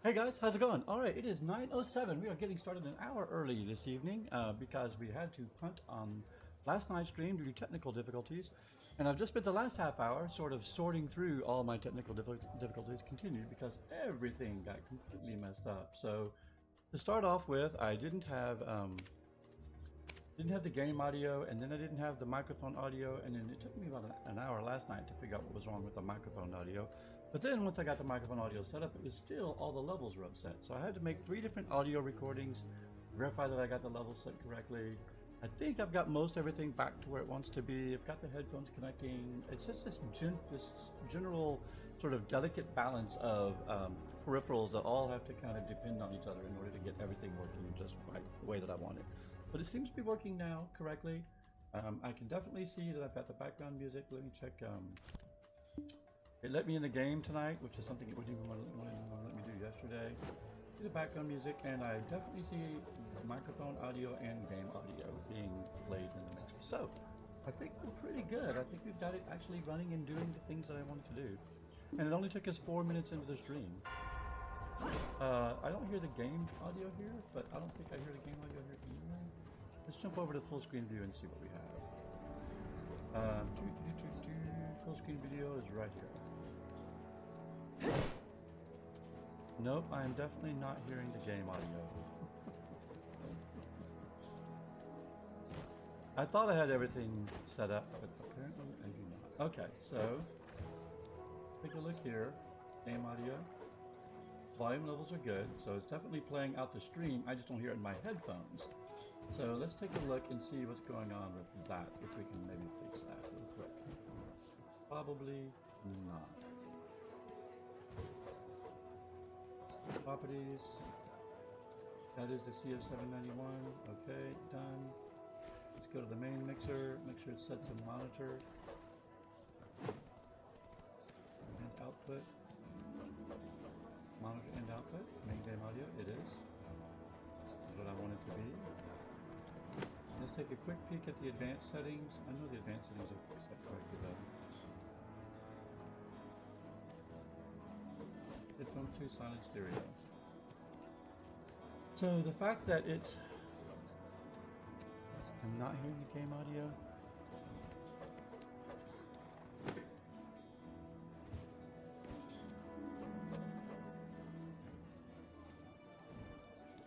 Hey guys, how's it going? All right, it is 9:07. We are getting started an hour early this evening because we had to punt on last night's stream due to technical difficulties. And I've just spent the last half hour sort of sorting through all my technical difficulties continued because everything got completely messed up. So to start off with, I didn't have the game audio, and then I didn't have the microphone audio, and then it took me about an hour last night to figure out what was wrong with the microphone audio. But then once I got the microphone audio set up, it was still all the levels were upset. So I had to make 3 different audio recordings, verify that I got the levels set correctly. I think I've got most everything back to where it wants to be. I've got the headphones connecting. It's just this general sort of delicate balance of peripherals that all have to kind of depend on each other in order to get everything working just right the way that I want it. But it seems to be working now correctly. I can definitely see that I've got the background music. Let me check. It let me in the game tonight, which is something it wouldn't even want to let me do yesterday. See the background music, and I definitely see the microphone audio and game audio being played in the mixer. So I think we're pretty good. I think we've got it actually running and doing the things that I wanted to do. And it only took us 4 minutes into the stream. I don't hear the game audio here, but I don't think I hear the game audio here either. Let's jump over to full screen view and see what we have. Full screen video is right here. Nope, I am definitely not hearing the game audio. I thought I had everything set up, but apparently I do not. Okay, so take a look here. Game audio. Volume levels are good, so it's definitely playing out the stream. I just don't hear it in my headphones. So let's take a look and see what's going on with that, if we can maybe fix that real quick. Probably not. Properties. That is the CF791. Okay, done. Let's go to the main mixer. Make sure it's set to monitor. And output. Monitor and output. Main game audio. It is. That's what I want it to be. Let's take a quick peek at the advanced settings. I know the advanced settings are set correctly though. Headphone 2 silent stereo. So the fact that I'm not hearing the game audio.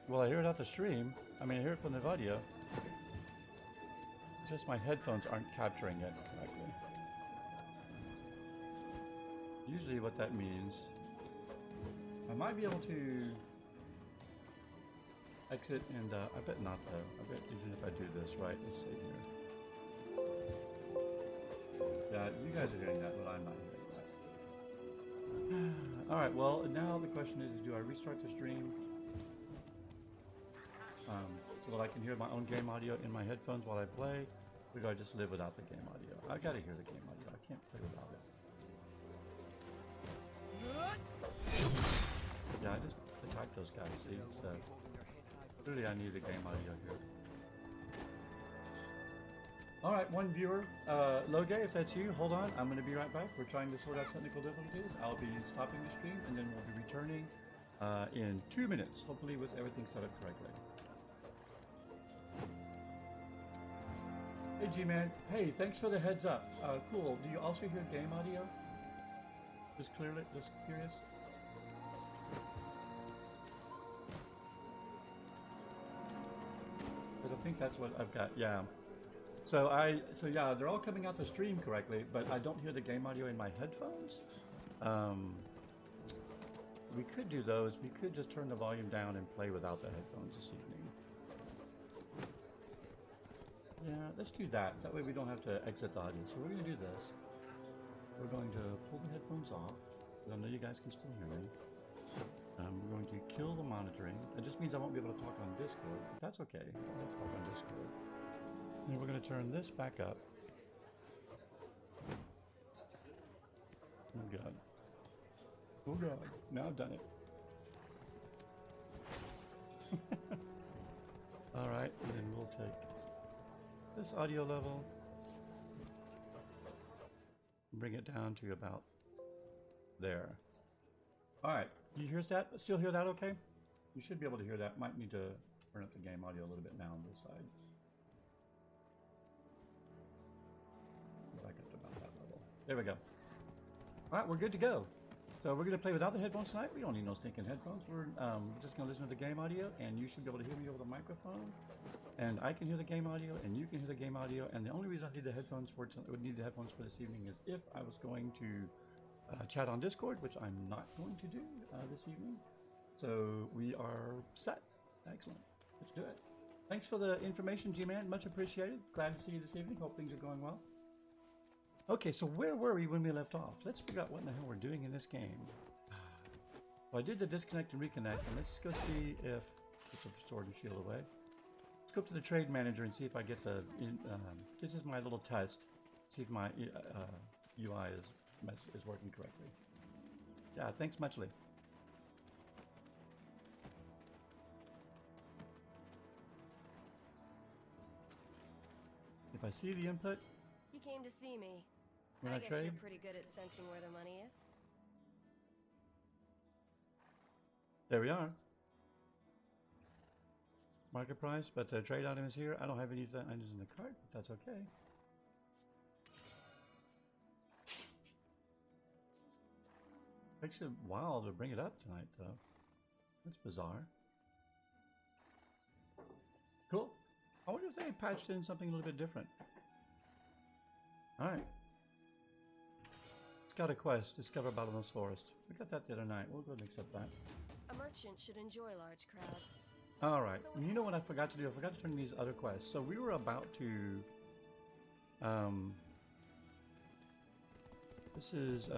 Well, I hear it off the stream. I mean, I hear it from the audio. It's just my headphones aren't capturing it correctly. Usually what that means, I might be able to exit and, I bet not though. I bet even if I do this, right, let's see here. Yeah, you guys are hearing that, but I'm not hearing that. Alright, well, now the question is do I restart the stream? So that I can hear my own game audio in my headphones while I play, or do I just live without the game audio? I gotta hear the game audio. I can't play without it. Yeah, I just attacked those guys, see? So, clearly I need the game audio here. Alright, one viewer. Loge, if that's you, hold on. I'm gonna be right back. We're trying to sort out technical difficulties. I'll be stopping the stream, and then we'll be returning in 2 minutes, hopefully with everything set up correctly. Hey G-Man, hey, thanks for the heads up. Cool. Do you also hear game audio? Just curious. Because I think that's what I've got, yeah. So yeah, they're all coming out the stream correctly, but I don't hear the game audio in my headphones. We could do those. We could just turn the volume down and play without the headphones this evening. Yeah, let's do that. That way we don't have to exit the audio. So we're going to do this. We're going to pull the headphones off, because I know you guys can still hear me. We're going to kill the monitoring. It just means I won't be able to talk on Discord, but that's okay. I'll talk on Discord. And we're going to turn this back up. Oh god. Oh god. Now I've done it. Alright, and then we'll take this audio level, bring it down to about there. All right, you hear that? Still hear that okay? You should be able to hear that. Might need to turn up the game audio a little bit now on this side. Back up to about that level. There we go. All right, we're good to go. So we're going to play without the headphones tonight. We don't need no stinking headphones. We're just going to listen to the game audio, and you should be able to hear me over the microphone. And I can hear the game audio, and you can hear the game audio. And the only reason I need the headphones for this evening is if I was going to chat on Discord, which I'm not going to do this evening. So we are set. Excellent. Let's do it. Thanks for the information, G-Man. Much appreciated. Glad to see you this evening. Hope things are going well. Okay, so where were we when we left off? Let's figure out what in the hell we're doing in this game. Well, I did the disconnect and reconnect, and let's go see if... Put the sword and shield away. Let's go up to the trade manager and see if I get the... this is my little test. See if my UI is working correctly. Yeah, thanks muchly. If I see the input... You came to see me. When I guess trade? you're pretty good at sensing where the money is. There we are. Market price, but the trade item is here. I don't have any items in the cart, but that's okay. Takes a while to bring it up tonight, though. That's bizarre. Cool. I wonder if they patched in something a little bit different. Alright. It's got a quest. Discover Bottomless Forest. We got that the other night. We'll go ahead and accept that. A merchant should enjoy large crowds. Alright. And you know what I forgot to do? I forgot to turn these other quests. So we were about to... this is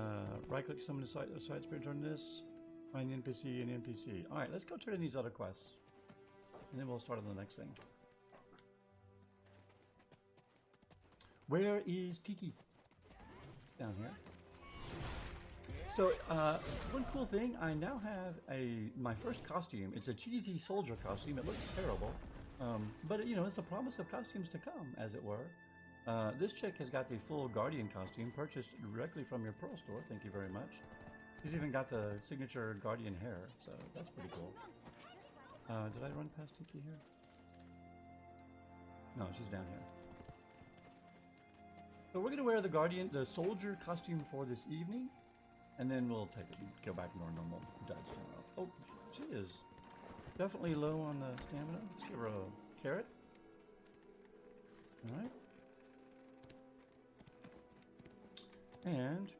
right-click summon the side spirit, turn this. Find NPC and NPC. Alright, let's go turn in these other quests. And then we'll start on the next thing. Where is Tiki? Down here. So, one cool thing, I now have my first costume. It's a cheesy soldier costume. It looks terrible. But, you know, it's the promise of costumes to come, as it were. This chick has got the full Guardian costume purchased directly from your Pearl store. Thank you very much. She's even got the signature Guardian hair, so that's pretty cool. Did I run past Tiki here? No, she's down here. So we're going to wear the soldier costume for this evening, and then we'll go back to our normal dodge tomorrow. Oh, she is definitely low on the stamina. Let's give her a carrot. All right. And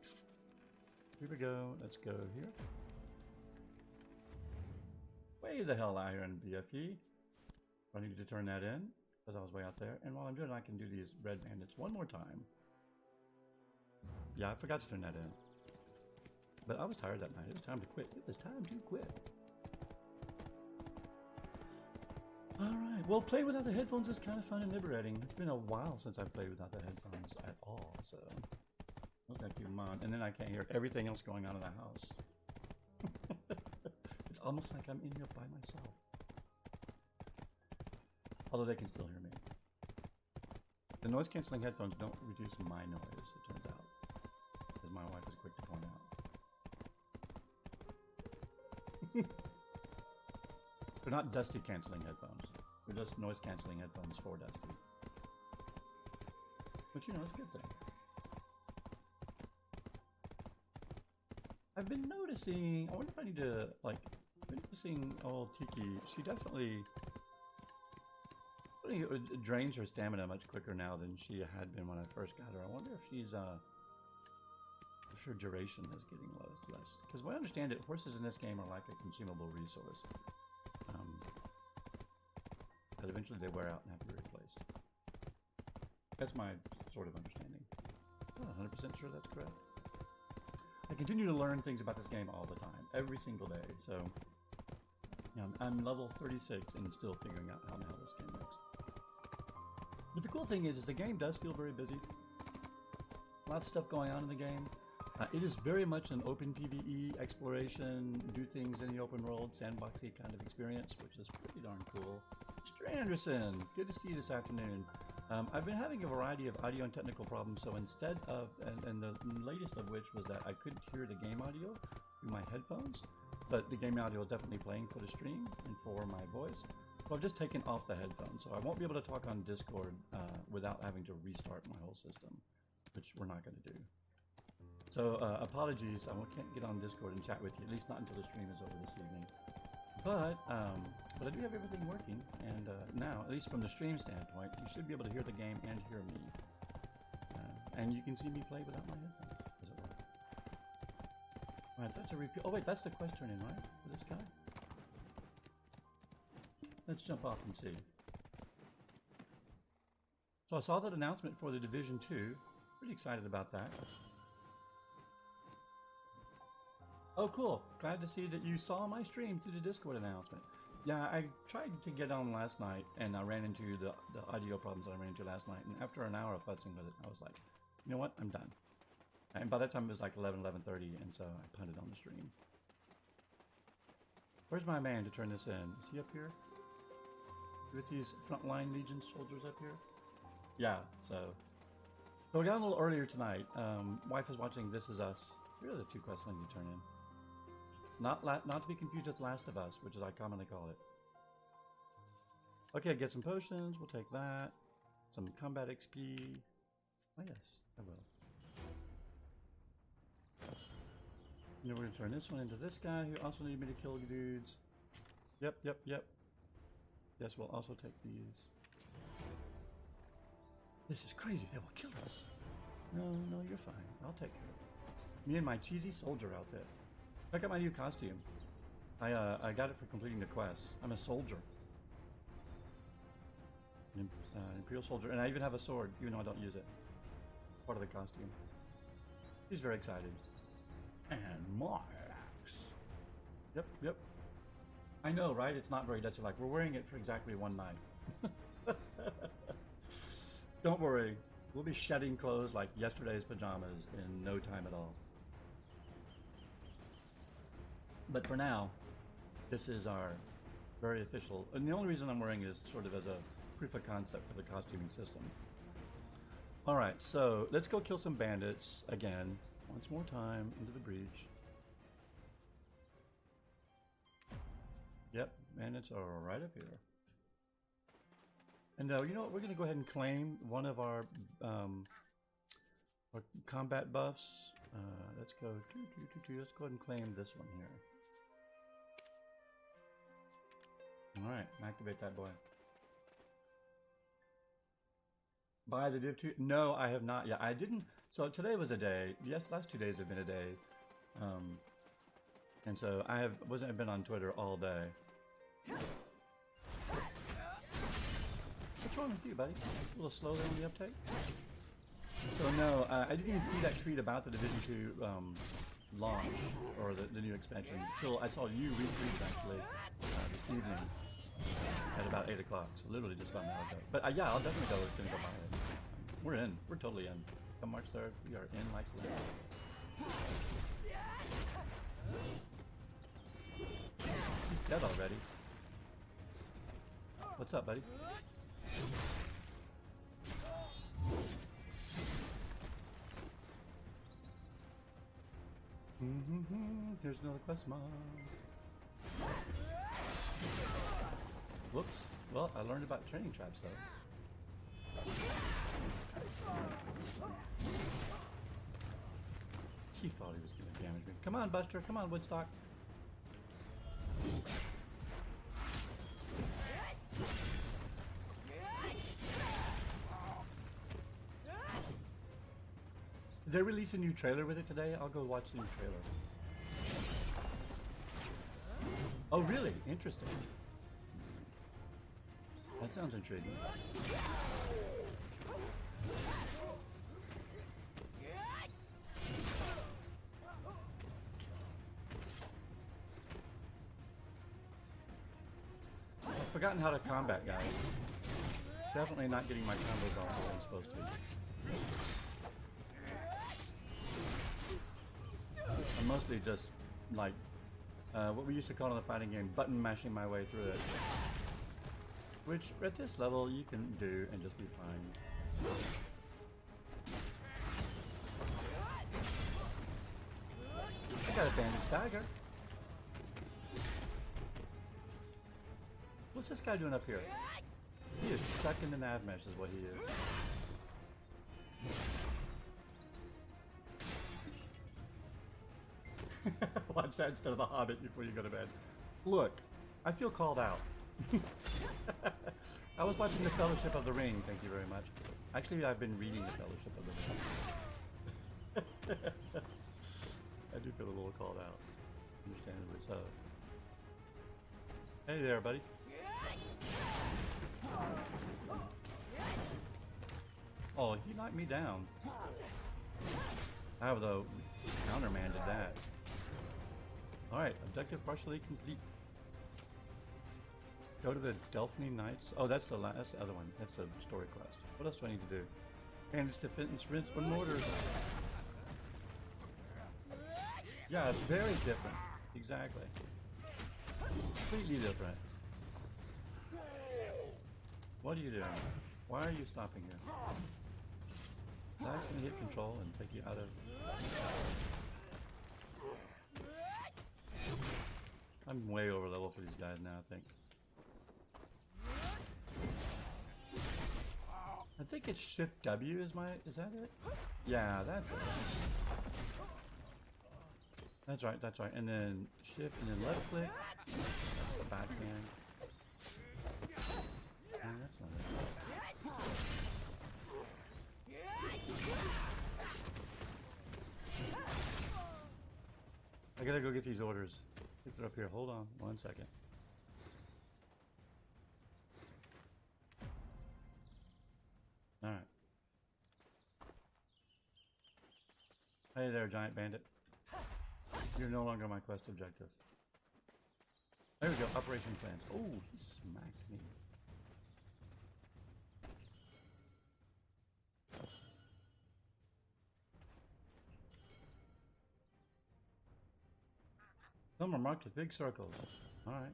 here we go. Let's go here. Way the hell out here in BFE. I need to turn that in because I was way out there. And while I'm doing it, I can do these red bandits one more time. Yeah, I forgot to turn that in. But I was tired that night. It was time to quit. It was time to quit. Alright, well, playing without the headphones is kind of fun and liberating. It's been a while since I've played without the headphones at all, so... I was going to keep them on. And then I can't hear everything else going on in the house. It's almost like I'm in here by myself. Although they can still hear me. The noise-canceling headphones don't reduce my noise, it turns out. As my wife is quick to point out. They're not Dusty-canceling headphones. They're just noise-canceling headphones for Dusty. But you know, it's a good thing. I've been noticing, I wonder if I need to, like, I've been noticing old Tiki, she definitely drains her stamina much quicker now than she had been when I first got her. I wonder if she's, if her duration is getting less. Because when I understand it, horses in this game are like a consumable resource. But eventually they wear out and have to be replaced. That's my sort of understanding. I'm not 100% sure that's correct. I continue to learn things about this game all the time, every single day. So, you know, I'm level 36 and still figuring out how the hell this game works. But the cool thing is the game does feel very busy. Lots of stuff going on in the game. It is very much an open PvE exploration, do things in the open world, sandboxy kind of experience, which is pretty darn cool. Mr. Anderson, good to see you this afternoon. I've been having a variety of audio and technical problems, so instead of, and the latest of which was that I couldn't hear the game audio through my headphones, but the game audio is definitely playing for the stream and for my voice. So I've just taken off the headphones, so I won't be able to talk on Discord without having to restart my whole system, which we're not going to do. So apologies, I can't get on Discord and chat with you, at least not until the stream is over this evening. But I do have everything working, and now, at least from the stream standpoint, you should be able to hear the game and hear me. And you can see me play without my headphones, as it were. Alright, that's a repeat. Oh wait, that's the quest turn-in, right? For this guy? Let's jump off and see. So I saw that announcement for the Division 2. Pretty excited about that. Oh, cool. Glad to see that you saw my stream through the Discord announcement. Yeah, I tried to get on last night, and I ran into the audio problems that I ran into last night. And after an hour of futzing with it, I was like, you know what? I'm done. And by that time, it was like 11:30, and so I punted on the stream. Where's my man to turn this in? Is he up here? With these frontline Legion soldiers up here? Yeah, so we got a little earlier tonight. Wife is watching This Is Us. Here are the two quests I need to turn in. Not to be confused with Last of Us, which is I commonly call it. Okay, get some potions. We'll take that. Some combat XP. Oh yes, I will. And then we're going to turn this one into this guy who also needed me to kill dudes. Yep. Yes, we'll also take these. This is crazy. They will kill us. No, you're fine. I'll take care of it. Me and my cheesy soldier outfit. Check out my new costume. I got it for completing the quest. I'm a soldier. An Imperial soldier. And I even have a sword, even though I don't use it. Part of the costume. He's very excited. And my axe. Yep. I know, right? It's not very Dutch like. We're wearing it for exactly one night. Don't worry. We'll be shedding clothes like yesterday's pajamas in no time at all. But for now, this is our very official, and the only reason I'm wearing it is sort of as a proof of concept for the costuming system. Alright, so let's go kill some bandits again, once more time, into the breach. Yep, bandits are right up here. And you know what, we're going to go ahead and claim one of our combat buffs. Let's go, let's go ahead and claim this one here. Alright, activate that boy. Buy the Div 2? No, I have not yet. I didn't. So today was a day. Yes, last 2 days have been a day. And so I wasn't been on Twitter all day. What's wrong with you, buddy? A little slow there on the uptake? So no, I didn't even see that tweet about the Division 2 launch, or the new expansion, until I saw you retweet it actually this evening at about 8 o'clock, so literally just about an hour ago. But yeah, I'll definitely go buy it. We're in. We're totally in. Come March 3rd, we are in like that. He's dead already. What's up, buddy? Here's another quest mod. Whoops. Well, I learned about training traps though. He thought he was going to damage me. Come on, Buster. Come on, Woodstock. Did they release a new trailer with it today? I'll go watch the new trailer. Oh, really? Interesting. That sounds intriguing. I've forgotten how to combat, guys. Definitely not getting my combos off the way I'm supposed to. I'm mostly just like what we used to call in the fighting game button mashing my way through it, which at this level you can do and just be fine. I got a bandit stagger. What's this guy doing up here? He is stuck in the nav mesh is what he is. Watch that instead of the Hobbit before you go to bed. Look, I feel called out. I was watching the Fellowship of the Ring, thank you very much. Actually, I've been reading the Fellowship of the Ring. I do feel a little called out. Understandably so. Hey there, buddy. Oh, he knocked me down. How the counterman did that. Alright, objective partially complete. Go to the Delphine Knights. Oh, that's the other one. That's the story quest. What else do I need to do? Bandits, defense, rinse, or mortars. Yeah, it's very different. Exactly. Completely different. What are you doing? Why are you stopping here? I'm actually going to hit control and take you out of... I'm way over level for these guys now, I think. I think it's Shift W is that it? Yeah, that's it. That's right. And then Shift and then left click. That's the backhand. Yeah, that's not it. I gotta go get these orders. They're up here. Hold on 1 second. Alright. Hey there, giant bandit. You're no longer my quest objective. There we go, operation plans. Oh, he smacked me. Some are marked with big circles. Alright.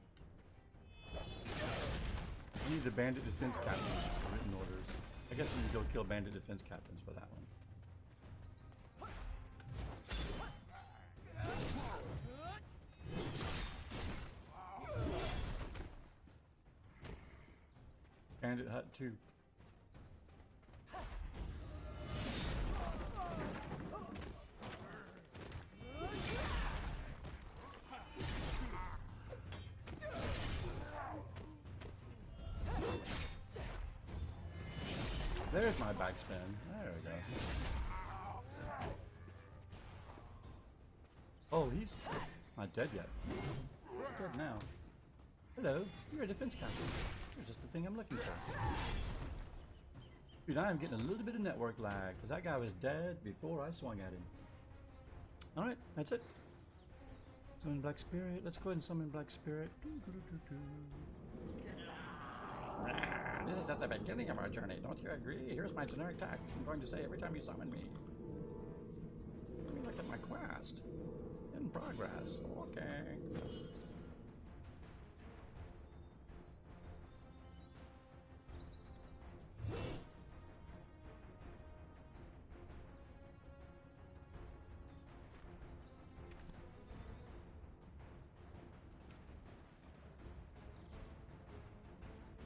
I need the bandit defense captains for written orders. I guess we need to go kill bandit defense captains for that one. Bandit Hut 2. There's my backspin. There we go. Oh, he's not dead yet. He's dead now. Hello, you're a defense captain. You're just the thing I'm looking for. Dude, I'm getting a little bit of network lag because that guy was dead before I swung at him. Alright, that's it. Summon Black Spirit. Let's go ahead and summon Black Spirit. This is just the beginning of our journey, don't you agree? Here's my generic text I'm going to say every time you summon me. Let me look at my quest. In progress. Okay.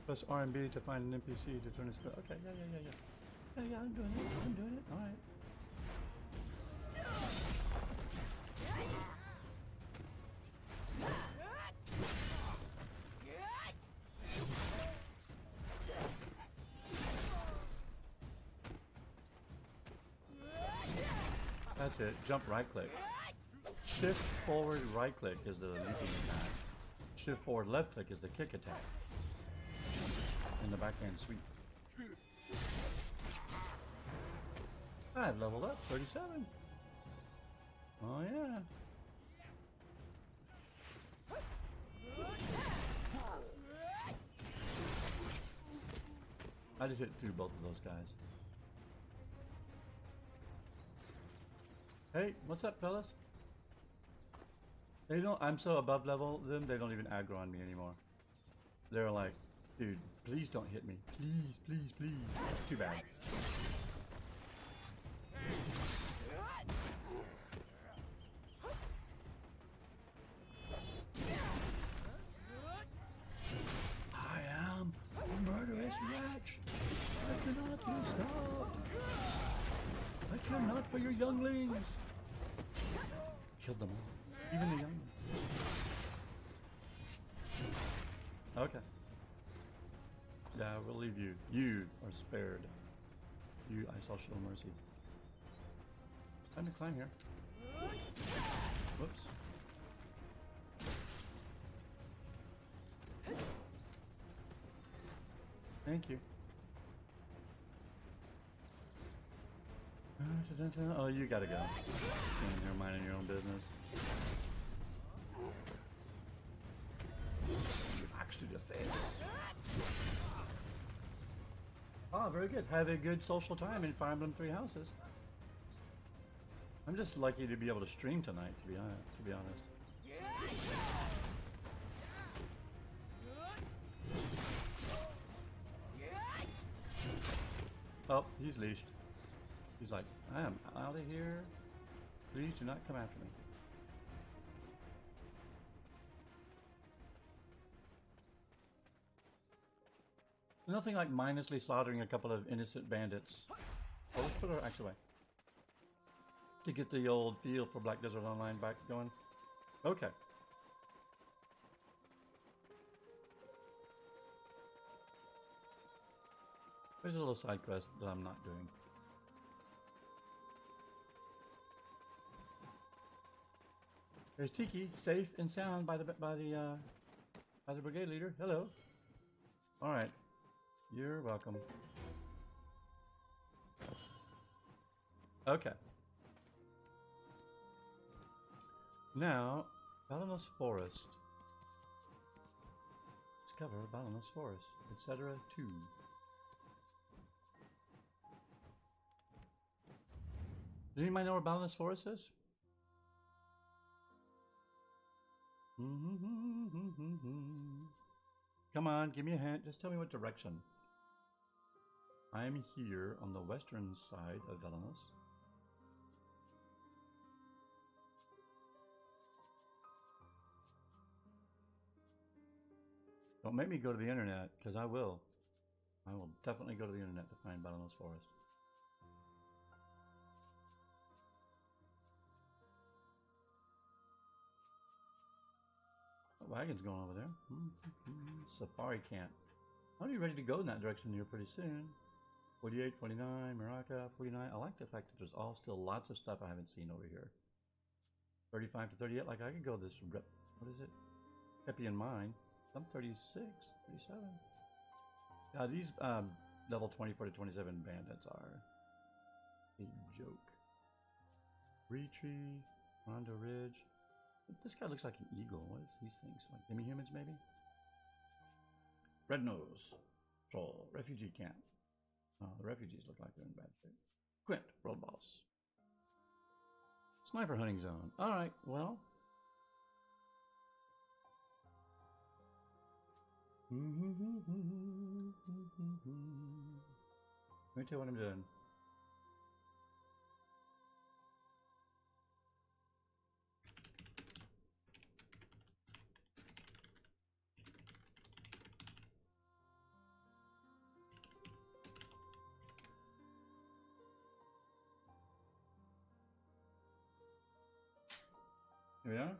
Press R and B to find an NPC to turn a spell. Okay, yeah. Yeah, I'm doing it. Alright. That's it. Jump right click. Shift forward right click is the leaping attack. Shift forward left click is the kick attack. And the backhand sweep. I've leveled up 37. Oh yeah. I just hit through both of those guys. Hey, what's up, fellas? They don't. I'm so above level them. They don't even aggro on me anymore. They're like, dude, Please don't hit me. Please, please, please. Too bad. I am a murderous wretch. I cannot be stopped. I cannot for your younglings. Killed them all. Even the young ones. Okay. Yeah, we'll leave you. You are spared. You, I shall show mercy. Time to climb here. Whoops. Thank you. Oh, you gotta go. Standing here minding your own business. Axe to the face. Oh, very good. Have a good social time in Fire Emblem 3 Houses. I'm just lucky to be able to stream tonight, to be honest. Oh, he's leashed. He's like, I am out of here. Please do not come after me. Nothing like mindlessly slaughtering a couple of innocent bandits. Oh, let's put our axe away. To get the old feel for Black Desert Online back going. Okay. There's a little side quest that I'm not doing. There's Tiki, safe and sound by the brigade leader. Hello. All right. You're welcome. Okay. Now, Balinus Forest. Discover Balinus Forest, etc. 2. Does anybody know where Balinus Forest is? Come on, give me a hint. Just tell me what direction. I'm here on the western side of Balinus. Don't make me go to the internet, because I will. I will definitely go to the internet to find Balinus Forest. Wagon's going over there. Safari camp. I'll be ready to go in that direction here pretty soon. 48, 49, Maraca, 49. I like the fact that there's all still lots of stuff I haven't seen over here. 35 to 38. Like I could go this rip. What is it? Epian Mine. I'm 36, 37. Yeah, these level 24 to 27 bandits are a joke. Retree, Rondo Ridge. This guy looks like an eagle. What is these things? Like demi-humans, maybe? Red Nose. Troll. Refugee camp. Oh, the refugees look like they're in bad shape. Quint. World boss. Sniper hunting zone. Alright, well. Let me tell you what I'm doing. Here we are.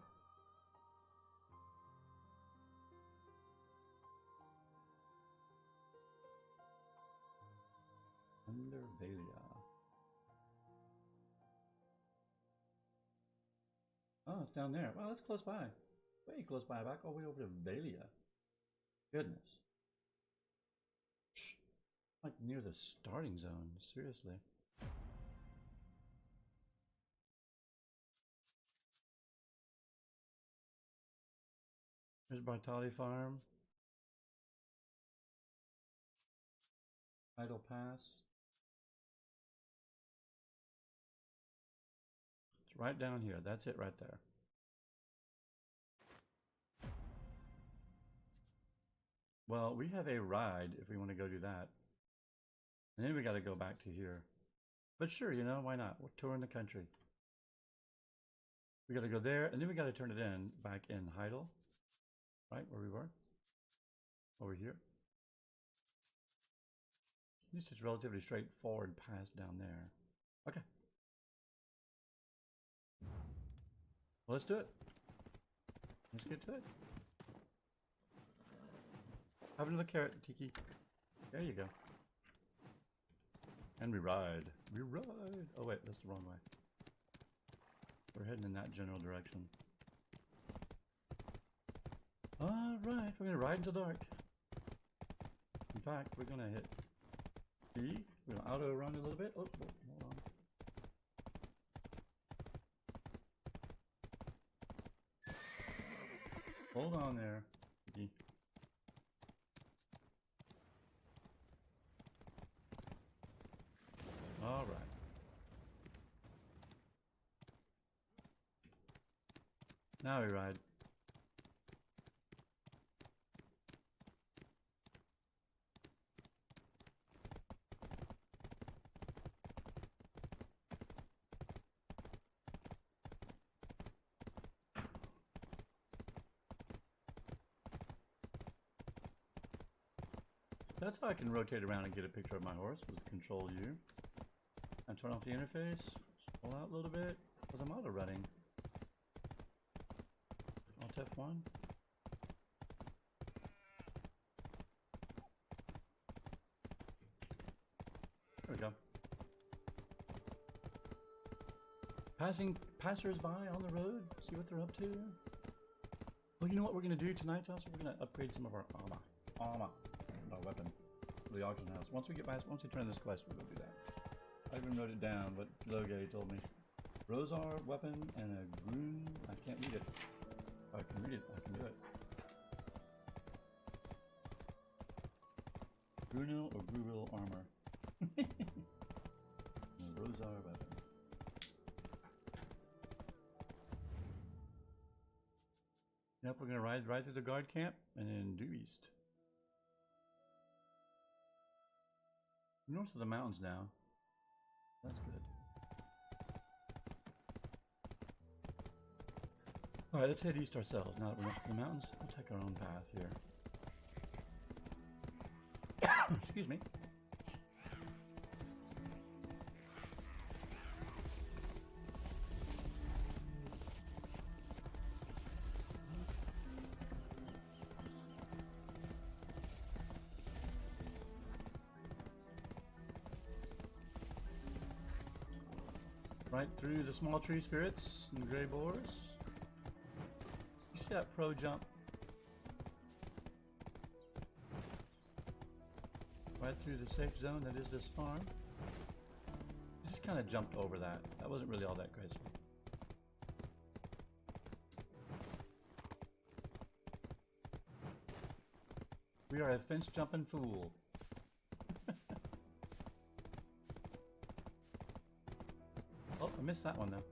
Under Valia. Oh, it's down there. Well, that's close by. Way close by. Back all the way over to Valia. Goodness. Like near the starting zone. Seriously. There's Bartali Farm. Heidel Pass. It's right down here. That's it right there. Well, we have a ride if we want to go do that. And then we got to go back to here. But sure, you know, why not? We're touring the country. We got to go there, and then we got to turn it in back in Heidel, right where we were. Over here. This is relatively straightforward pass down there. Okay. Well, let's do it. Let's get to it. Have another carrot, Tiki. There you go. And we ride. We ride. Oh wait, that's the wrong way. We're heading in that general direction. Alright, we're gonna ride until dark. In fact, we're gonna hit B. We're gonna auto run a little bit. Oh, hold on. Hold on there. B. All right. Now we ride. That's how I can rotate around and get a picture of my horse with Control U. And turn off the interface, scroll out a little bit, because I'm auto running. Alt F1. There we go. Passing passers-by on the road, see what they're up to. Well, you know what we're going to do tonight, also? We're going to upgrade some of our armor. Our weapon. For the auction house. Once we turn this quest, we're going to do that. I even wrote it down, but Loge told me. Rosar, weapon, and a Grun. I can't read it. If I can read it, I can do it. Grunil or Gruvil armor. Rosar weapon. Yep, we're going to ride right through the guard camp and then due east. North of the mountains now. That's good. Alright, let's head east ourselves. Now that we're up to the mountains, we'll take our own path here. Excuse me. Right through the small tree spirits and the gray boars. You see that pro jump? Right through the safe zone that is this farm. I just kind of jumped over that. That wasn't really all that graceful. We are a fence jumping fool. Oh, I missed that one though.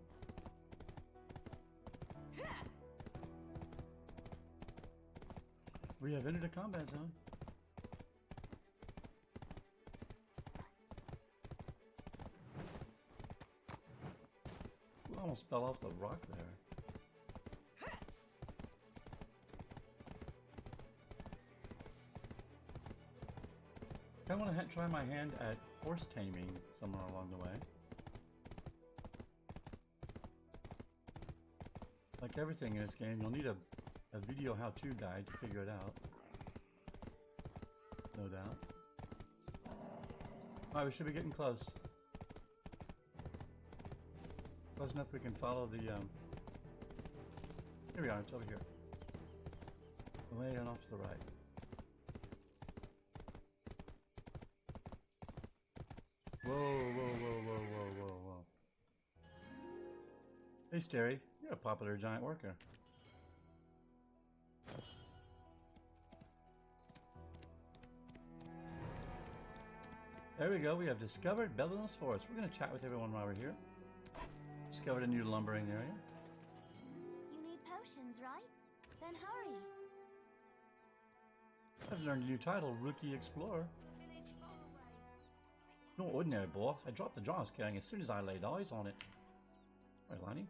We have entered a combat zone. We almost fell off the rock there. I want to try my hand at horse taming somewhere along the way. Like everything in this game, you'll need a video how-to guide to figure it out. No doubt. Alright, we should be getting close. Close enough we can follow the, Here we are, it's over here. Way on off to the right. Whoa, whoa, whoa, whoa, whoa, whoa, whoa. Hey, Sterry, you're a popular giant worker. There we go, we have discovered Beldenous Forest. We're going to chat with everyone while we're here. Discovered a new lumbering area. You need potions, right? Then hurry. I've learned a new title, Rookie Explorer. No ordinary boar. I dropped the jar I was carrying as soon as I laid eyes on it. Right, Lonnie?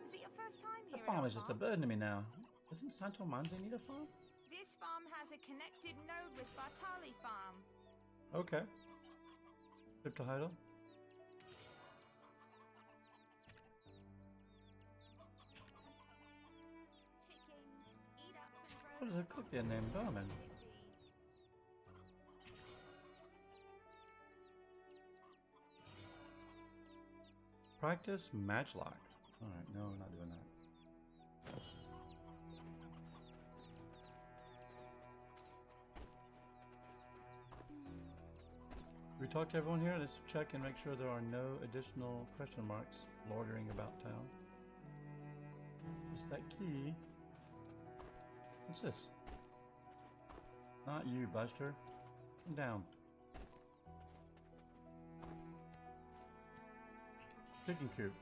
Is it your first time The here? farm is just a burden to me now. Doesn't Santo Manze need a farm? This farm has a connected node with Bartali Farm. Okay. Flip to Heidel. Chickens eat up and grow. What is a cook there named Berman? Practice matchlock. Alright, no, we're not doing that. We talk to everyone here. Let's check and make sure there are no additional question marks loitering about town. Just that key. What's this? Not you, Buster. Come down. Chicken coop.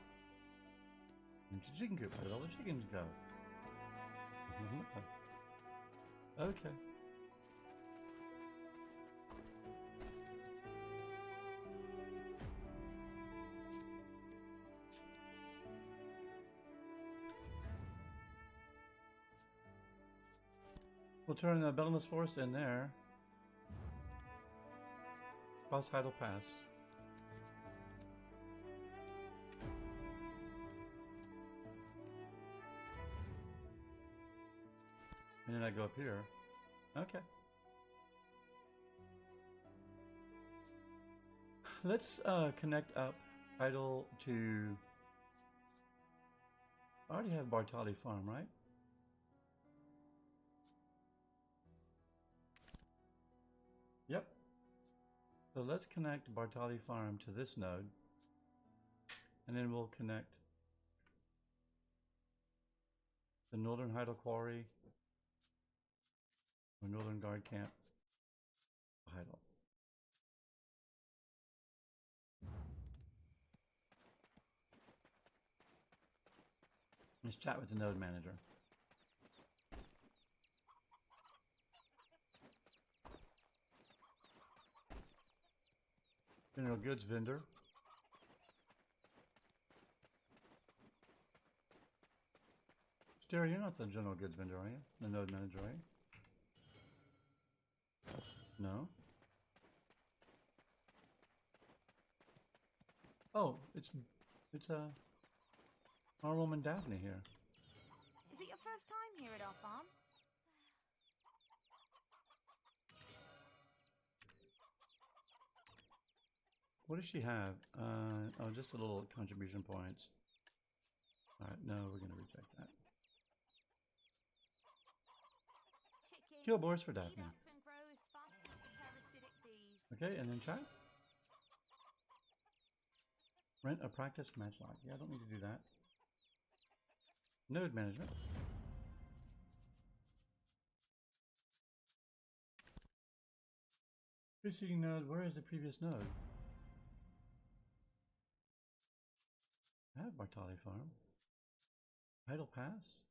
Into chicken coop. Where did all the chickens go? Okay. We'll turn the Bellinus Forest in there. Cross Heidel Pass. And then I go up here. Okay. Let's connect up Heidel to... I already have Bartali Farm, right? Yep. So let's connect Bartali Farm to this node. And then we'll connect the Northern Heidel Quarry or Northern Guard Camp Heidel. Let's chat with the node manager. General goods vendor. Sterry, you're not the general goods vendor, are you? The node manager, are you? No. Oh, it's our woman Daphne here. Is it your first time here at our farm? What does she have? Oh, just a little contribution points. Alright, no, we're going to reject that. Chickens Kill boars for eat Daphne. up and grow as fast as the parasitic bees. Okay, and then chat. Rent a practice matchlock. Yeah, I don't need to do that. Node management. Preceding node, where is the previous node? I have Bartali Farm. Heidel Pass?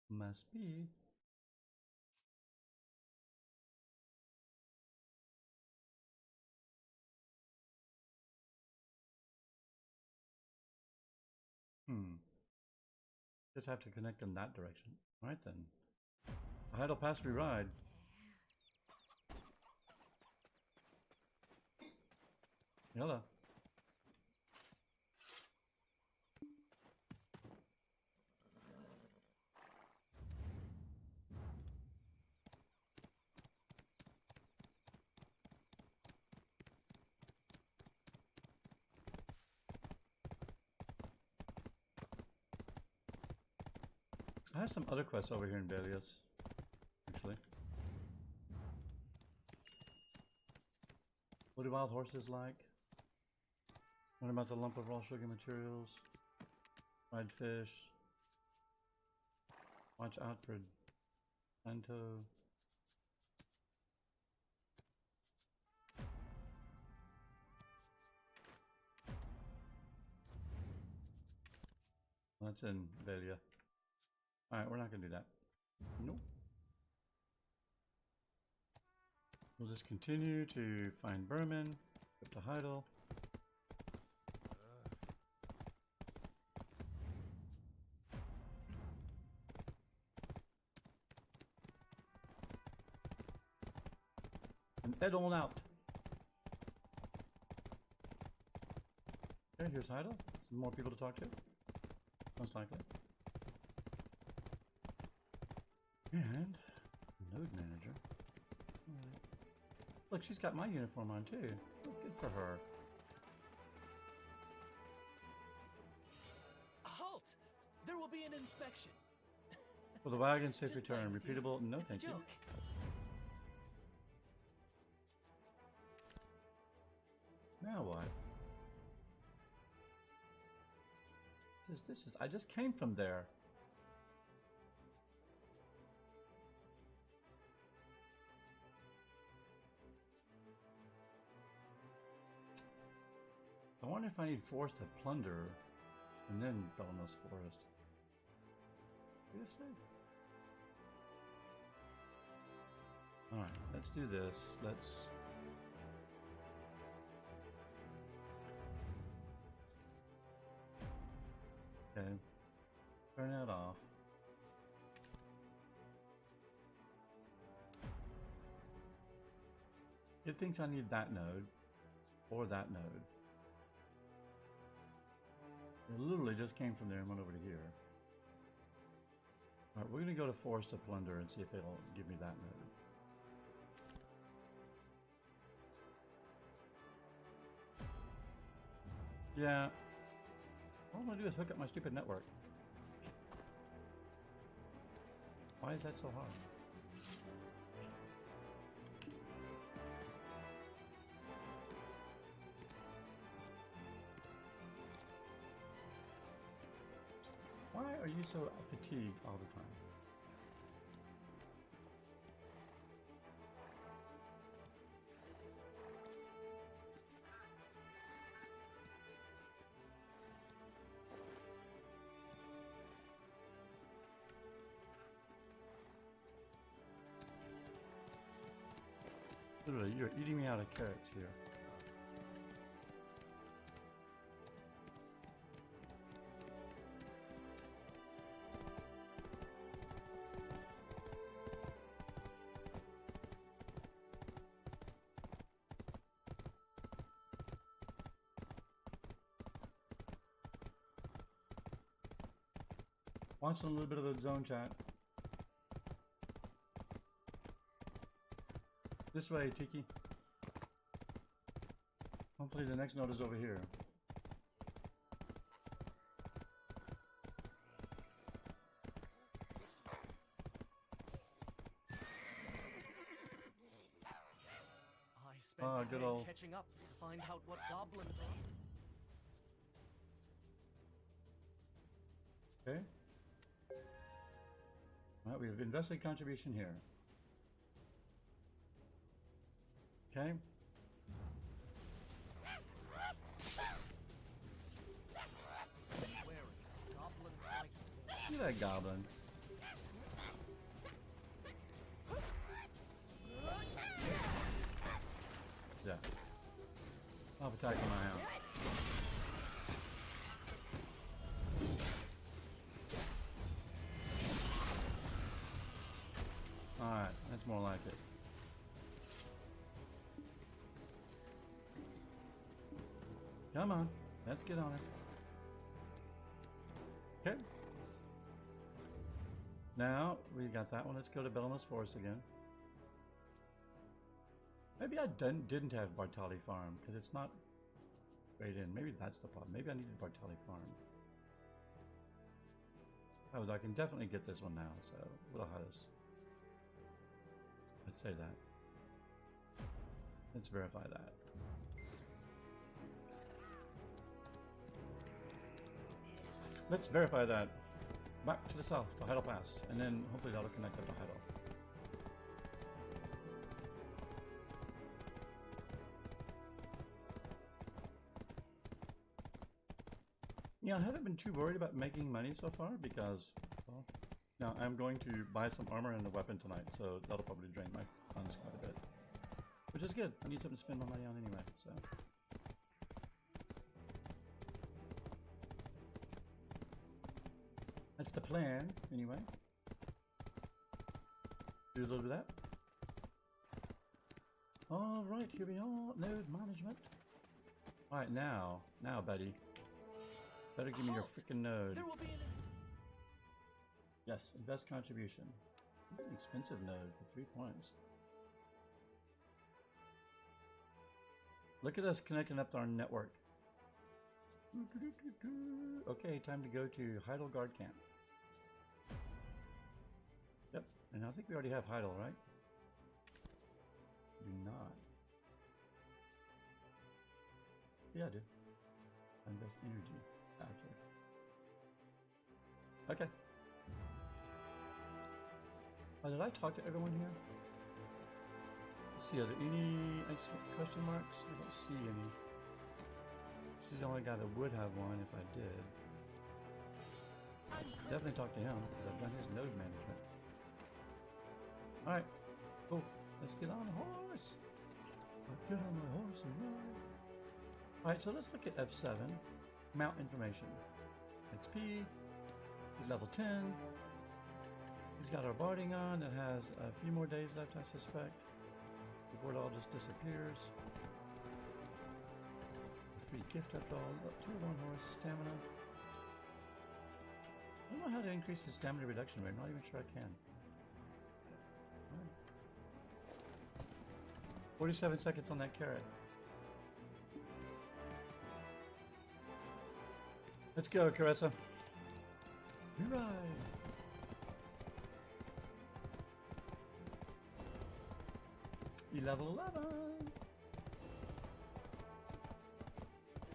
Must be. Just have to connect in that direction. Right then. Heidel Pass we ride. Hello. I have some other quests over here in Belius, actually. What do wild horses like? What about the lump of raw sugar materials? Fried fish. Watch out for Santo. That's in Velia. Alright, we're not gonna do that. Nope. We'll just continue to find Berman, up to Heidel. And head on out. Okay, here's Heidel. Some more people to talk to. Most likely. And node manager. Right. Look, she's got my uniform on too. Oh, good for her. Halt! There will be an inspection. For the wagon, safe Just return. playing with you. Repeatable? No, It's a thank you. joke. Now what? This is. I just came from there. I wonder if I need force to plunder and then Belmos Forest. Yes, alright, let's do this. Let's. Okay. Turn that off. It thinks I need that node or that node. It literally just came from there and went over to here. Alright, we're gonna go to Forest to Plunder and see if it'll give me that node. Yeah. All I'm gonna do is hook up my stupid network. Why is that so hard? Why are you so fatigued all the time? Literally, you're eating me out of carrots here. Watching a little bit of the zone chat. This way, Tiki. Hopefully the next node is over here. I spent good a day old- catching up to find out what goblins are. Okay. Alright, we have invested contribution here. Okay. Wherein goblins like See that goblin. Yeah. Stop attacking my house. Alright, that's more like it. Come on, let's get on it. Okay. Now, we got that one. Let's go to Belmos Forest again. Maybe I didn't have Bartali Farm, because it's not straight in. Maybe that's the problem. Maybe I needed Bartali Farm. Oh, I can definitely get this one now, so we'll have this. Let's say that. Let's verify that. Let's verify that. Back to the south, to Heidel Pass, and then hopefully that'll connect up to Heidel. Yeah, I haven't been too worried about making money so far because, well, Now, I'm going to buy some armor and a weapon tonight, so that'll probably drain my funds quite a bit. Which is good. I need something to spend my money on anyway, so. That's the plan, anyway. Do a little bit of that. Alright, here we are. Node management. Alright, now, buddy. Better give me your freaking node. There will be an Yes, invest contribution. It's an expensive node for 3 points. Look at us connecting up to our network. Okay, time to go to Heidel Guard Camp. Yep, and I think we already have Heidel, right? Do not. Yeah, I do. Invest energy. Okay. Did I talk to everyone here? Let's see, are there any question marks? I don't see any. This is the only guy that would have one if I did. Definitely talk to him because I've done his node management. Alright, cool. Let's get on the horse. Let's get on my horse and ride. Alright, so let's look at F7. Mount information. XP. He's level 10. He's got our barding on that has a few more days left, I suspect, before it all just disappears. A free gift after all. Up to 1 horse stamina. I don't know how to increase his stamina reduction rate. I'm not even sure I can. 47 seconds on that carrot. Let's go, Caressa. Hooray! Level 11.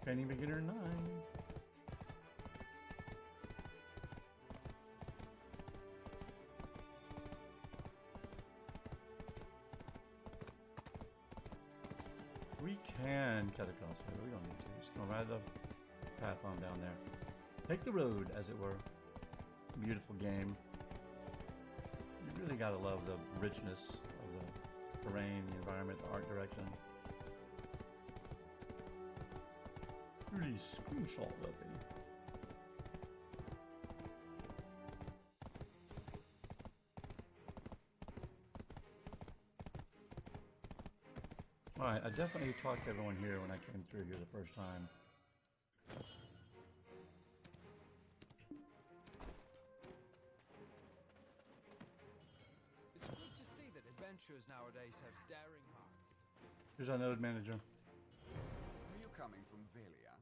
Training beginner 9. We can cut across here. We don't need to. Just gonna ride the path on down there. Take the road, as it were. Beautiful game. You really gotta love the richness of the terrain, the environment, the art direction. Really screenshot that thing. Alright, I definitely talked to everyone here when I came through here the first time. It's good to see that adventurers nowadays have daring hearts. Here's our node manager. Are you coming from Velia?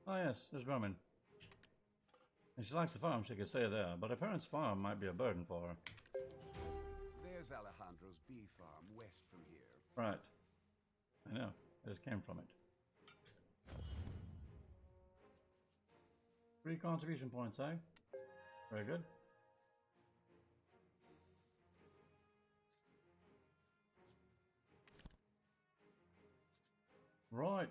Oh yes, there's Roman. And she likes the farm, she could stay there, but her parents' farm might be a burden for her. There's Alejandro's bee farm west from here. Right. I know. I just came from it. 3 contribution points, eh? Very good. Right.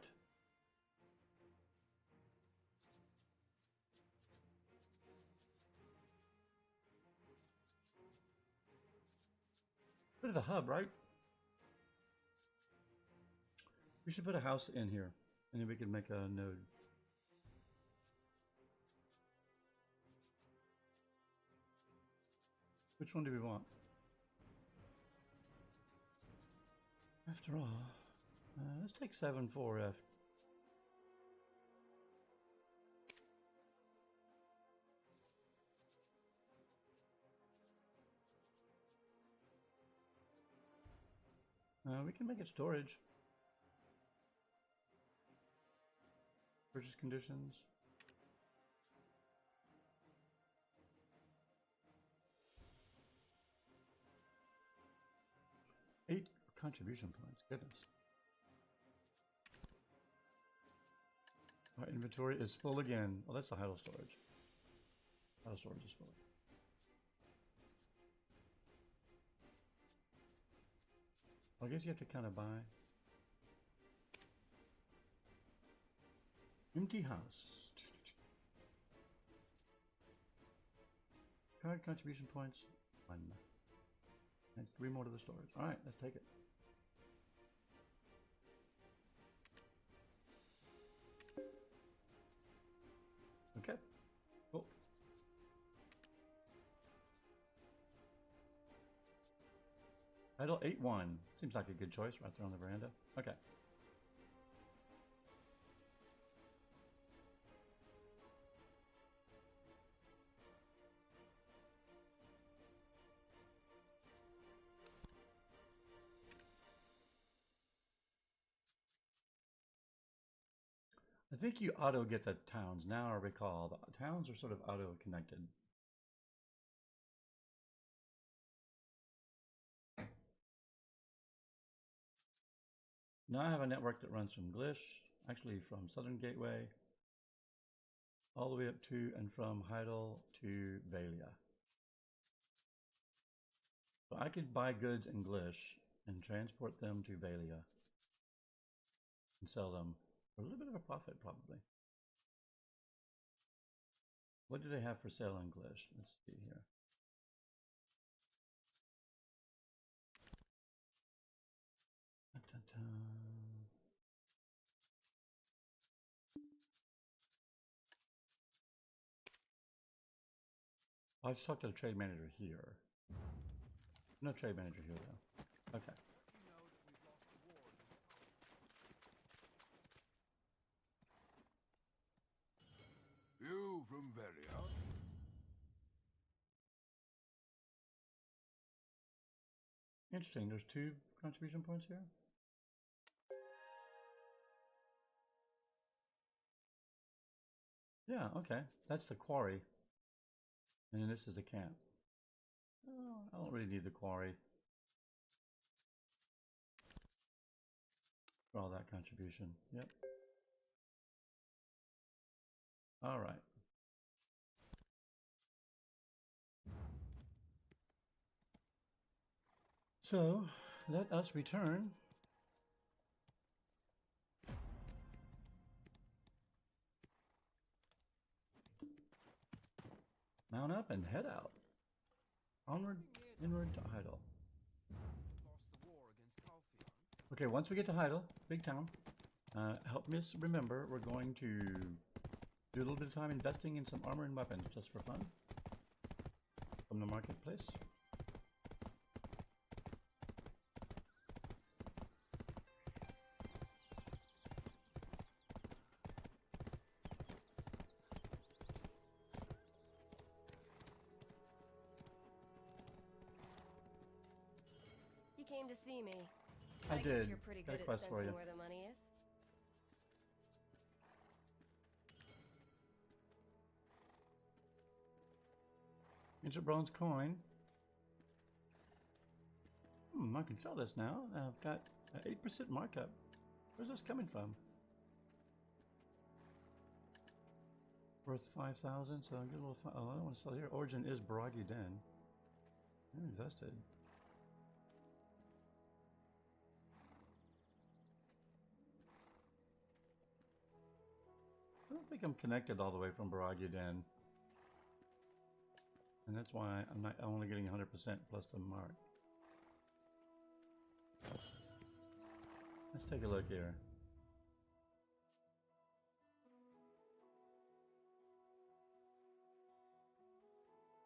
Bit of a hub, right? We should put a house in here, and then we can make a node. Which one do we want? After all, let's take 7-4F. We can make it storage. Purchase conditions. 8 contribution points. Goodness. Our inventory is full again. Well, that's the Heidel storage. Heidel storage is full. Well, I guess you have to kind of buy. Empty house. Card contribution points. 1. And 3 more to the storage. Alright, let's take it. Okay. Cool. Heidel 8-1. Seems like a good choice right there on the veranda. Okay. I think you auto get the towns. Now I recall the towns are sort of auto connected. Now I have a network that runs from Glish, actually from Southern Gateway, all the way up to and from Heidel to Valia. So I could buy goods in Glish and transport them to Valia and sell them for a little bit of a profit, probably. What do they have for sale in Glish? Let's see here. I'll just talk to the trade manager here. No trade manager here, though. Okay. You from Veria? Interesting. There's 2 contribution points here. Yeah, okay. That's the quarry. And then this is the camp. Oh, I don't really need the quarry for all that contribution. Yep. All right. So let us return. Mount up and head out. Onward, inward to Heidel. Okay, once we get to Heidel, big town, help me remember we're going to do a little bit of time investing in some armor and weapons just for fun from the marketplace. Came to see me. I guess did. You're pretty Got a good at quest for sensing you. where the money is. Ancient bronze coin. I can sell this now. I've got an 8% markup. Where's this coming from? Worth 5,000, so I'll get a little. Oh, I don't want to sell here. Origin is Baragi Den. I'm invested. I don't think I'm connected all the way from Baragi Den. And that's why I'm only getting 100% plus the mark. Let's take a look here.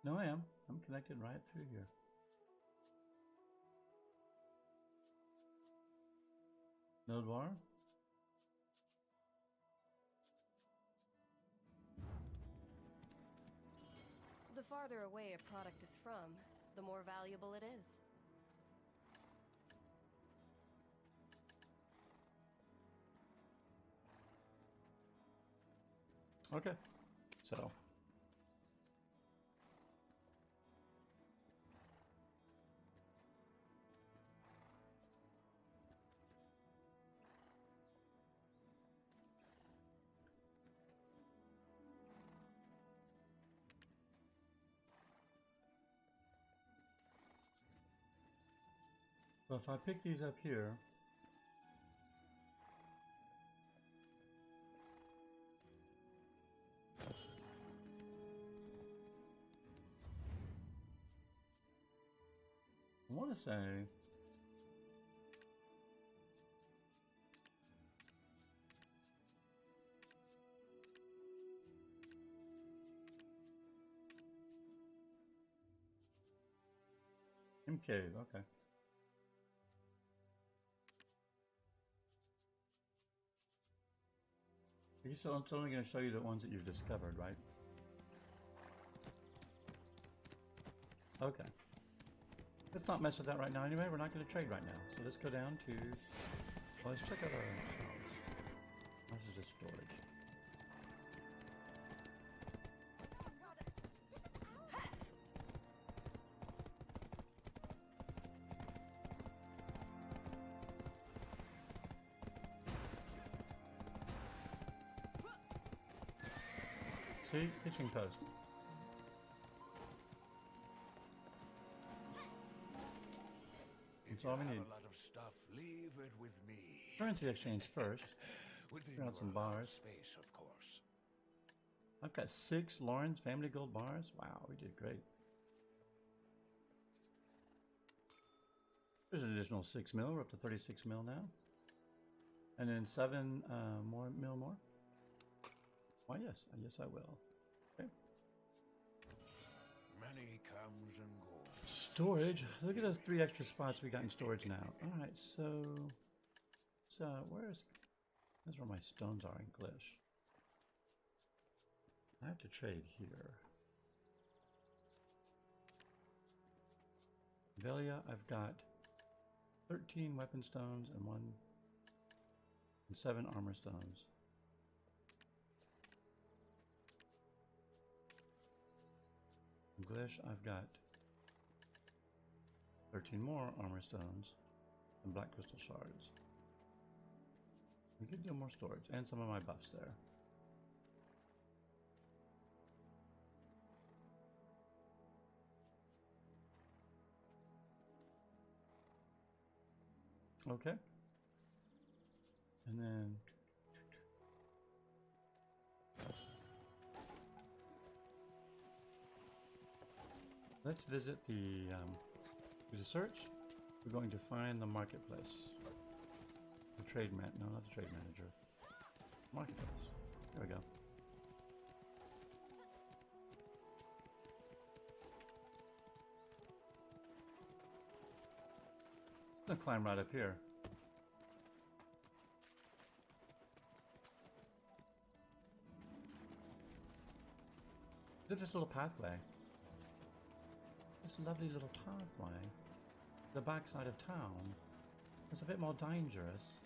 No, I am. I'm connected right through here. Node bar. The farther away a product is from, the more valuable it is. Okay. So. So if I pick these up here, want to say. Cave, okay. So it's only going to show you the ones that you've discovered, right? Okay. Let's not mess with that right now anyway. We're not going to trade right now. So let's go down to... Well, let's check out our house. This is just storage. See? Pitching post. That's all we need. A lot of stuff. Leave it with me. Currency exchange first. Within Figure out some bars. space, of course. I've got 6 Lauren's Family Gold bars. Wow, we did great. There's an additional 6 mil. We're up to 36 mil now. And then 7 mil more. Why, yes. Yes, I will. Okay. Money comes and goes. Storage. Look at those 3 extra spots we got in storage now. Alright, so that's where my stones are in Glish. I have to trade here. Velia, I've got 13 weapon stones and 7 armor stones. In Glish, I've got 13 more armor stones and black crystal shards. We could do more storage and some of my buffs there. Okay. And then let's visit the do the search. We're going to find the marketplace. The trade man, no, not the trade manager. Marketplace. There we go. I'm gonna climb right up here. Look at this little pathway. This lovely little pathway. The backside of town. It's a bit more dangerous.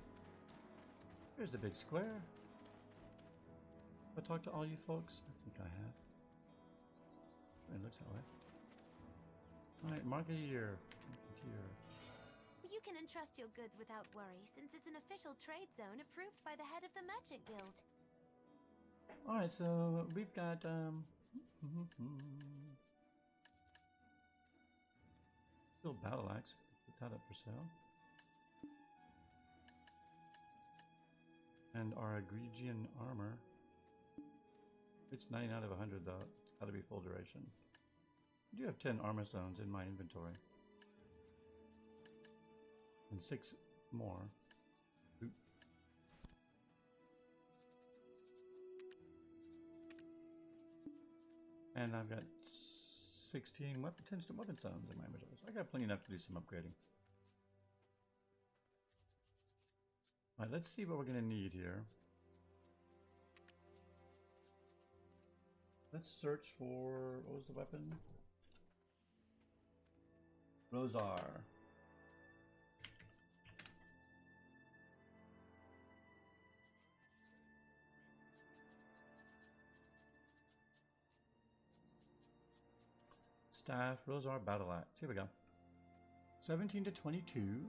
Here's the big square. Have I talked to all you folks? I think I have. It looks that way. Alright, market a year. Market a year. You can entrust your goods without worry, since it's an official trade zone approved by the head of the Merchant Guild. Alright, so we've got still battle axe. Put that up for sale. And our Egregian armor. It's 9 out of 100 though. It's got to be full duration. I do have 10 armor stones in my inventory. And 6 more. Oop. And I've got 16 weapon stones in my inventory. So I got plenty enough to do some upgrading. Alright, let's see what we're going to need here. Let's search for, what was the weapon? Rosar. Staff, Rosar, Battle Axe. Here we go. 17 to 22,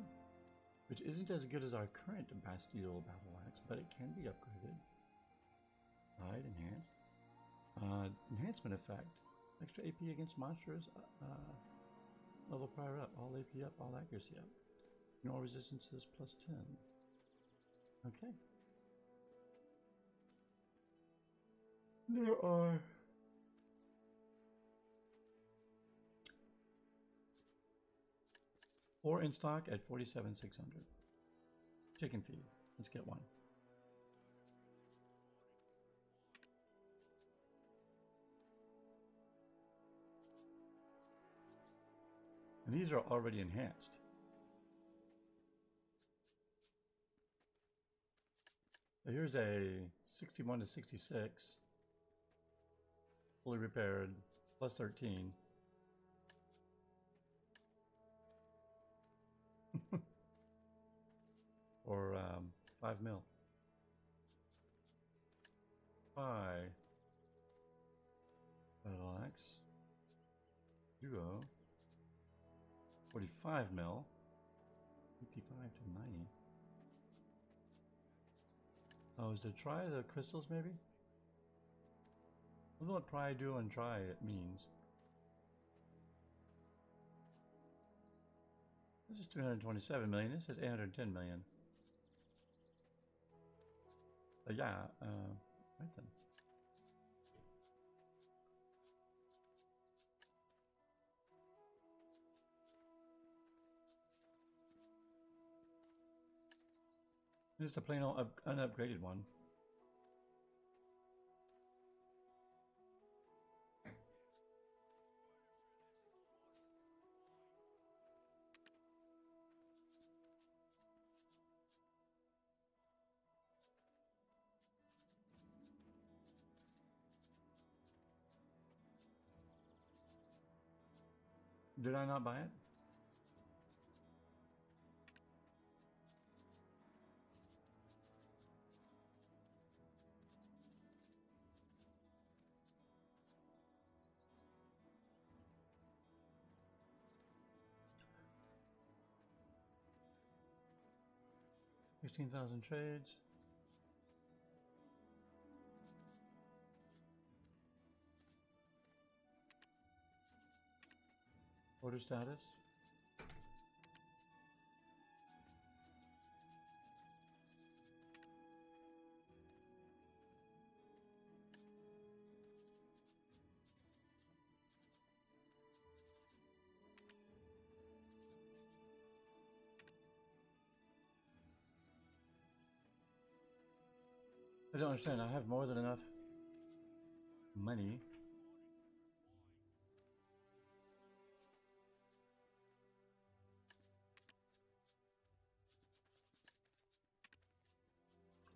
which isn't as good as our current Bastille Battle Axe, but it can be upgraded. Hide, enhanced. Enhancement effect. Extra AP against monsters. Level prior up. All AP up, all accuracy up. All resistances plus 10. Okay. There are... 4 in stock at 47,600. Chicken feed. Let's get one. And these are already enhanced. So here's a 61 to 66. Fully repaired. Plus 13. Or 5 mil. 5. Relax. Duo. 45 mil. 55 to 90. Oh, is to try the crystals maybe? I don't know what pry, duo, and try it means. This is 227 million. This is 810 million. Yeah, right then. Just a plain old unupgraded one. Did I not buy it? $16,000 trades. Order status. I don't understand. I have more than enough money.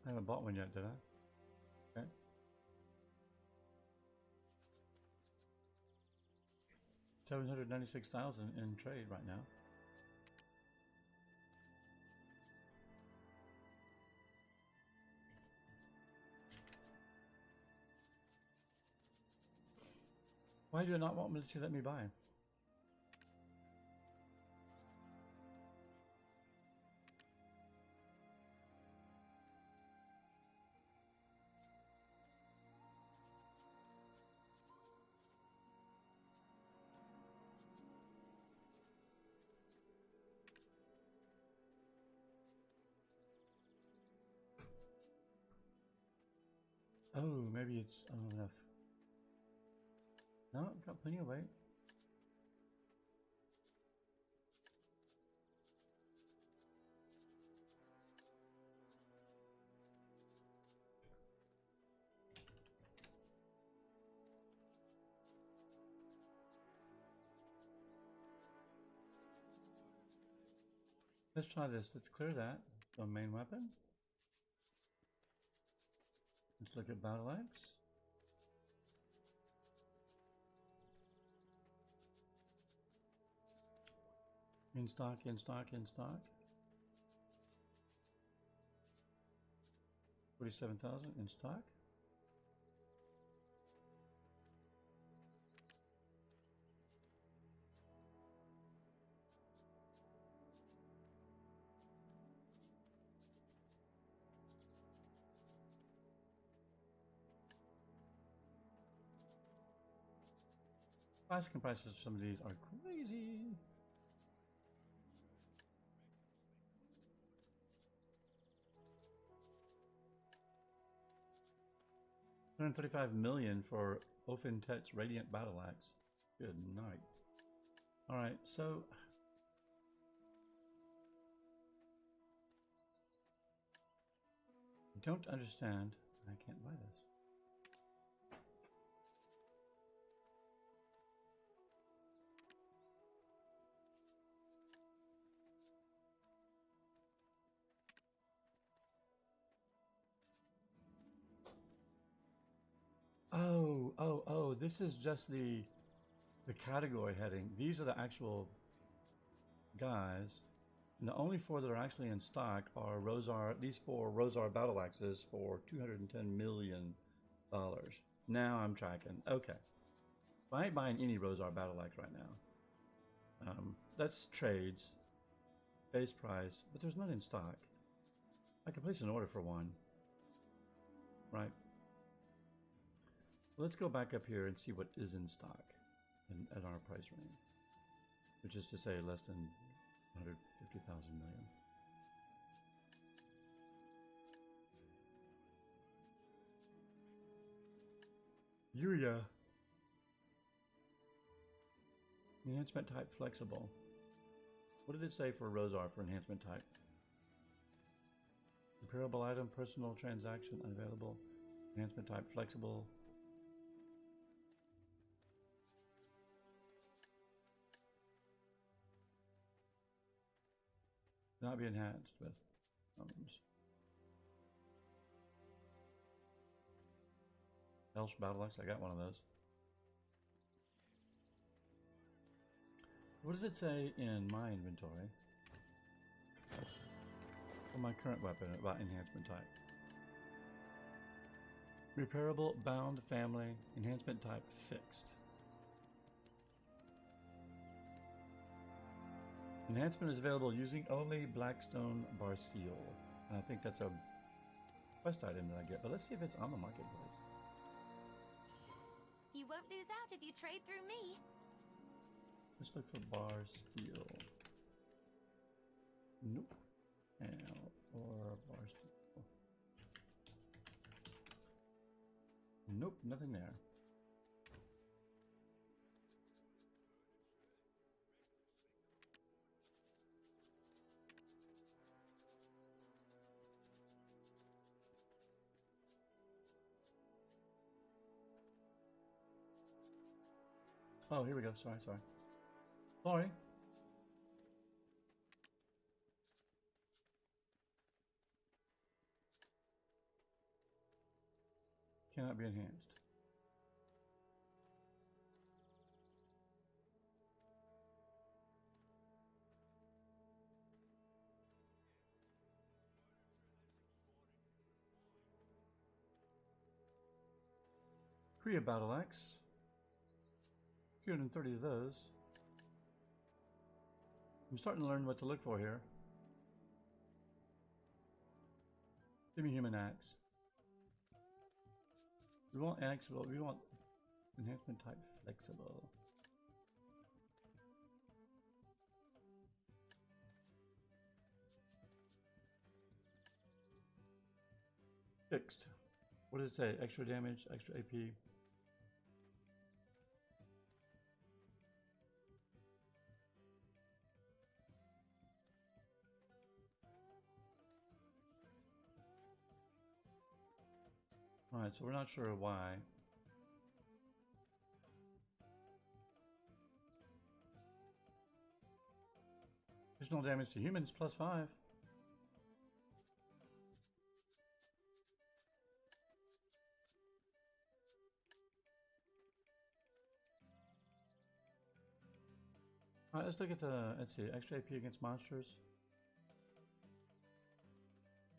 I haven't bought one yet, did I? Okay. $796,000 in trade right now. Why do you not want me to let me buy? Oh, maybe it's enough. No, I've got plenty of weight. Let's try this. Let's clear that. So main weapon. Let's look at battle axe. In stock, in stock, in stock. 47,000 in stock. Asking prices of some of these are crazy. $135 million for Ofintet's Radiant Battle Axe. Good night. Alright, so don't understand. I can't buy this. Oh, this is just the category heading. These are the actual guys. And the only 4 that are actually in stock are Rosar, these 4 Rosar battle axes for $210 million. Now I'm tracking. Okay. I ain't buying any Rosar battle axe right now. That's trades. Base price, but there's none in stock. I can place an order for one. Right. Let's go back up here and see what is in stock at our price range, which is to say less than 150,000 million. Yuya. Enhancement type flexible. What did it say for Rosar for enhancement type? Repairable item, personal transaction, unavailable. Enhancement type flexible. Not be enhanced with Elsh Battle Axe. I got one of those. What does it say in my inventory for my current weapon about enhancement type? Repairable, bound, family, enhancement type fixed. Enhancement is available using only Blackstone Barseal. And I think that's a quest item that I get, but let's see if it's on the marketplace. You won't lose out if you trade through me. Let's look for Barsteel. Nope. Or Barsteel. Nope, nothing there. Oh, here we go. Sorry. Sorry. Cannot be enhanced. Korea Battle Axe. 230 of those. I'm starting to learn what to look for here. Give me human axe. We want axe, but we want enhancement type flexible. Fixed. What does it say? Extra damage, extra AP. Alright, so we're not sure why. Additional damage to humans +5. Alright, let's look at the, let's see, extra AP against monsters.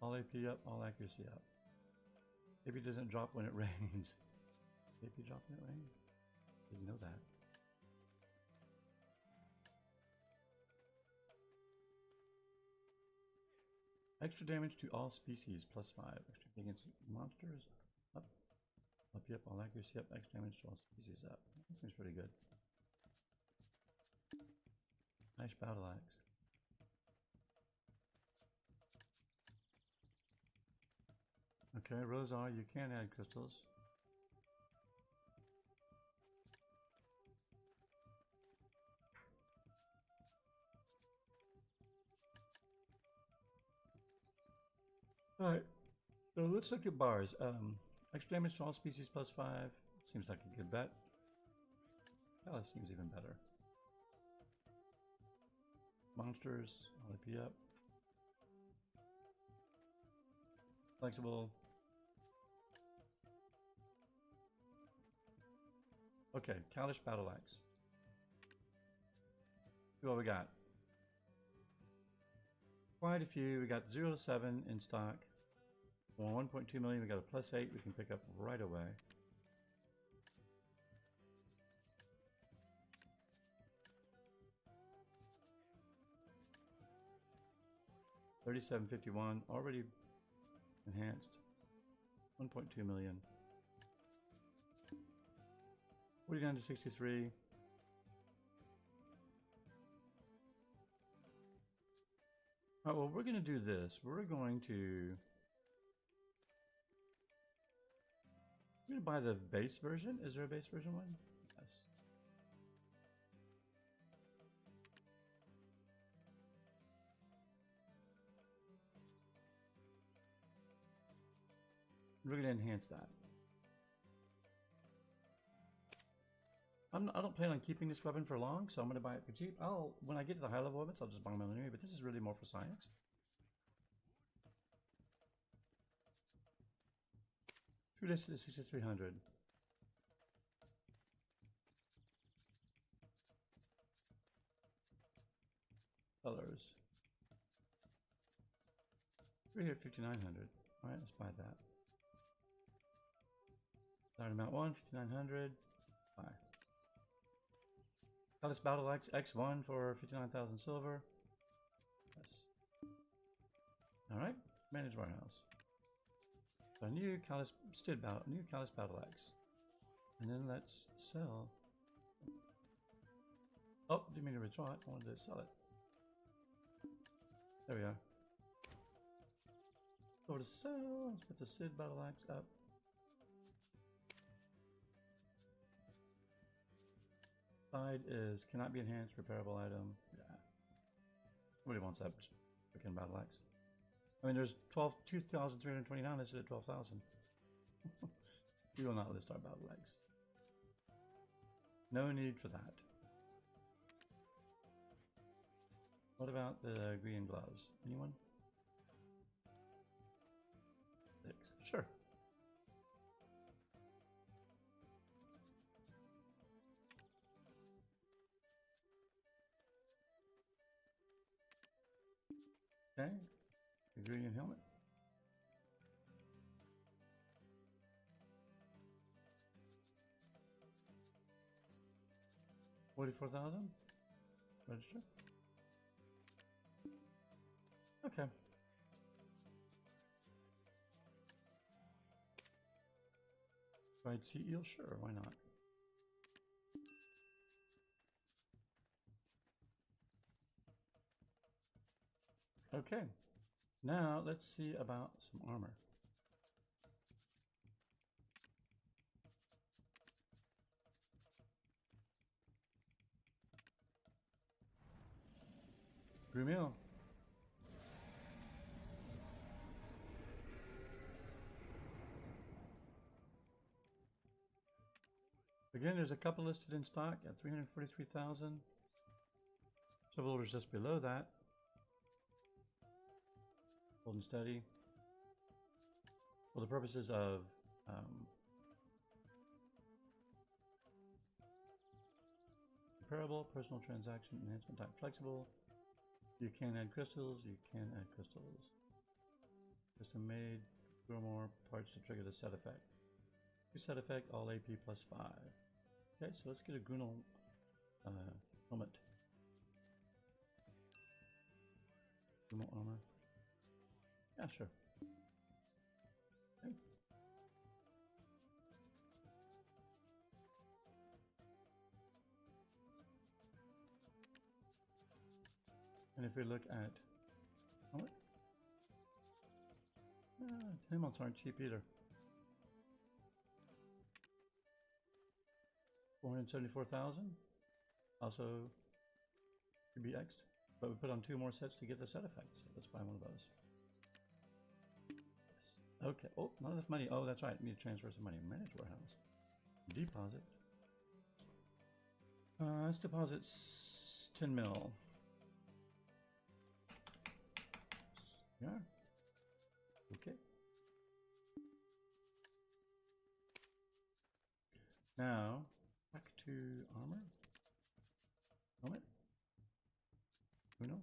All AP up, all accuracy up. AP doesn't drop when it rains. AP drop when it rains? Didn't know that. Extra damage to all species +5. Extra against monsters up. Up, yep, all accuracy up. Extra damage to all species up. That seems pretty good. Nice battle axe. Okay, Rosar, you can add crystals. Alright, So let's look at bars. Extra damage to all species plus 5. Seems like a good bet. That seems even better. Monsters, LP up. Flexible. Okay, Kalish Battle Axe. See what we got. Quite a few. We got 0 to 7 in stock. 1.2 million. We got a +8 we can pick up right away. $37.51 already enhanced. 1.2 million. 49 to 63. Alright, well, we're going to do this. We're going to buy the base version. Is there a base version one? Yes. We're going to enhance that. I don't plan on keeping this weapon for long, so I'm going to buy it for cheap. When I get to the high level weapons, I'll just buy them anyway, but this is really more for science. Through this to 6,300. Colors. We're here at 5,900. Alright, let's buy that. Start amount 1, 5,900. Buy. Kalish Battle Axe X1 for 59,000 silver. Yes. Alright, manage warehouse. So new Kalish Battle Axe. And then let's sell. Oh, didn't mean to withdraw it. I wanted to sell it. There we are. Go to sell. Let's put the Sid Battle Axe up. Side is cannot be enhanced, repairable item. Yeah. Nobody wants that freaking battle axe. I mean, there's 2,329 listed at 12,000. We will not list our battle axe. No need for that. What about the green gloves? Anyone? 6. Sure. Okay, ingredient helmet. $44,000. Register. Okay. Fried sea eel, sure, why not? Okay, now let's see about some armor. Brumil. Again, there's a couple listed in stock at 343,000. Several orders just below that. Hold and steady. For the purposes of comparable, personal transaction, enhancement type flexible. You can add crystals, you can add crystals. Custom made, grow more parts to trigger the set effect. Set effect, all AP plus 5. Okay, so let's get a Grunel helmet. Grunel armor. Yeah, sure. Okay. And if we look at helmet, helmets aren't cheap either. 474,000. Also could be X'd, but we put on 2 more sets to get the set effect. So let's buy one of those. Yes. Okay. Oh, not enough money. Oh, that's right. I need to transfer some money. Manage warehouse. Deposit. Let's deposit 10 mil. Yeah. Okay. Now, back to armor. Helmet. Uno.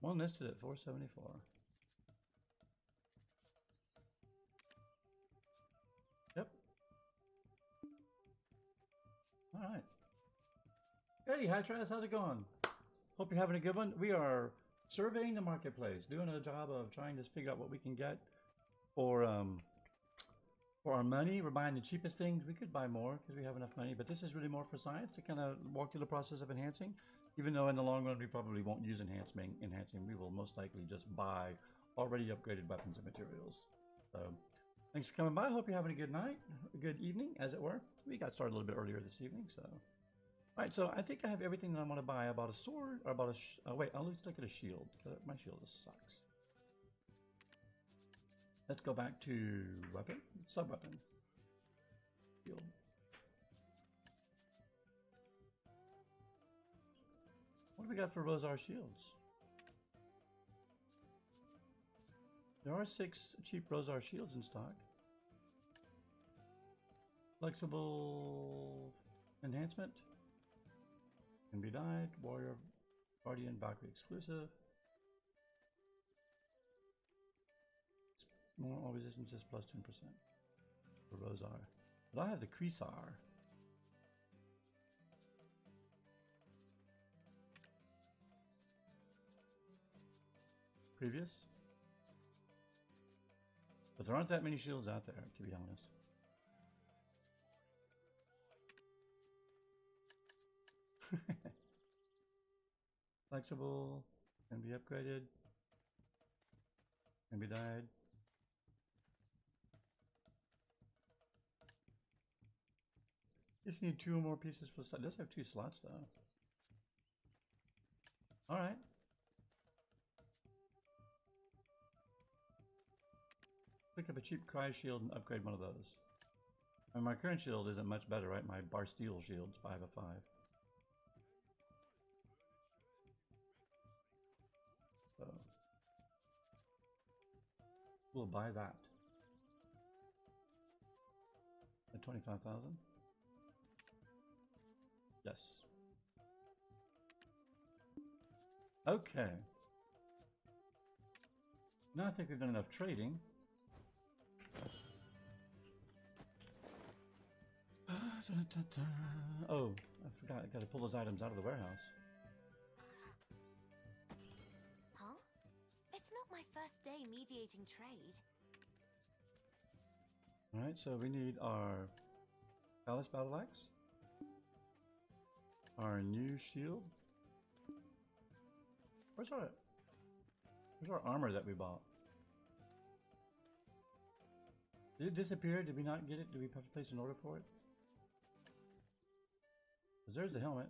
One listed at 474. Yep. All right. Hey, Hytras, how's it going? Hope you're having a good one. We are surveying the marketplace, doing a job of trying to figure out what we can get for our money. We're buying the cheapest things. We could buy more because we have enough money, but this is really more for science to kind of walk through the process of enhancing. Even though in the long run we probably won't use enhancing, we will most likely just buy already upgraded weapons and materials. So thanks for coming by. Hope you're having a good night, a good evening, as it were. We got started a little bit earlier this evening, so. All right, so I think I have everything that I want to buy. I bought a sword, or about a wait, I'll look at a shield. My shield sucks. Let's go back to weapon, sub-weapon. Shield. What do we got for Rosar shields? There are 6 cheap Rosar shields in stock. Flexible enhancement. Can be dyed. Warrior, Guardian, Valkyrie exclusive. More all resistances plus 10% for Rosar. But I have the Kreesar. Previous. But there aren't that many shields out there, to be honest. Flexible, can be upgraded, can be dyed. Just need 2 more pieces for the slot. It does have 2 slots though. Alright. Pick up a cheap Cry shield and upgrade one of those. And my current shield isn't much better, right? My Barsteel shield's 5 of 5. So we'll buy that at 25,000. Yes. Okay. Now I think we've done enough trading. Oh, I forgot. I gotta pull those items out of the warehouse. Huh? It's not my first day mediating trade. Alright, so we need our Palace Battle Axe, our new shield. Where's our armor that we bought? Did it disappear? Did we not get it? Did we have to place an order for it? Because there's the helmet.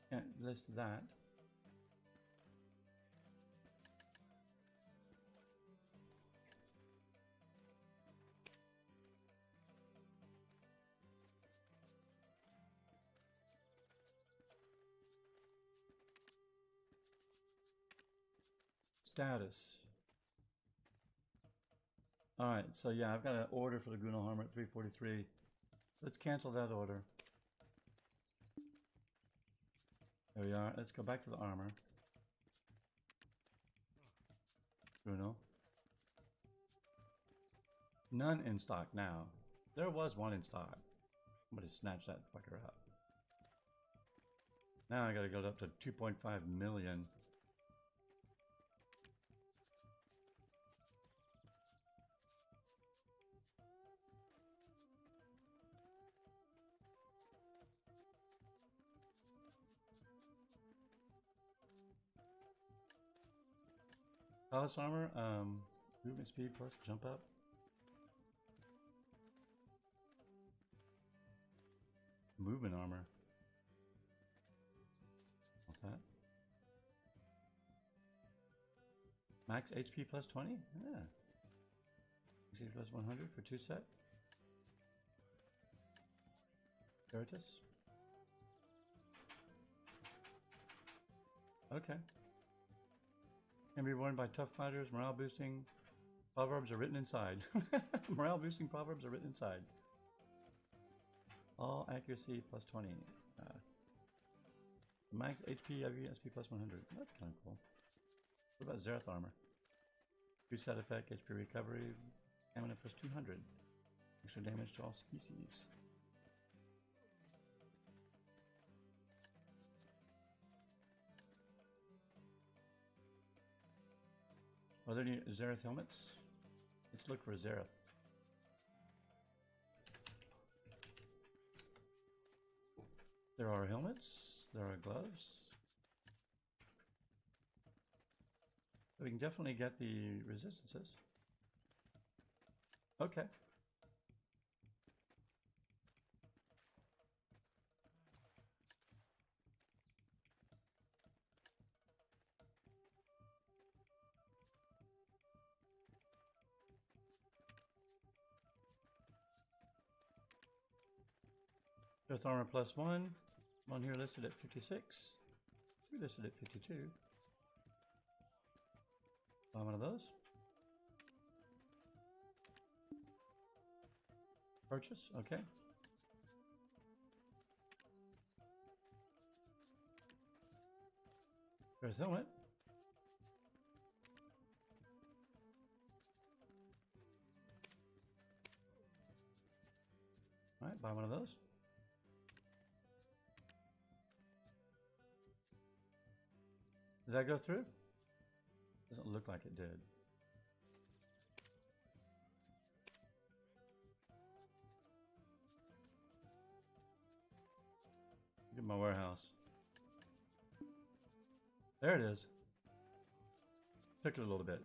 Can't list that. Status. Alright, so yeah, I've got an order for the Gunal Armor at 343. Let's cancel that order. There we are. Let's go back to the armor. Bruno. None in stock now. There was one in stock. Somebody snatched that fucker up. Now I gotta go up to 2.5 million. Palace armor, movement speed plus jump up. Movement armor. What's that? Max HP plus 20? Yeah. HP plus 100 for 2 set. Veritas. Okay. Can be worn by tough fighters. Morale boosting proverbs are written inside. Morale boosting proverbs are written inside. All accuracy plus 20. Max HP, SP plus 100. That's kind of cool. What about Zereth armor? Reset effect, HP recovery, stamina plus 200. Extra damage to all species. Are there any Zereth helmets? Let's look for a Zereth. There are helmets, there are gloves. We can definitely get the resistances. Okay. Earth armor plus 1. One here listed at 56. 2 listed at 52. Buy one of those. Purchase, okay. Earth helmet. Alright, buy one of those. Did that go through? Doesn't look like it did. Look at my warehouse. There it is. Took it a little bit.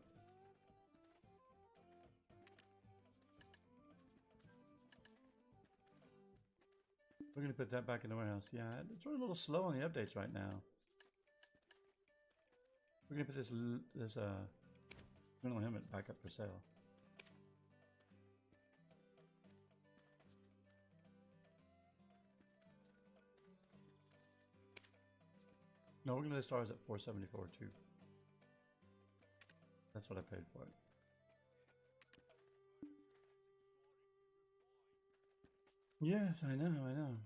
We're going to put that back in the warehouse. Yeah, it's running a little slow on the updates right now. We're going to put this criminal helmet back up for sale. No, we're going to list ours at $474 too. That's what I paid for it. Yes, I know.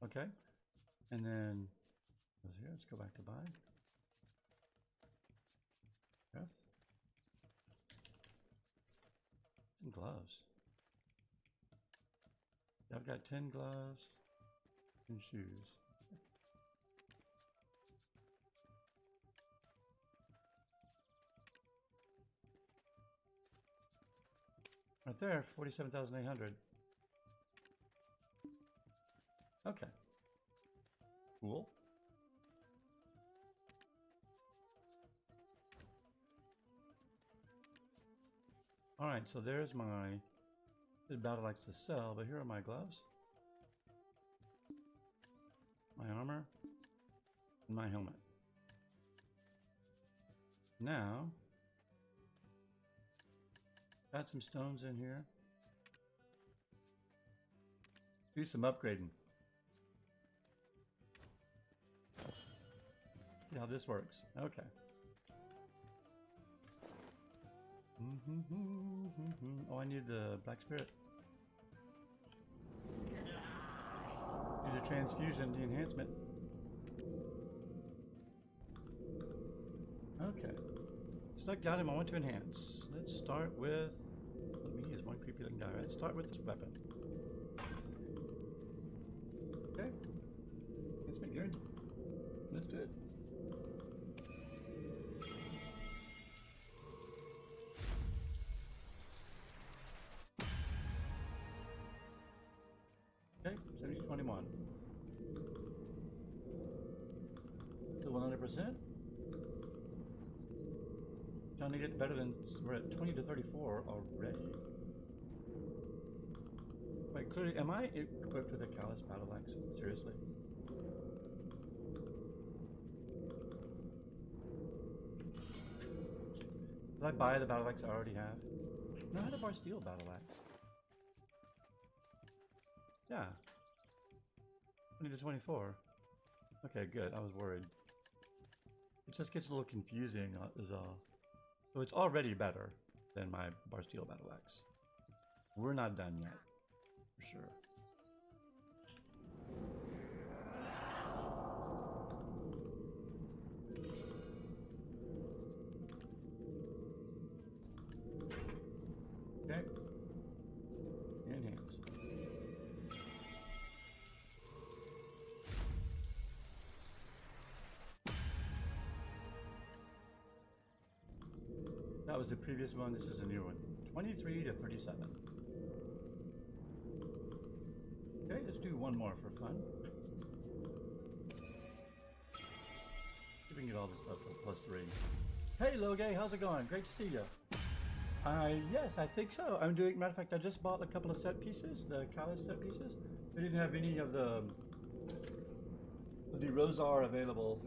Okay. And then goes here. Let's go back to buy. Yes. Some gloves. I've got 10 gloves and shoes. Right there, 47,800. Okay. Cool. Alright, so there's my... This battle likes to sell, but here are my gloves. My armor. And my helmet. Now... Got some stones in here. Do some upgrading. See how this works. Okay. Oh, I need the Black Spirit. Need the transfusion, the enhancement. Okay. Select item I want to enhance. Let's start with... Let me use one creepy looking guy. Let's start with this weapon. Okay. Enhancement geared. Let's do it. Okay, 70-21. To 100%. Trying to get better than... We're at 20 to 34 already. Like, clearly, am I equipped with a callous battle axe? Seriously? Did I buy the battle axe I already have? No, I had a bar steel battle axe. Yeah. 20 to 24. Okay, good. I was worried. It just gets a little confusing, is all. So it's already better than my bar steel battle axe. We're not done yet, for sure. Okay. Enhance. That was the previous one. This is a new one. 23 to 37. Okay, let's do one more for fun. See if we can get all this stuff for +3. Hey, Loge, how's it going? Great to see you. Yes, I think so. I'm doing. Matter of fact, I just bought a couple of set pieces, the Callus set pieces. They didn't have any of the Rosar available.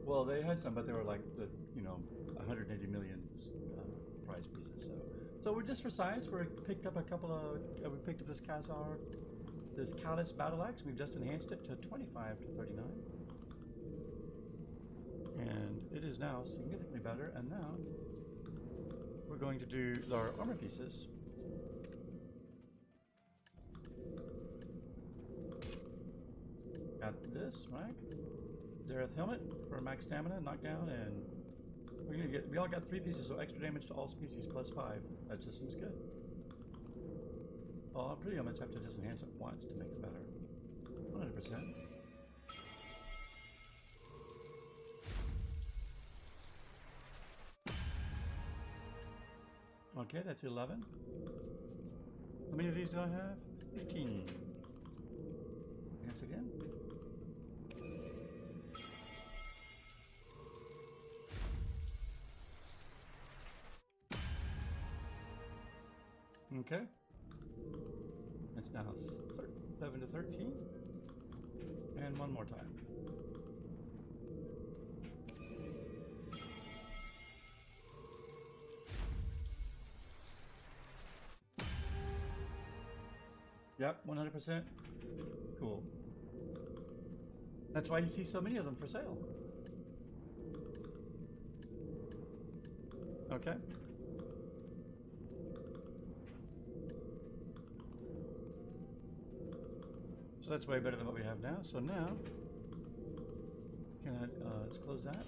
Well, they had some, but they were like the 180 million price pieces. So we're just for science. We picked up a couple of. We picked up this Callus battle axe. We've just enhanced it to 25 to 39, and it is now significantly better. And now we're going to do our armor pieces. Got this, right? Zareth helmet for max stamina, knockdown, and we're gonna get. We all got 3 pieces, so extra damage to all species +5. That just seems good. Well, pretty much have to just enhance it once to make it better. 100%. Okay, that's 11. How many of these do I have? 15. Once again. Okay. It's now 11 to 13. And one more time. Yep, 100%. Cool. That's why you see so many of them for sale. Okay. So that's way better than what we have now. So now, let's close that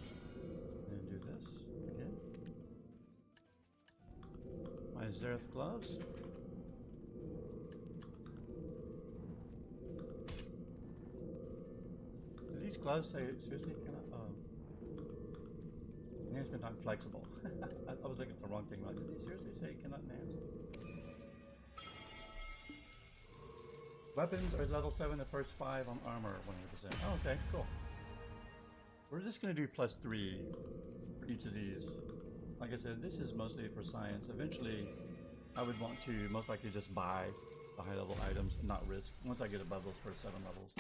and do this again. My Zareth gloves. Do these gloves say seriously cannot? Enhancement not flexible. I was looking at the wrong thing. Did they seriously say cannot enhance? Weapons are level 7, the first 5 on armor, 100%. Oh, okay, cool. We're just going to do +3 for each of these. Like I said, this is mostly for science. Eventually, I would want to most likely just buy the high level items and not risk once I get above those first 7 levels.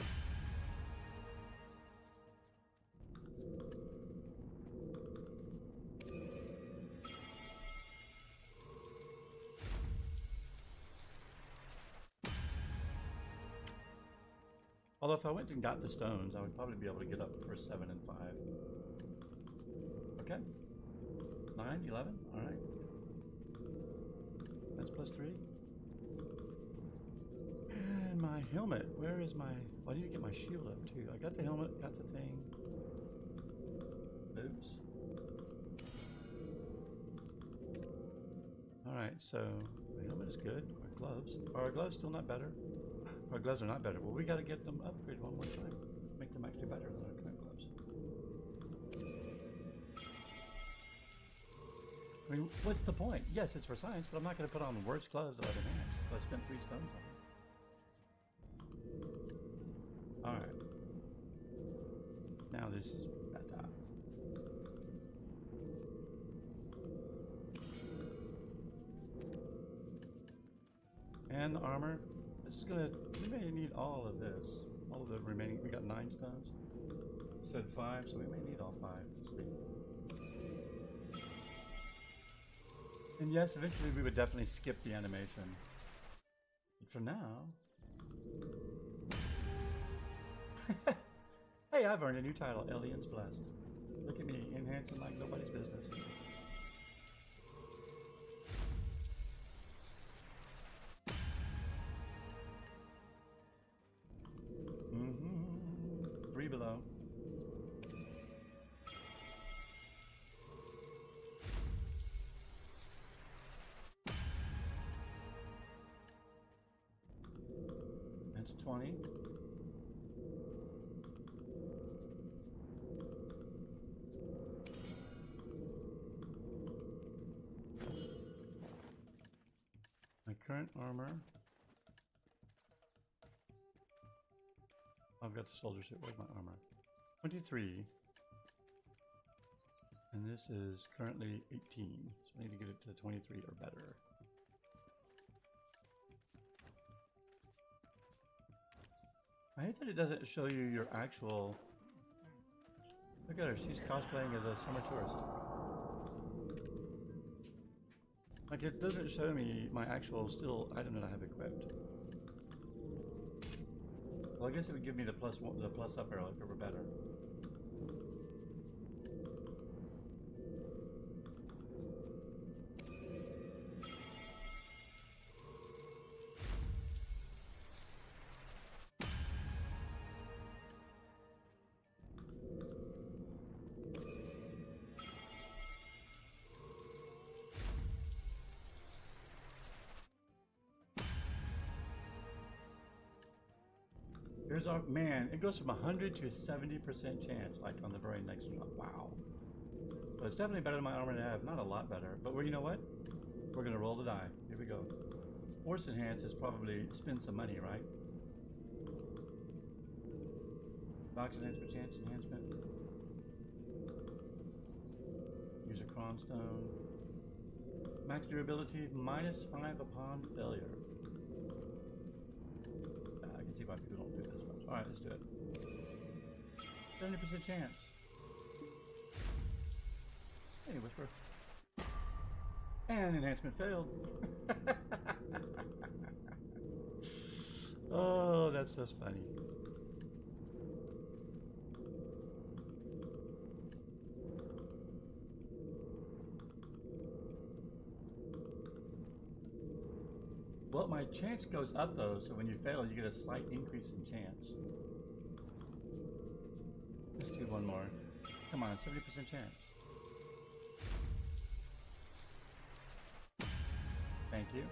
Although if I went and got the stones, I would probably be able to get up for 7 and 5. Okay. 9, 11, alright. That's +3. And my helmet, where is my... Well, I need to get my shield up too. I got the helmet, got the thing. Oops. Alright, so my helmet is good. Our gloves. Are our gloves still not better? Our gloves are not better. Well, we got to get them upgraded one more time. Make them actually better than our current gloves. I mean, what's the point? Yes, it's for science, but I'm not going to put on the worst gloves that I've enhanced. I spent 3 stones on them. Alright. Now this is better. And our armor. This is gonna, we may need all of this. All of the remaining, we got 9 stones. Said 5, so we may need all 5. Let's see. And yes, eventually we would definitely skip the animation. But for now... Hey, I've earned a new title, Aliens Blessed. Look at me, enhancing like nobody's business. Mm-hmm. 3 below. That's 20. My current armor. I've got the soldier suit. Where's my armor? 23. And this is currently 18. So I need to get it to 23 or better. I hate that it doesn't show you your actual... Look at her. She's cosplaying as a summer tourist. Like, it doesn't show me my actual still item that I have equipped. Well, I guess it would give me the plus up arrow if it were better. Here's our, man, it goes from 100 to 70% chance, like on the very next drop. Wow. So it's definitely better than my armor to have. Not a lot better, but you know what? We're gonna roll the die. Here we go. Force enhance is probably spend some money, right? Box enhancement chance enhancement. Use a cron stone. Max durability -5 upon failure. I can see why people don't do this much. Alright, let's do it. 70% chance. Hey, Whisper. And enhancement failed. Oh, that's just funny. Well, my chance goes up though, so when you fail, you get a slight increase in chance. Let's do one more. Come on, 70% chance. Thank you.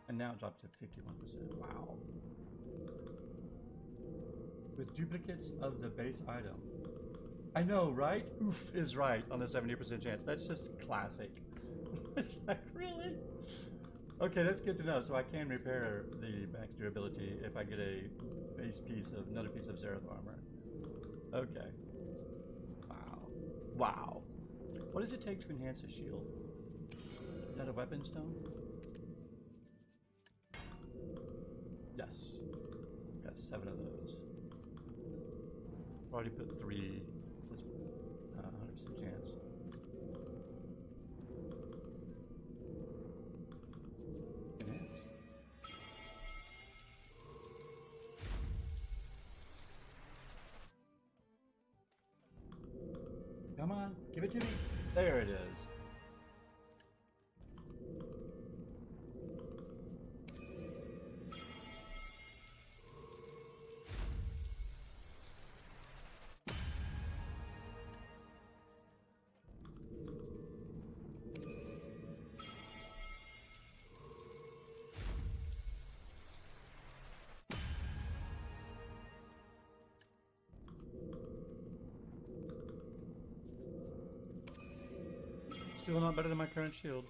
And now it dropped to 51%. Wow. With duplicates of the base item. I know, right? Oof is right on the 70% chance. That's just classic. It's like, really? Okay, that's good to know. So I can repair the max durability if I get a base piece of another piece of Zerath armor. Okay. Wow. Wow. What does it take to enhance a shield? Is that a weapon stone? Yes. Got 7 of those. Already put 3. 100% chance. Come on, give it to me. There it is. Still not better than my current shield.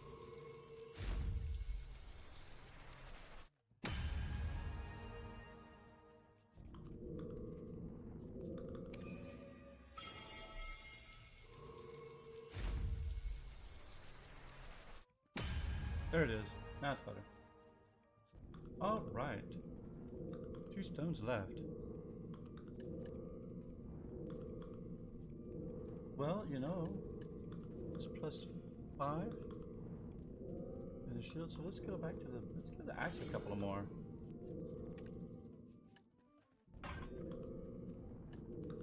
There it is. Now it's better. All right. 2 stones left. Well, you know, it's +5 and the shield. So let's go back to let's give the axe a couple of more.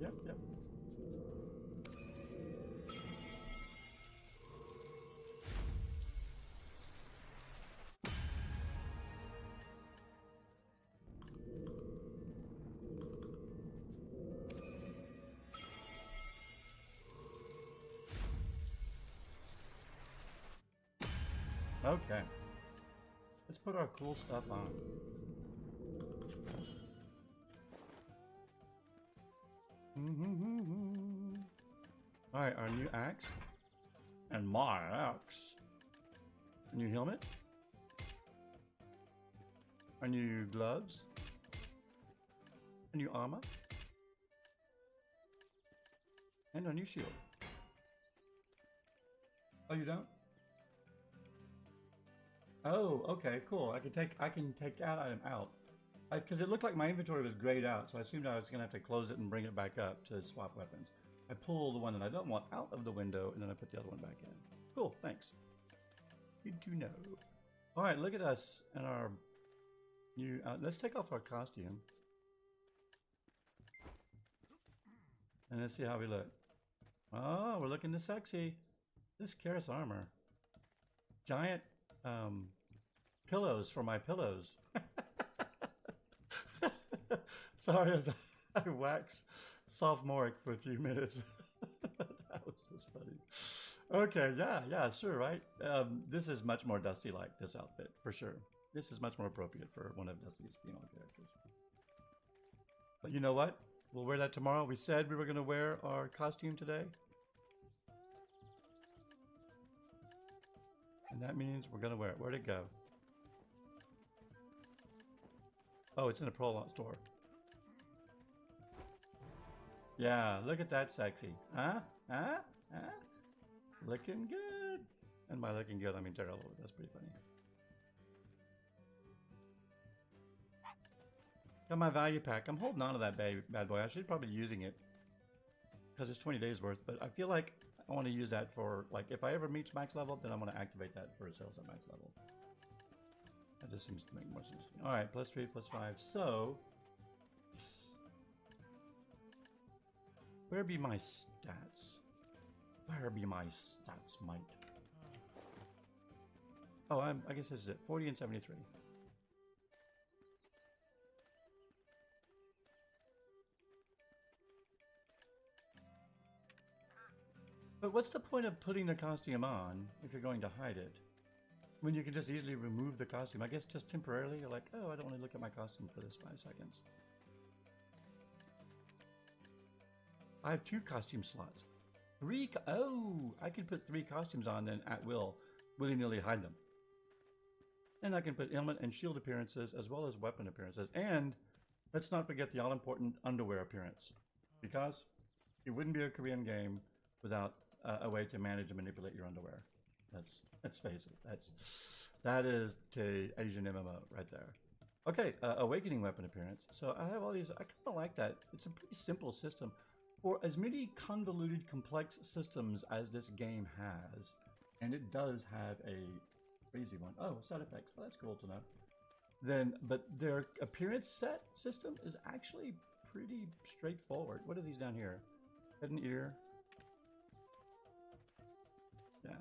Yep, yep. Okay. Let's put our cool stuff on. Alright, our new axe. And my axe. A new helmet. Our new gloves. A new armor. And a new shield. Oh, you don't? Oh, okay, cool. I can take that item out. Because it looked like my inventory was grayed out, so I assumed I was going to have to close it and bring it back up to swap weapons. I pull the one that I don't want out of the window, and then I put the other one back in. Cool, thanks. Good to know. Alright, look at us and our new... let's take off our costume. And let's see how we look. Oh, we're looking sexy. This Karis armor. Giant pillows for my pillows. Sorry as I wax sophomoric for a few minutes. That was just funny. Okay, yeah, sure, right? This is much more Dusty-like, this outfit, for sure. This is much more appropriate for one of Dusty's female characters. But you know what? We'll wear that tomorrow. We said we were going to wear our costume today. And that means we're going to wear it. Where'd it go? Oh, it's in the Prolong store. Yeah, look at that sexy. Huh? Huh? Huh? Looking good. And by looking good, I mean terrible. That's pretty funny. Got my value pack. I'm holding on to that bad boy. I should probably be using it because it's 20 days worth, but I feel like I want to use that for, like, if I ever reach max level, then I want to activate that for sales at max level. That just seems to make more sense to me. All right, +3, +5. So, where be my stats? Where be my stats, mate? Oh, I guess this is it. 40 and 73. But what's the point of putting the costume on if you're going to hide it? When you can just easily remove the costume. I guess just temporarily, you're like, oh, I don't want to look at my costume for this 5 seconds. I have 2 costume slots. 3, oh, I can put 3 costumes on then at will, willy-nilly hide them. And I can put helmet and shield appearances as well as weapon appearances. And let's not forget the all-important underwear appearance. Because it wouldn't be a Korean game without a way to manage and manipulate your underwear. Let's face it. That is the Asian MMO right there. Okay, awakening weapon appearance. So I have all these. I kind of like that. It's a pretty simple system. For as many convoluted, complex systems as this game has, and it does have a crazy one. Oh, side effects. Well, that's cool to know. But their appearance set system is actually pretty straightforward. What are these down here? Head and ear. Yeah.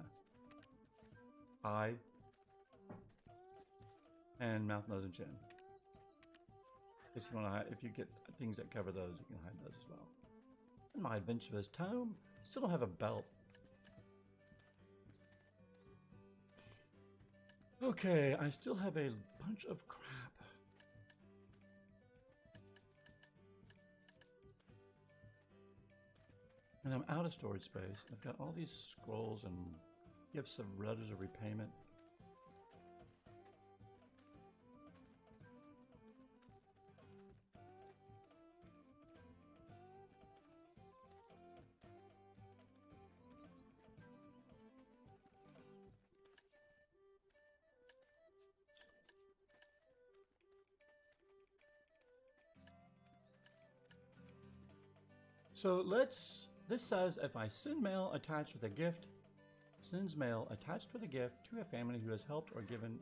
Eye. And mouth, nose, and chin. If you want to hide, if you get things that cover those, you can hide those as well. And my adventurous tome. Still don't have a belt. Okay, I still have a bunch of crap. And I'm out of storage space. I've got all these scrolls and gifts of letters of repayment. So let's. This says if I send mail attached with a gift, sends mail attached with a gift to a family who has helped or given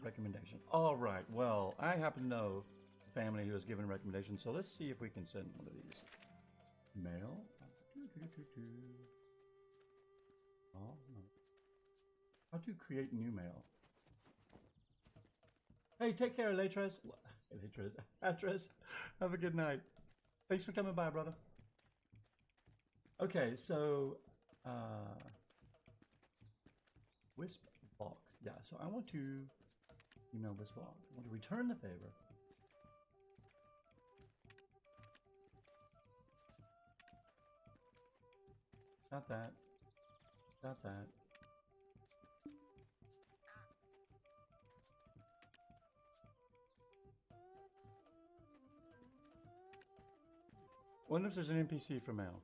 recommendation. All right. Well, I happen to know a family who has given recommendation, so let's see if we can send one of these. Mail. Oh, no. How to create new mail? Hey, take care, Latres. Latres. Have a good night. Thanks for coming by, brother. Okay, so Wisp Balk. Yeah, so I want to email Wisp Balk. I want to return the favor. Got that. Got that. Wonder if there's an NPC for mail.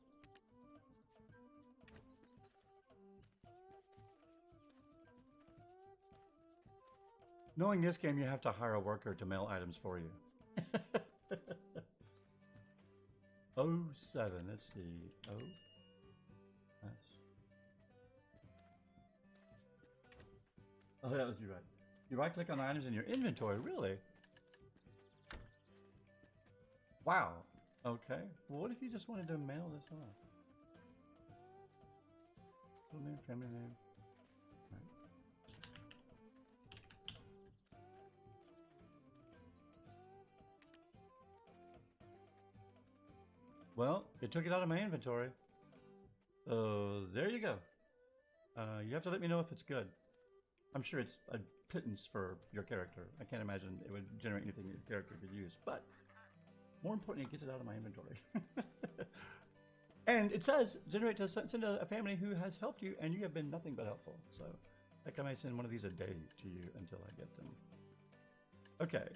Knowing this game, you have to hire a worker to mail items for you. 07, let's see. Oh. That's... Oh, that was you right. You right click on items in your inventory, really? Wow. Okay. Well, what if you just wanted to mail this off? Full name, family name. Right. Well, it took it out of my inventory. There you go. You have to let me know if it's good. I'm sure it's a pittance for your character. I can't imagine it would generate anything your character could use, but more importantly, it gets it out of my inventory. And it says, generate to send to a family who has helped you, and you have been nothing but helpful. So, I might send one of these a day to you until I get them. Okay.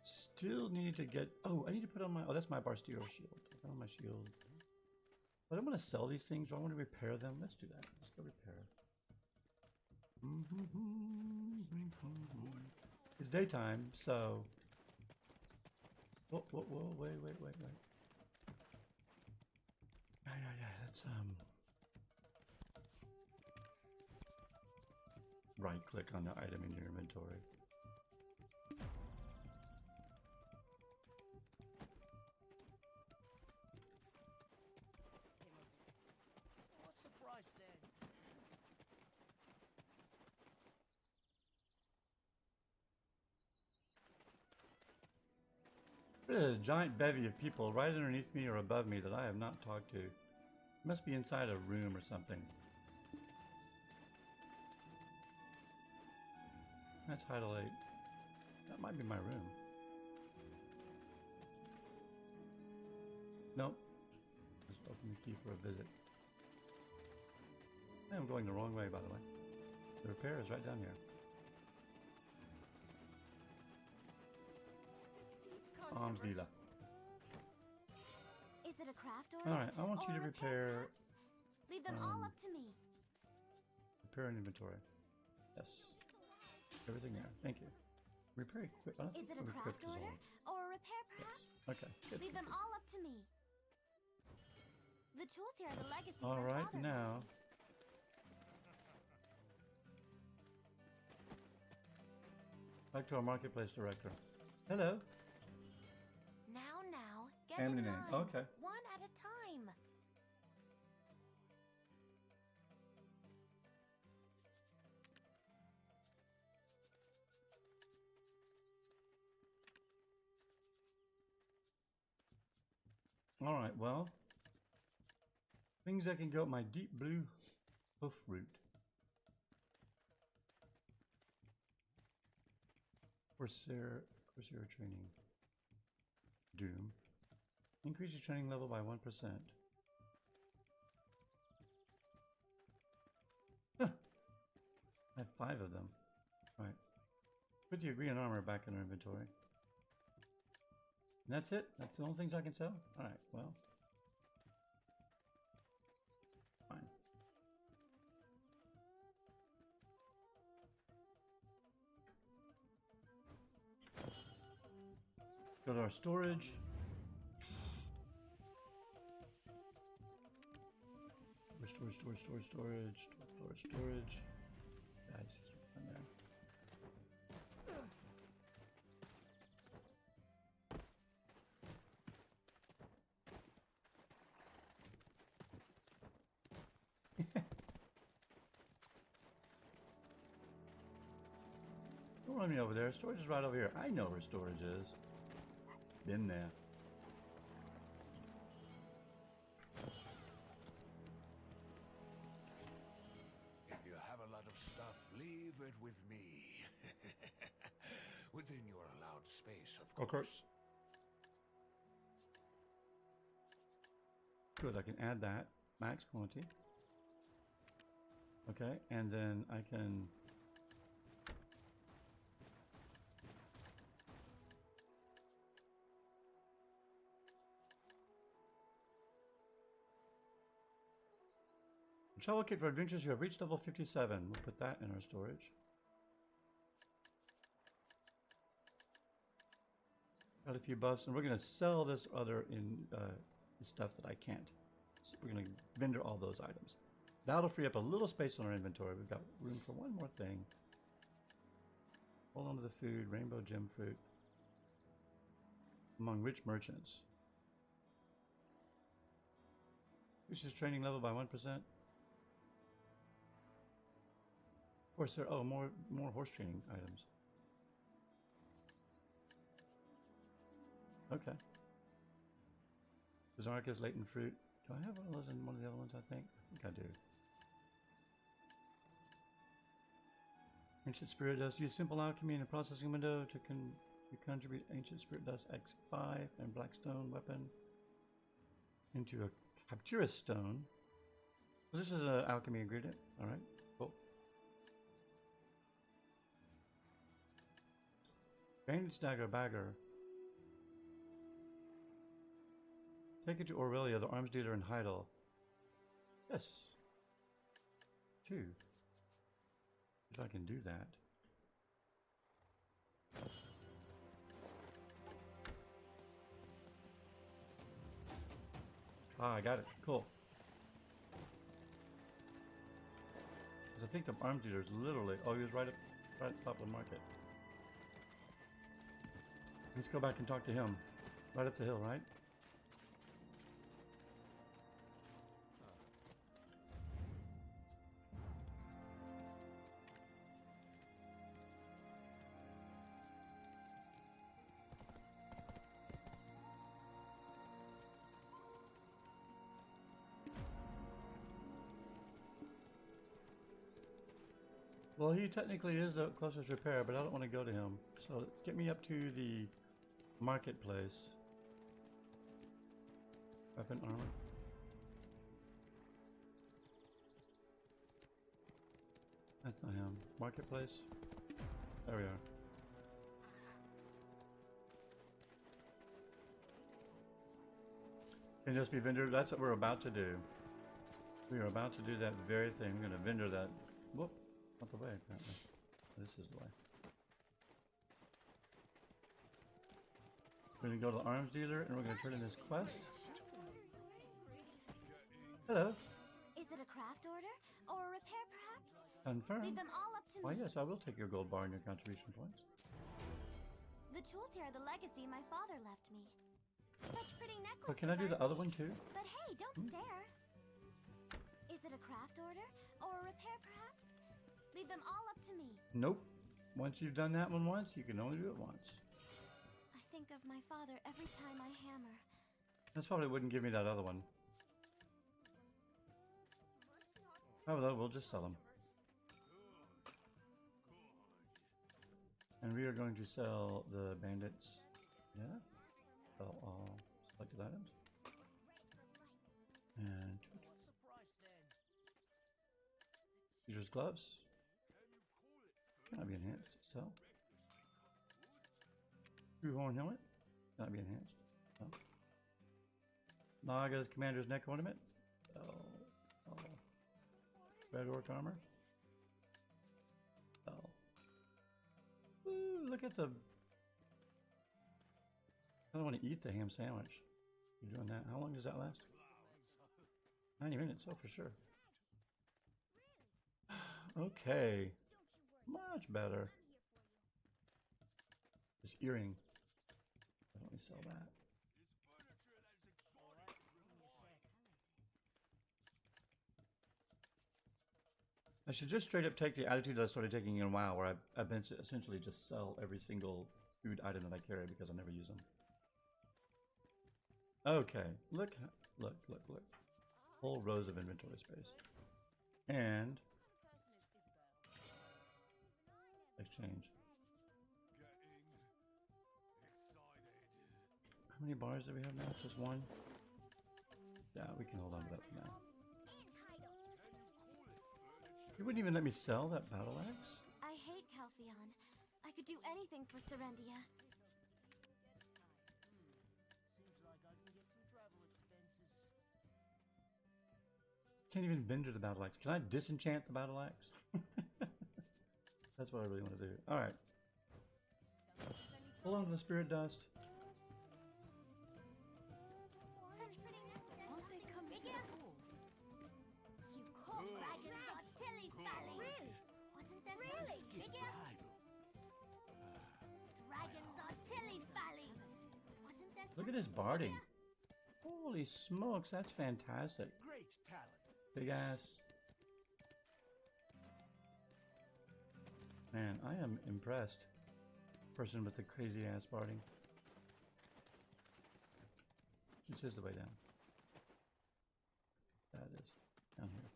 Still need to get... Oh, I need to put on my... Oh, that's my Barstero shield. Put on my shield. But I'm going to sell these things. Do I want to repair them? Let's do that. Let's go repair. It's daytime, so... Whoa, wait. Yeah, let's, right-click on the item in your inventory. What's the price then? There's a giant bevy of people right underneath me or above me that I have not talked to. Must be inside a room or something. That's Heidel 8. That might be my room. Nope. Just open the key for a visit. I am going the wrong way, by the way. The repair is right down here. Arms dealer. Is it a craft order? Alright, I want you to or a repair... perhaps? Leave them all up to me. Repair an inventory. Yes. Everything there. Thank you. Repair equip. Is it a craft order? Or a repair perhaps? Yes. Okay, good. Leave them all up to me. The tools here are the legacy of my Alright, father. now... Back to our marketplace director. Hello. Now, get Family in name. line. Okay. One at a time. Alright, well. Things that can go up my deep blue hoof route. Corsair training. Doom. Increase your training level by 1%. Huh. I have 5 of them. Alright. Put the agreement armor back in our inventory. And that's it? That's the only things I can sell? Alright, well. Fine. Go to our storage. Storage. Guys, in there. Don't run me over there. Storage is right over here. I know where storage is. Been there. If you have a lot of stuff, leave it with me. Within your allowed space, of course. Good, I can add that. Max quantity. Okay, and then I can... Travel kit for adventures. You have reached level 57. We'll put that in our storage. Got a few buffs, and we're going to sell this other in stuff that I can't. So we're going to vendor all those items. That'll free up a little space on our inventory. We've got room for one more thing. Hold on to the food. Rainbow gem fruit. Among rich merchants. Increases training level by 1%. Of course, there. Oh, more horse training items. Okay. Bizarka's latent fruit. Do I have one of those in one of the other ones? I think I do. Ancient spirit dust. Use simple alchemy in a processing window to contribute ancient spirit dust X5 and blackstone weapon into a capturous stone. So this is an alchemy ingredient. All right. Cool. Bandage dagger bagger. Take it to Aurelia, the arms dealer in Heidel. Yes. 2. If I can do that. Ah, I got it. Cool. Because I think the arms dealer is literally... Oh, he was right at top of the market. Let's go back and talk to him. Right up the hill, right? Well, he technically is the closest repair, but I don't want to go to him. So get me up to the marketplace. Weapon armor. That's not him. Marketplace. There we are. Can just be vendor. That's what we're about to do. We are about to do that very thing. We're going to vendor that. Whoop. Not the way, apparently. This is the way. We're going to go to the arms dealer and we're going to turn in this quest. Hello. Is it a craft order or a repair, perhaps? Confirm. Leave them all up to Why, me. yes, I will take your gold bar and your contribution points. The tools here are the legacy my father left me. Such pretty necklaces. But can I do the other one too? But hey, don't stare. Is it a craft order or a repair, perhaps? Leave them all up to me. Nope. Once you've done that one once, you can only do it once. I think of my father every time I hammer. That's probably wouldn't give me that other one. Although we'll just sell them. And we are going to sell the bandits. Yeah. Sell all selected items. And user's gloves. Cannot be enhanced. Sell. True horn helmet. Cannot be enhanced. Sell. Naga's commander's neck ornament. Sell. Sell. Red orc armor. Sell. Ooh, look at the... I don't want to eat the ham sandwich. You're doing that. How long does that last? 90 minutes. Oh, for sure. Okay. Much better. This earring. Why don't we sell that? I should just straight up take the attitude that I started taking in WoW, where I've been essentially just sell every single food item that I carry because I never use them. Okay, look. Whole rows of inventory space. And exchange. How many bars do we have now? Just one? Yeah, we can hold on to that for now. You wouldn't even let me sell that battle axe? I hate Calpheon. I could do anything for Serendia. Seems like I can get some travel expenses. Can't even vendor the battle axe. Can I disenchant the battle axe? That's what I really want to do. Alright. Hold on to the spirit dust. Such pretty Won't they come here? You caught dragons on Tilly Valley. Really? Wasn't there something bigger? Dragons on Tilly Valley. Wasn't there Look at his barding. Holy smokes, that's fantastic. Great talent. Big ass. Man, I am impressed. Person with the crazy ass barding. This is the way down. That is. Down here.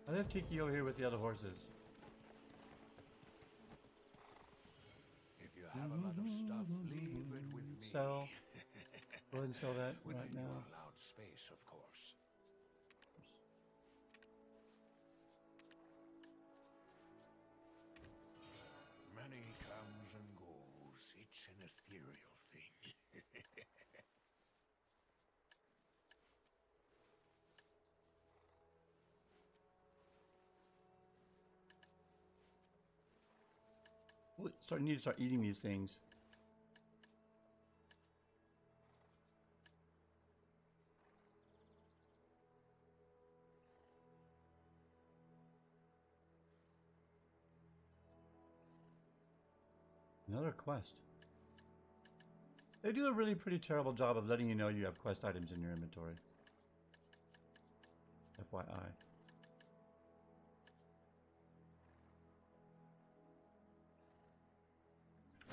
I left Tiki over here with the other horses. If you have a lot of stuff, leave it with me. Sell. Go ahead and sell that right Within now. your allowed space, of course. Money comes and goes. It's an ethereal thing. Need to start eating these things. Another quest. They do a really pretty terrible job of letting you know you have quest items in your inventory. FYI.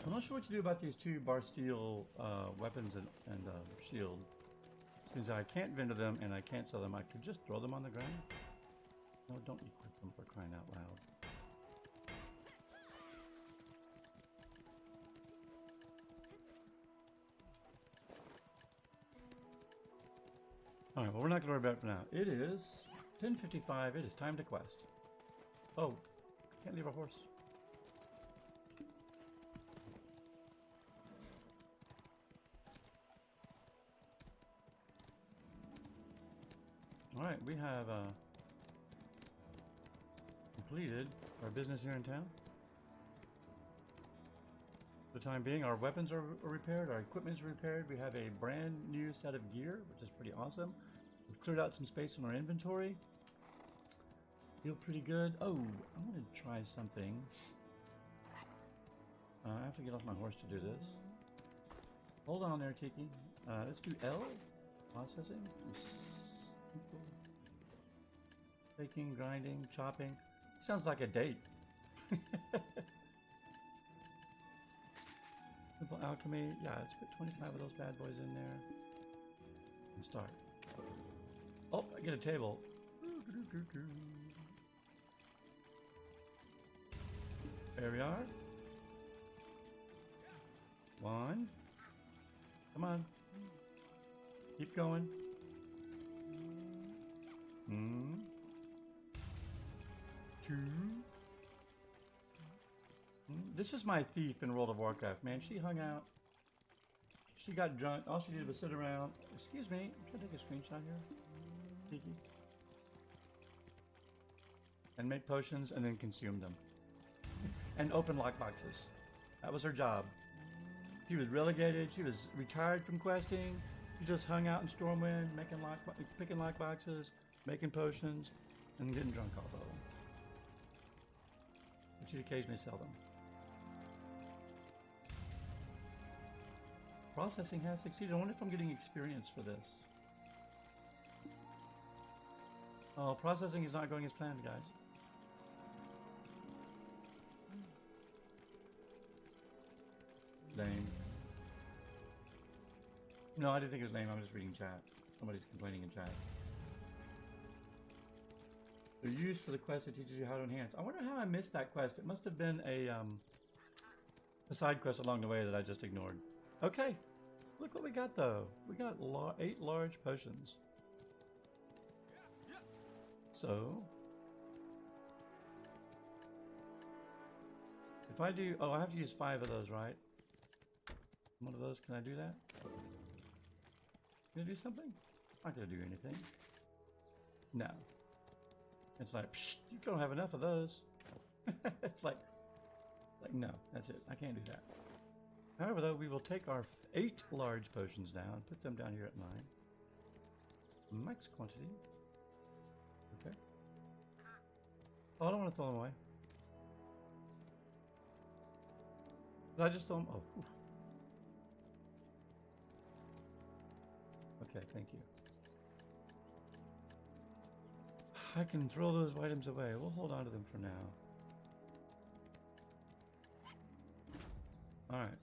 I'm not sure what to do about these two bar steel weapons and shield. Since I can't vendor them and I can't sell them, I could just throw them on the ground. No, don't equip them, for crying out loud. Alright, well, we're not going to worry about it for now. It is 10:55. It is time to quest. Oh, can't leave our horse. Alright, we have completed our business here in town. For the time being, our weapons are repaired, our equipment is repaired. We have a brand new set of gear, which is pretty awesome. We've cleared out some space in our inventory. Feel pretty good. Oh, I want to try something. I have to get off my horse to do this. Hold on there, Tiki. Let's do L. Processing. Baking, grinding, chopping. Sounds like a date. Simple alchemy. Yeah, let's put 25 of those bad boys in there. And start. Oh, I get a table. There we are. One. Come on. Keep going. Two. This is my thief in World of Warcraft, man. She hung out. She got drunk. All she did was sit around. Excuse me. Can I take a screenshot here? Tiki. And make potions and then consume them. And open lockboxes. That was her job. She was relegated. She was retired from questing. She just hung out in Stormwind, picking lockboxes, making potions, and getting drunk off of them. But she'd occasionally sell them. Processing has succeeded. I wonder if I'm getting experience for this. Oh, processing is not going as planned, guys. Lame. No, I didn't think it was lame. I'm just reading chat. Somebody's complaining in chat. They're used for the quest that teaches you how to enhance. I wonder how I missed that quest. It must have been a side quest along the way that I just ignored. Okay. Look what we got, though. We got 8 large potions. So, if I do... Oh, I have to use 5 of those, right? One of those, can I do that? Can I do something? I'm not going to do anything. No. It's like, psh, you don't have enough of those. It's like, no, that's it. I can't do that. However, though, we will take our 8 large potions down, put them down here at 9. Max quantity. Okay. Oh, I don't want to throw them away. Did I just throw them? Oh, oof. Okay, thank you. I can throw those items away. We'll hold on to them for now. Alright.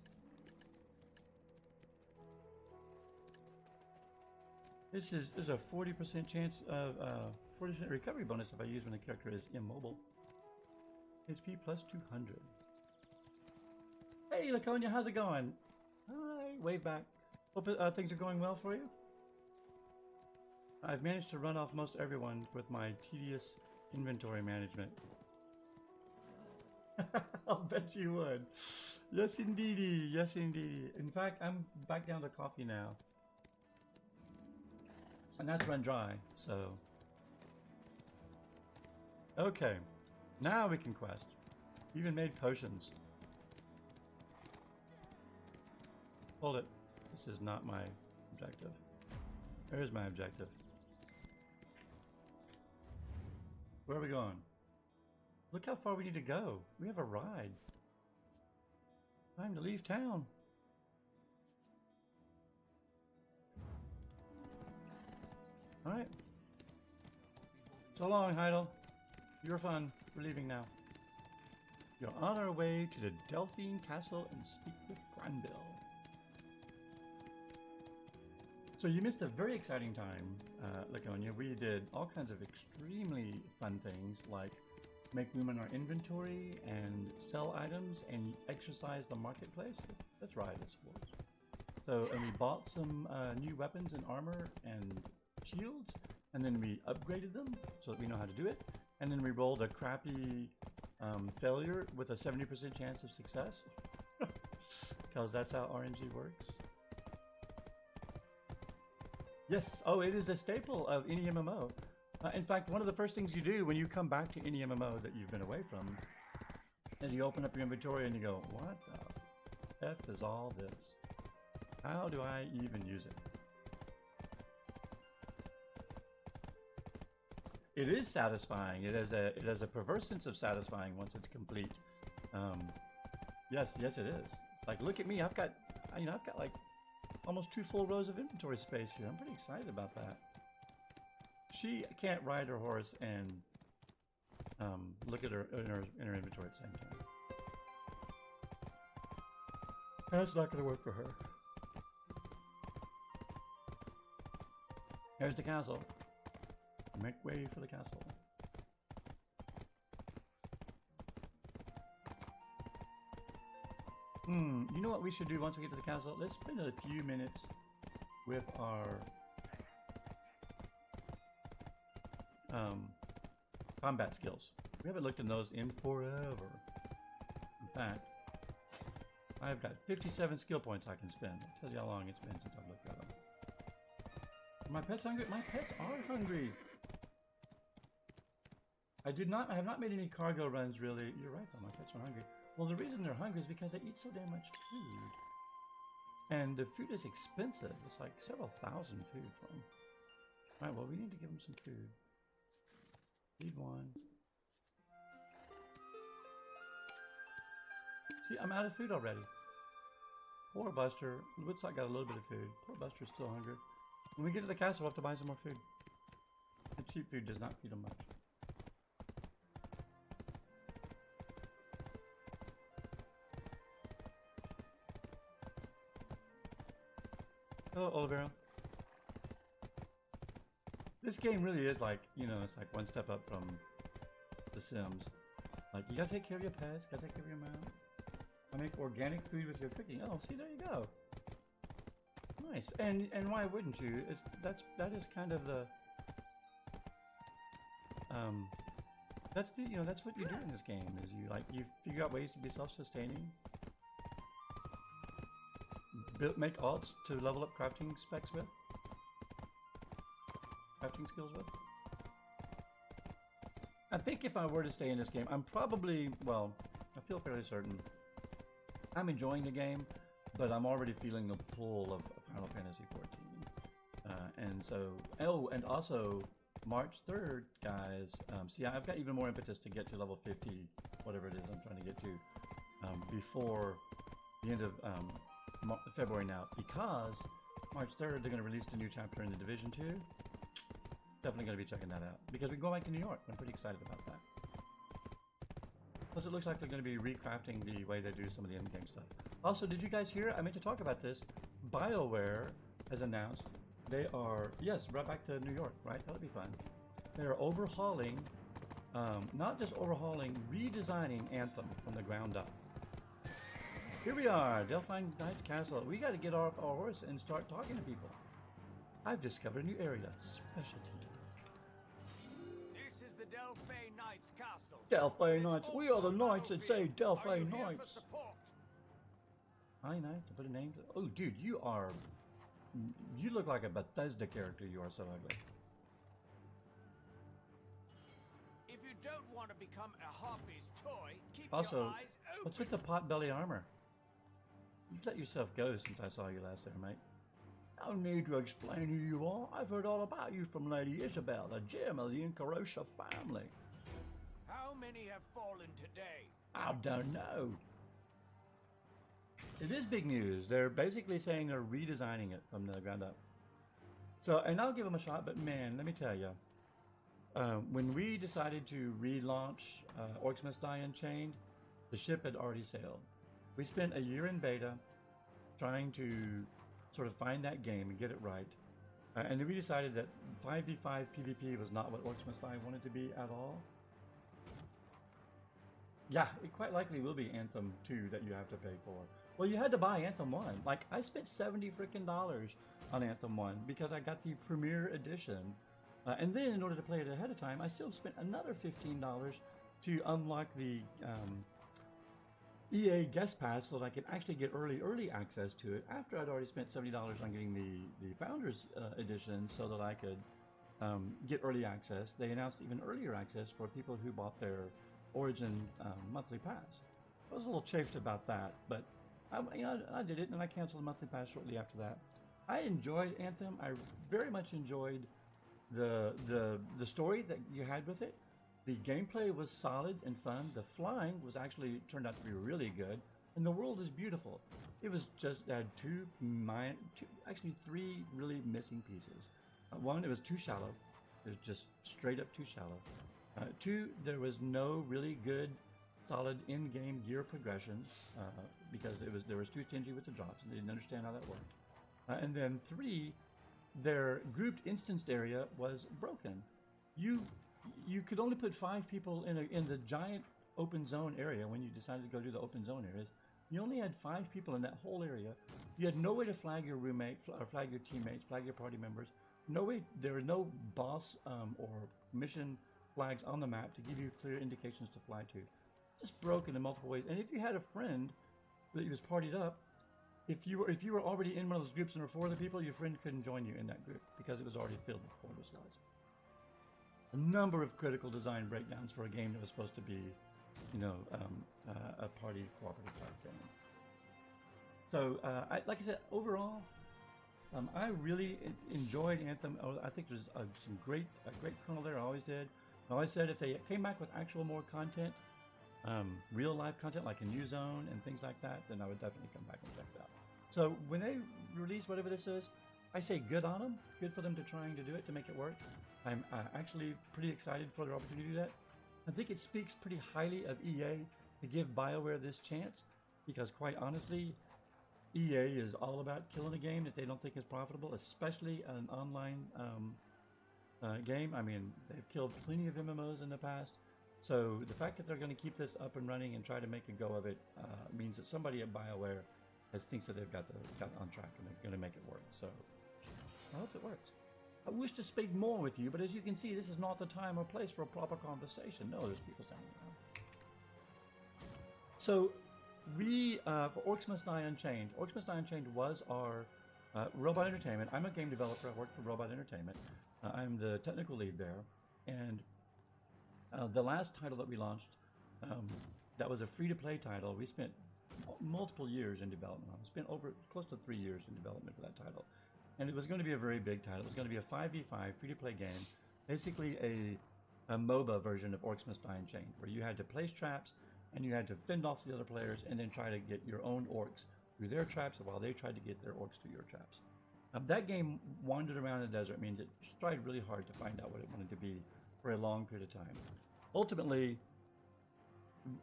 There's a 40% chance of 40% recovery bonus if I use when the character is immobile. HP plus 200. Hey Laconia, how's it going? Hi, wave back. Hope things are going well for you. I've managed to run off most everyone with my tedious inventory management. I'll bet you would. Yes, indeedy. Yes, indeedy. In fact, I'm back down to coffee now. And that's run dry, so... Okay. Now we can quest. Even made potions. Hold it. This is not my objective. There's my objective. Where are we going? Look how far we need to go. We have a ride. Time to leave town. Alright. So long, Heidel. You're fun. We're leaving now. You're on our way to the Delphine Castle and speak with Granville. So you missed a very exciting time, Laconia. We did all kinds of extremely fun things like make room in our inventory and sell items and exercise the marketplace. That's right, I suppose. So, and we bought some new weapons and armor and shields, and then we upgraded them so that we know how to do it. And then we rolled a crappy failure with a 70% chance of success. Because that's how RNG works. Yes, oh, it is a staple of any MMO. In fact, one of the first things you do when you come back to any MMO that you've been away from is you open up your inventory and you go, what the F is all this? How do I even use it? It is satisfying. It has a perverse sense of satisfying once it's complete. Yes, it is. Like, look at me. I've got like almost 2 full rows of inventory space here. I'm pretty excited about that. She can't ride her horse and look at her in her inventory at the same time. That's not going to work for her. Here's the castle. Make way for the castle. You know what we should do once we get to the castle? Let's spend a few minutes with our combat skills. We haven't looked at those in forever. In fact, I've got 57 skill points I can spend. It tells you how long it's been since I've looked at them. Are my pets hungry? My pets are hungry. I have not made any cargo runs really. You're right though, my pets are hungry. Well, the reason they're hungry is because they eat so damn much food. And the food is expensive. It's like several thousand food for them. Alright, well, we need to give them some food. Feed one. See, I'm out of food already. Poor Buster. Looks like got a little bit of food. Poor Buster's still hungry. When we get to the castle, we'll have to buy some more food. The cheap food does not feed them much. Hello, Olivera. This game really is like, you know, it's like one step up from The Sims. Like, you gotta take care of your pets, gotta take care of your mount. I make organic food with your cooking. Oh, see, there you go. Nice. And why wouldn't you? That is kind of the that's the, you know, that's what you do in this game, is you figure out ways to be self-sustaining. Make alts to level up crafting specs with. Crafting skills with. I think if I were to stay in this game, I'm probably, well, I feel fairly certain I'm enjoying the game, but I'm already feeling the pull of Final Fantasy XIV. And so, oh, and also March 3rd, guys, see, I've got even more impetus to get to level 50, whatever it is I'm trying to get to, before the end of February now, because March 3rd they're going to release the new chapter in the Division 2. Definitely going to be checking that out, because we go back to New York. I'm pretty excited about that. Plus it looks like they're going to be recrafting the way they do some of the in-game stuff. Also, did you guys hear, I meant to talk about this, BioWare has announced they are, yes, right back to New York, right? That'll be fun. They're overhauling, not just overhauling, redesigning Anthem from the ground up. Here we are, Delphine Knight's Castle. We got to get off our horse and start talking to people. I've discovered a new area, specialty. This is the Delphine Knights Castle. Delphine Knights, we are the knights that say Delphine Knights. Hi, Knight, to put a name to. Oh, dude, you look like a Bethesda character. You are so ugly. If you don't want to become a Harpy's toy, keep Also, your eyes open. what's with the potbelly armor? You let yourself go since I saw you last there, mate. No need to explain who you are. I've heard all about you from Lady Isabel, the gem of the Incarosha family. How many have fallen today? I don't know. It is big news. They're basically saying they're redesigning it from the ground up. So, and I'll give them a shot, but man, let me tell you. When we decided to relaunch Orcs Must Die Unchained, the ship had already sailed. We spent a year in beta trying to sort of find that game and get it right. And then we decided that 5v5 PvP was not what Orcs Must Die wanted to be at all. Yeah, it quite likely will be Anthem 2 that you have to pay for. Well, you had to buy Anthem 1. Like, I spent $70 freaking on Anthem 1 because I got the Premier Edition. And then in order to play it ahead of time, I still spent another $15 to unlock the EA Guest Pass so that I could actually get early access to it after I'd already spent $70 on getting the Founders Edition so that I could get early access. They announced even earlier access for people who bought their Origin monthly pass. I was a little chafed about that, but I did it, and I canceled the monthly pass shortly after that. I enjoyed Anthem. I very much enjoyed the story that you had with it. The gameplay was solid and fun. The flying was actually turned out to be really good, and the world is beautiful. It was just had actually three really missing pieces. One, it was too shallow. It was just straight up too shallow. Two, there was no really good, solid in-game gear progression because they was too stingy with the drops, and they didn't understand how that worked. And then three, their grouped instanced area was broken. You could only put 5 people in the giant open zone area when you decided to go do the open zone areas. You only had 5 people in that whole area. You had no way to flag your roommate, or flag your teammates, flag your party members. No way. There were no boss or mission flags on the map to give you clear indications to fly to. Just broken in multiple ways. And if you had a friend that was partied up, if you were already in one of those groups and there were 4 other people, your friend couldn't join you in that group because it was already filled with 4 other slots. A number of critical design breakdowns for a game that was supposed to be, a party cooperative type game. So, like I said, overall, I really enjoyed Anthem. I think there's a great kernel there. I always did. I always said if they came back with actual more content, real life content like a new zone and things like that, then I would definitely come back and check it out. So when they release whatever this is, I say good on them. Good for them to trying to do it to make it work. I'm actually pretty excited for their opportunity to do that. I think it speaks pretty highly of EA to give BioWare this chance, because quite honestly, EA is all about killing a game that they don't think is profitable, especially an online game. I mean, they've killed plenty of MMOs in the past. So the fact that they're going to keep this up and running and try to make a go of it means that somebody at BioWare thinks that they've got on track and they're going to make it work. So I hope it works. I wish to speak more with you, but as you can see, this is not the time or place for a proper conversation. No, there's people standing around. So we, for Orcs Must Die Unchained, Orcs Must Die Unchained was our Robot Entertainment. I'm a game developer. I work for Robot Entertainment. I'm the technical lead there. And the last title that we launched, that was a free-to-play title. We spent multiple years in development. We spent over close to 3 years in development for that title. And it was going to be a very big title. It was going to be a 5v5 free-to-play game, basically a MOBA version of Orcs Must Die Unchained, where you had to place traps and you had to fend off the other players and then try to get your own orcs through their traps while they tried to get their orcs through your traps. That game wandered around the desert, means it tried really hard to find out what it wanted to be for a long period of time. Ultimately,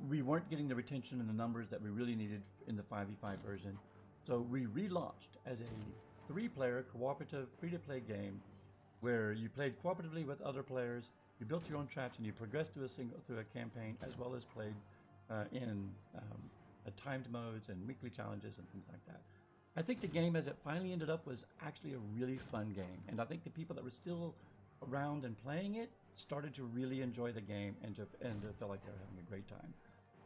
we weren't getting the retention and the numbers that we really needed in the 5v5 version, so we relaunched as a 3-player cooperative free-to-play game where you played cooperatively with other players, you built your own traps, and you progressed through a campaign, as well as played in timed modes and weekly challenges and things like that. I think the game, as it finally ended up, was actually a really fun game, and I think the people that were still around and playing it started to really enjoy the game and to feel like they were having a great time.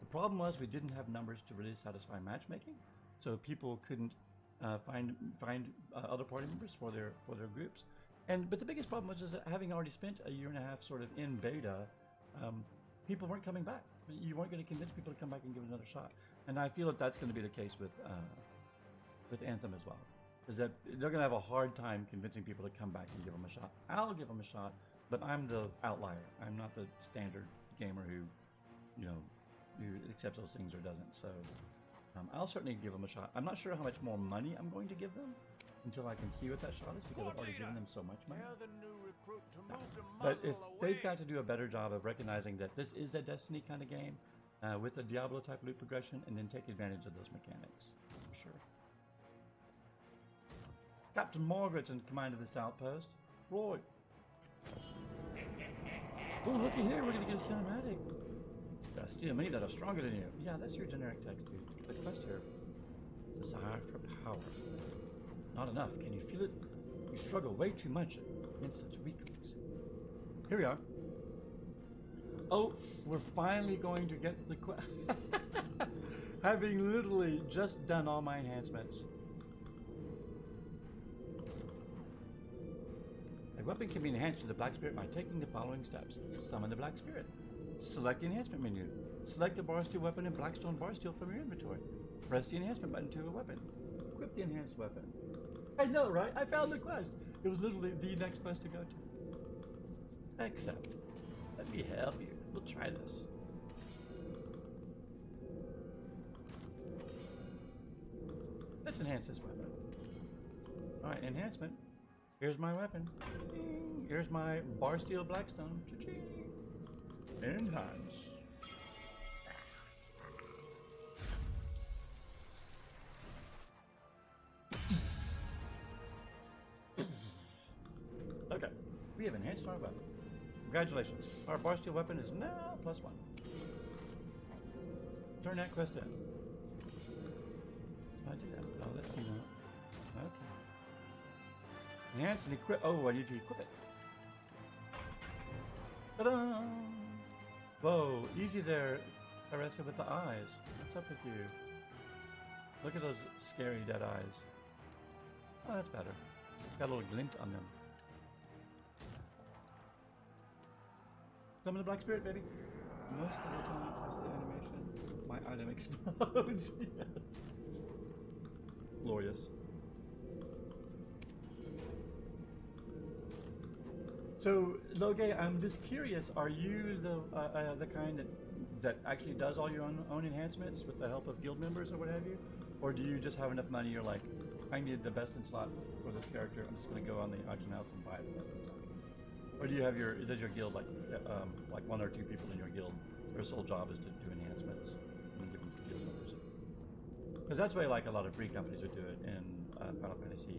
The problem was we didn't have numbers to really satisfy matchmaking, so people couldn't find other party members for their groups. But the biggest problem was that having already spent a year and a half sort of in beta, people weren't coming back. You weren't going to convince people to come back and give it another shot. And I feel that that's going to be the case with Anthem as well. Is that they're going to have a hard time convincing people to come back and give them a shot. I'll give them a shot, but I'm the outlier. I'm not the standard gamer who accepts those things or doesn't. So I'll certainly give them a shot. I'm not sure how much more money I'm going to give them until I can see what that shot is, because I've already given them so much money. But if they've got to do a better job of recognizing that this is a Destiny kind of game with a Diablo type loot progression, and then take advantage of those mechanics, for sure. Captain Margaret's in command of this outpost. Roy. Oh, looky here, we're gonna get a cinematic. Steal many that are stronger than you. Yeah, that's your generic text, dude. The quest here. Desire for power. Not enough. Can you feel it? You struggle way too much against such weaklings. Here we are. Oh, we're finally going to get the quest. Having literally just done all my enhancements. A weapon can be enhanced to the Black Spirit by taking the following steps. Summon the Black Spirit. Select the enhancement menu. Select the bar steel weapon and Blackstone bar steel from your inventory. Press the enhancement button to a weapon. Equip the enhanced weapon. I know, right? I found the quest. It was literally the next quest to go to. Accept. Let me help you. We'll try this. Let's enhance this weapon. Alright, enhancement. Here's my weapon. Here's my bar steel Blackstone. Cha-ching. Enhance. Okay, we have enhanced our weapon. Congratulations. Our bar steel weapon is now +1. Turn that quest in. I did that. Oh, let's see now. Okay. Enhance and equip. Oh, I need to equip it. Ta-da! Whoa, easy there, Teresa with the eyes. What's up with you? Look at those scary dead eyes. Oh, that's better. Got a little glint on them. Summon the Black Spirit, baby. Most of the time, press the animation. My item explodes. Yes. Glorious. So, Loge, I'm just curious, are you the kind that actually does all your own enhancements with the help of guild members or what have you? Or do you just have enough money, you're like, I need the best in slot for this character, I'm just going to go on the auction house and buy the best in slot? Or do you have does your guild, like one or two people in your guild, their sole job is to do enhancements and give them to guild members? Because that's the way like a lot of free companies would do it in Final Fantasy.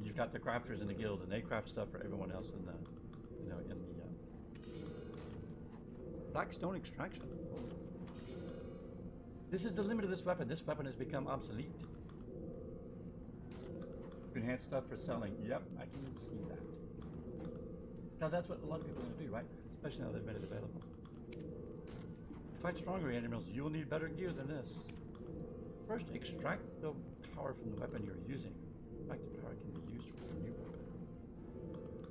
You've got the crafters in the guild, and they craft stuff for everyone else in the, Blackstone extraction. This is the limit of this weapon. This weapon has become obsolete. Enhance stuff for selling. Yep, I can see that. Because that's what a lot of people are going to do, right? Especially now they've made it available. To fight stronger animals, you'll need better gear than this. First, extract the power from the weapon you're using. In fact, the power can be used for a new weapon.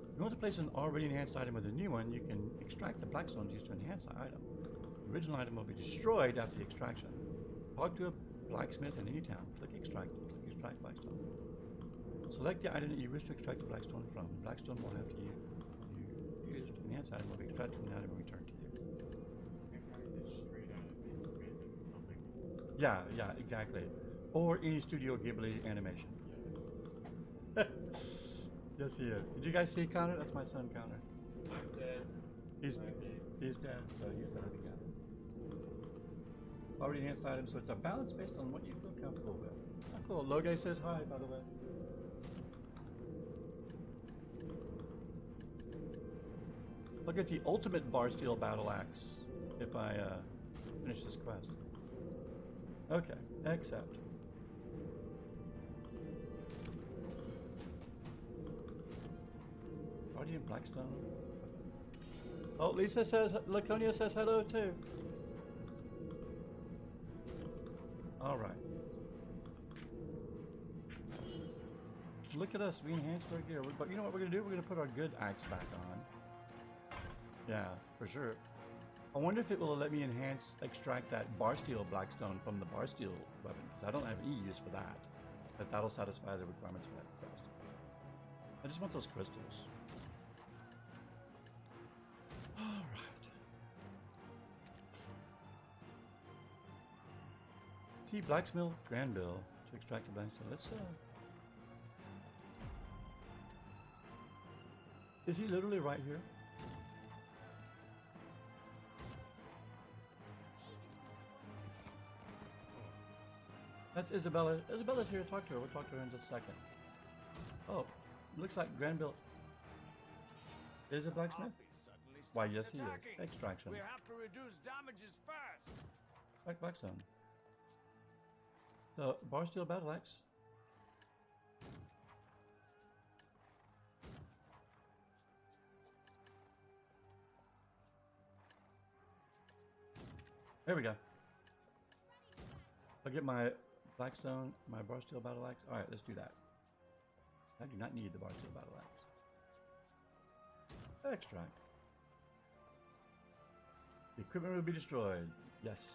If you want to place an already enhanced item with a new one, you can extract the blackstones used to enhance the item. The original item will be destroyed after the extraction. Talk to a blacksmith in any town. Click extract blackstone. Select the item that you wish to extract the blackstone from. The blackstone will have to be used. The enhanced item will be extracted from the item and returned to you. Yeah, exactly. Or any Studio Ghibli animation. Yes, he is. Did you guys see Connor? That's my son, Connor. I'm dead. He's dead, so he's gonna be gone. Already enhanced item, so it's a balance based on what you feel comfortable with. Oh, cool. Loge says hi, by the way. Look at the ultimate bar steel battle axe if I finish this quest. Okay, accept. Guardian Blackstone. Oh, Lisa says, Laconia says hello too. All right. Look at us, we enhanced our gear. But you know what we're gonna do? We're gonna put our good axe back on. Yeah, for sure. I wonder if it will let me extract that bar steel blackstone from the bar steel weapon, because I don't have any use for that. But that'll satisfy the requirements for that quest. I just want those crystals. Alright. T. Blacksmith Granville to extract the blackstone. Let's Is he literally right here? That's Isabella. Isabella's here to talk to her. We'll talk to her in just a second. Oh, looks like Granville is a blacksmith. Why, yes, he is. Extraction. We have to reduce damages first. Like Blackstone. So, bar steel battle axe. There we go. I'll get my Blackstone, my bar steel battle axe. Alright, let's do that. I do not need the bar steel battle axe. Extract. The equipment will be destroyed. Yes.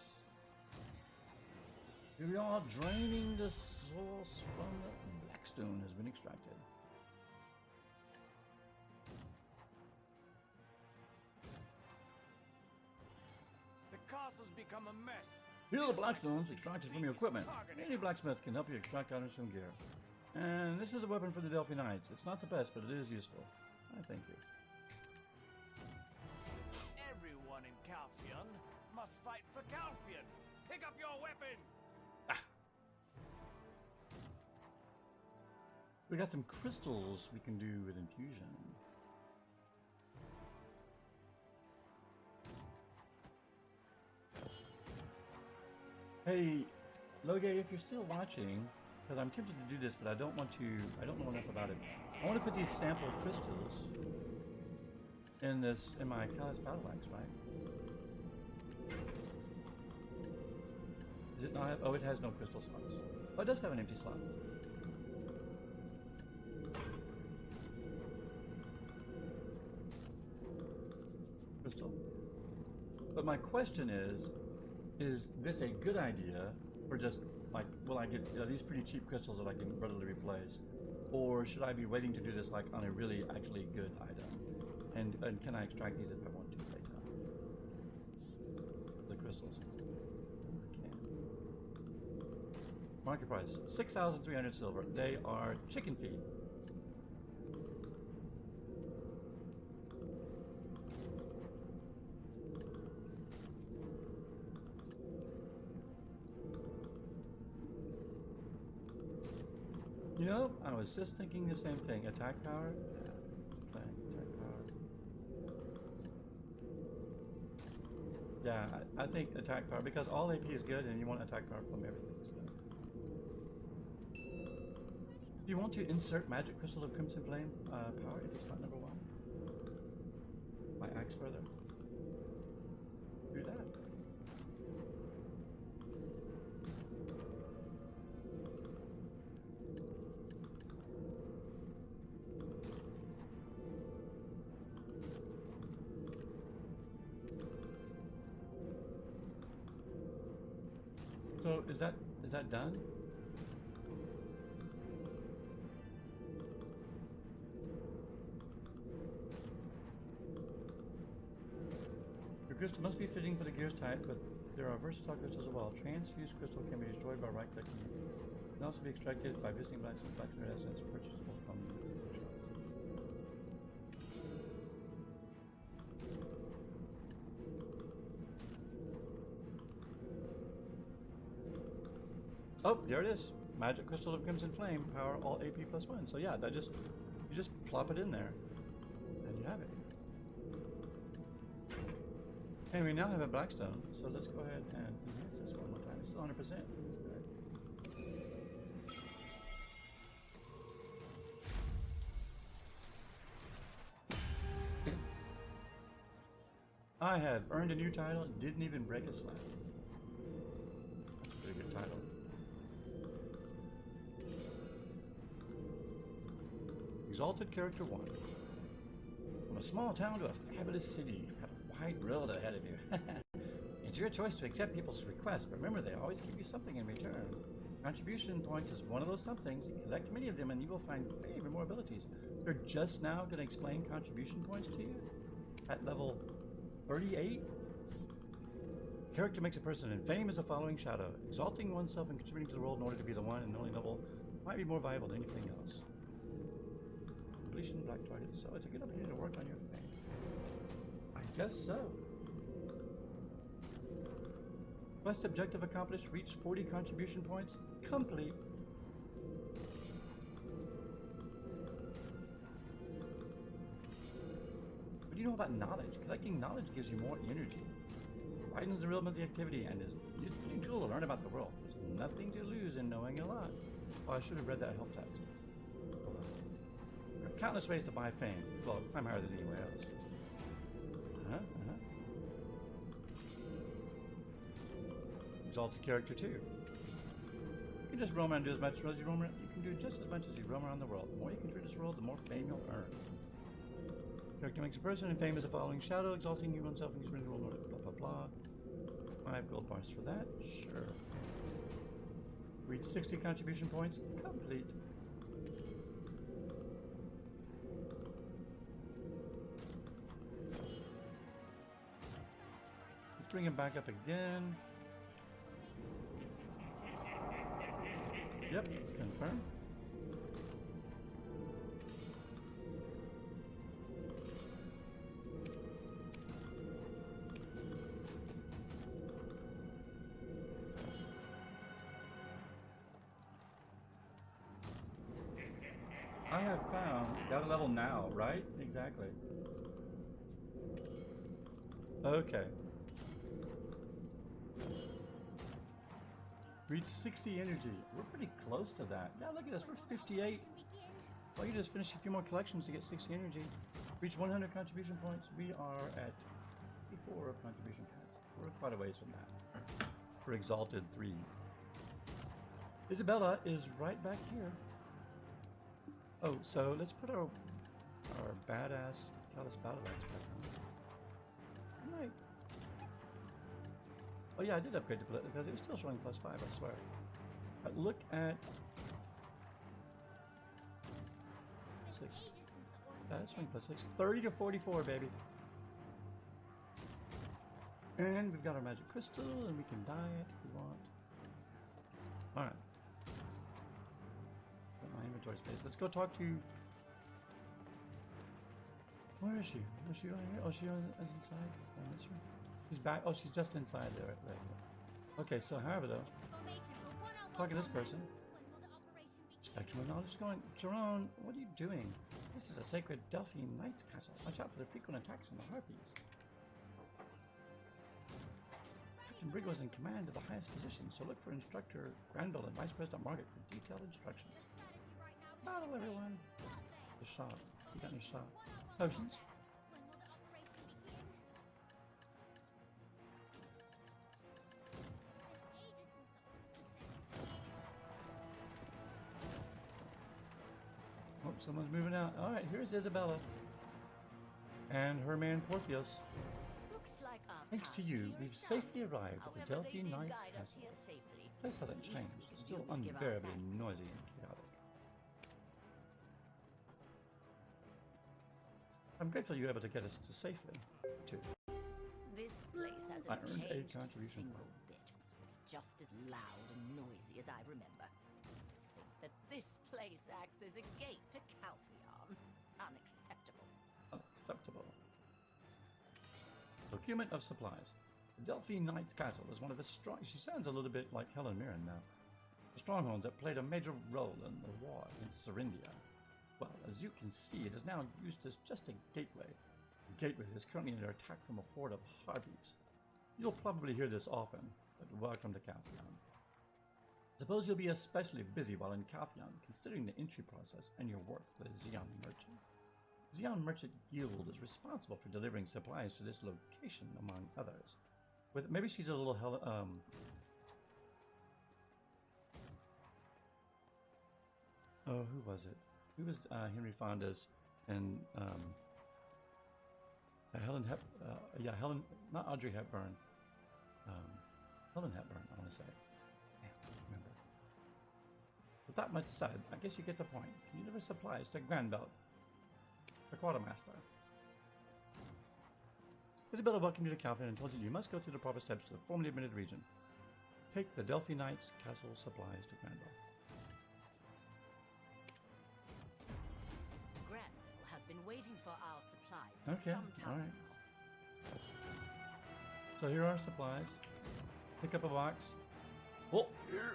Here we are, draining the source from the Blackstone has been extracted. The castle's become a mess. Heal the blackstones extracted from your equipment. Any blacksmith can help you extract items from gear. And this is a weapon for the Delphi Knights. It's not the best, but it is useful. I thank you. Everyone in Calphion must fight for Calphion. Pick up your weapon. We got some crystals we can do with infusion. Hey, Loge, if you're still watching, because I'm tempted to do this, but I don't know enough about it. I want to put these sample crystals in my Callous Battle Axe, right? Does it not have, oh, it has no crystal slots. Oh, it does have an empty slot. Crystal. But my question is this a good idea for just Like, will I get these pretty cheap crystals that I can readily replace? Or should I be waiting to do this like on a really actually good item? And can I extract these if I want to later? The crystals. I can. Market price 6,300 silver. They are chicken feed. You know, I was just thinking the same thing. Attack power? Yeah. Attack power. Yeah, I think attack power, because all AP is good and you want attack power from everything. So. Do you want to insert Magic Crystal of Crimson Flame power into spot number 1? My axe further? Do that. So is that done? Your crystal must be fitting for the gears type, but there are versatile crystals as well. Transfused crystal can be destroyed by right-clicking. It can also be extracted by visiting blacksmith essence purchasable from the shop. Oh, there it is. Magic Crystal of Crimson Flame, power all AP +1. So yeah, that you just plop it in there, and you have it. And we now have a Blackstone, so let's go ahead and enhance this one more time. It's still 100%. I have earned a new title, didn't even break a slab. That's a pretty good title. Exalted Character 1. From a small town to a fabulous city, you've got a wide road ahead of you. It's your choice to accept people's requests, but remember they always give you something in return. Contribution points is one of those somethings. Collect many of them and you will find way more abilities. They're just now going to explain contribution points to you? At level 38? Character makes a person, and fame is a following shadow. Exalting oneself and contributing to the world in order to be the one and only level might be more valuable than anything else. Completion black target. So it's a good opportunity to work on your fame. I guess so. Quest objective accomplished. Reach 40 contribution points. Complete. What do you know about knowledge? Collecting knowledge gives you more energy. Widens the realm of the activity and is a tool to learn about the world. There's nothing to lose in knowing a lot. Oh, I should have read that help text. There are countless ways to buy fame. Well, I'm higher than anyone else. Exalted Character 2. You can just roam around and do as much as you roam around. You can do just as much as you roam around the world. The more you contribute to this world, the more fame you'll earn. Character makes a person, and fame is a following shadow, exalting you oneself and using the world, blah blah blah. 5 gold bars for that. Sure. Reach 60 contribution points. Complete. Let's bring him back up again. Yep, confirm. I have found, got a level now, right? Exactly. Okay. Reach 60 energy. We're pretty close to that. Now look at us, we're 58. Well, you just finish a few more collections to get 60 energy. Reach 100 contribution points. We are at 54 contribution points. We're quite a ways from that. For Exalted 3. Isabella is right back here. Oh, so let's put our badass Callous Battle Axe back on. Right. Oh yeah, I did upgrade to bullet because it was still showing +5, I swear. Look at 6. That's 20 plus 6. 30 to 44, baby. And we've got our magic crystal, and we can dye it if we want. Alright. Got my inventory space. Let's go talk to... Where is she? Was she on here? Oh, she on inside? On this room? She's back. Oh, she's just inside there. Right. Okay, so however though, talking to this person. Spectrum of knowledge going. Jerome, what are you doing? This is a sacred Delphi Knight's castle. Watch out for the frequent attacks from the Harpies. Captain Briggle is in command of the highest position, so look for Instructor Granville and Vice President Margaret for detailed instructions. Battle, everyone. The shot. You got any shot? Potions. Oh, someone's moving out. Alright, here's Isabella. And her man Portheos. Looks like our Thanks to task you, here we've is safely done. arrived at the However, Delphi they did Knight's guide us castle. here safely. The place hasn't The least changed. we It's can still do is give our unbearably thanks. noisy and chaotic. I'm grateful you were able to get us to safely, too. This place I hasn't earned a changed a contribution single bit. It's just as loud and noisy as I remember. To think that this place acts as a gate to Calpheon. Unacceptable. Unacceptable. Procurement of supplies. The Delphi Knight's Castle is one of the strong... She sounds a little bit like Helen Mirren now. The strongholds that played a major role in the war against Serindia. Well, as you can see, it is now used as just a gateway. The gateway is currently under attack from a horde of Harpies. You'll probably hear this often, but welcome to Calpheon. Suppose you'll be especially busy while in Calpheon, considering the entry process and your work for the Xeon Merchant. The Xeon Merchant Guild is responsible for delivering supplies to this location, among others. With maybe she's a little oh, who was it? Who was Henry Fonda's and Helen Helen, not Audrey Hepburn. Helen Hepburn, I want to say. Man, I can't remember. With that much said, I guess you get the point. You deliver supplies to Granville, the quartermaster. Isabella welcomed you to Calpheon and told you you must go through the proper steps to the formerly admitted region. Take the Delphi Knight's castle supplies to Granville. Granville has been waiting for our supplies for Okay, some time alright. now. So here are supplies. Pick up a box. Oh, here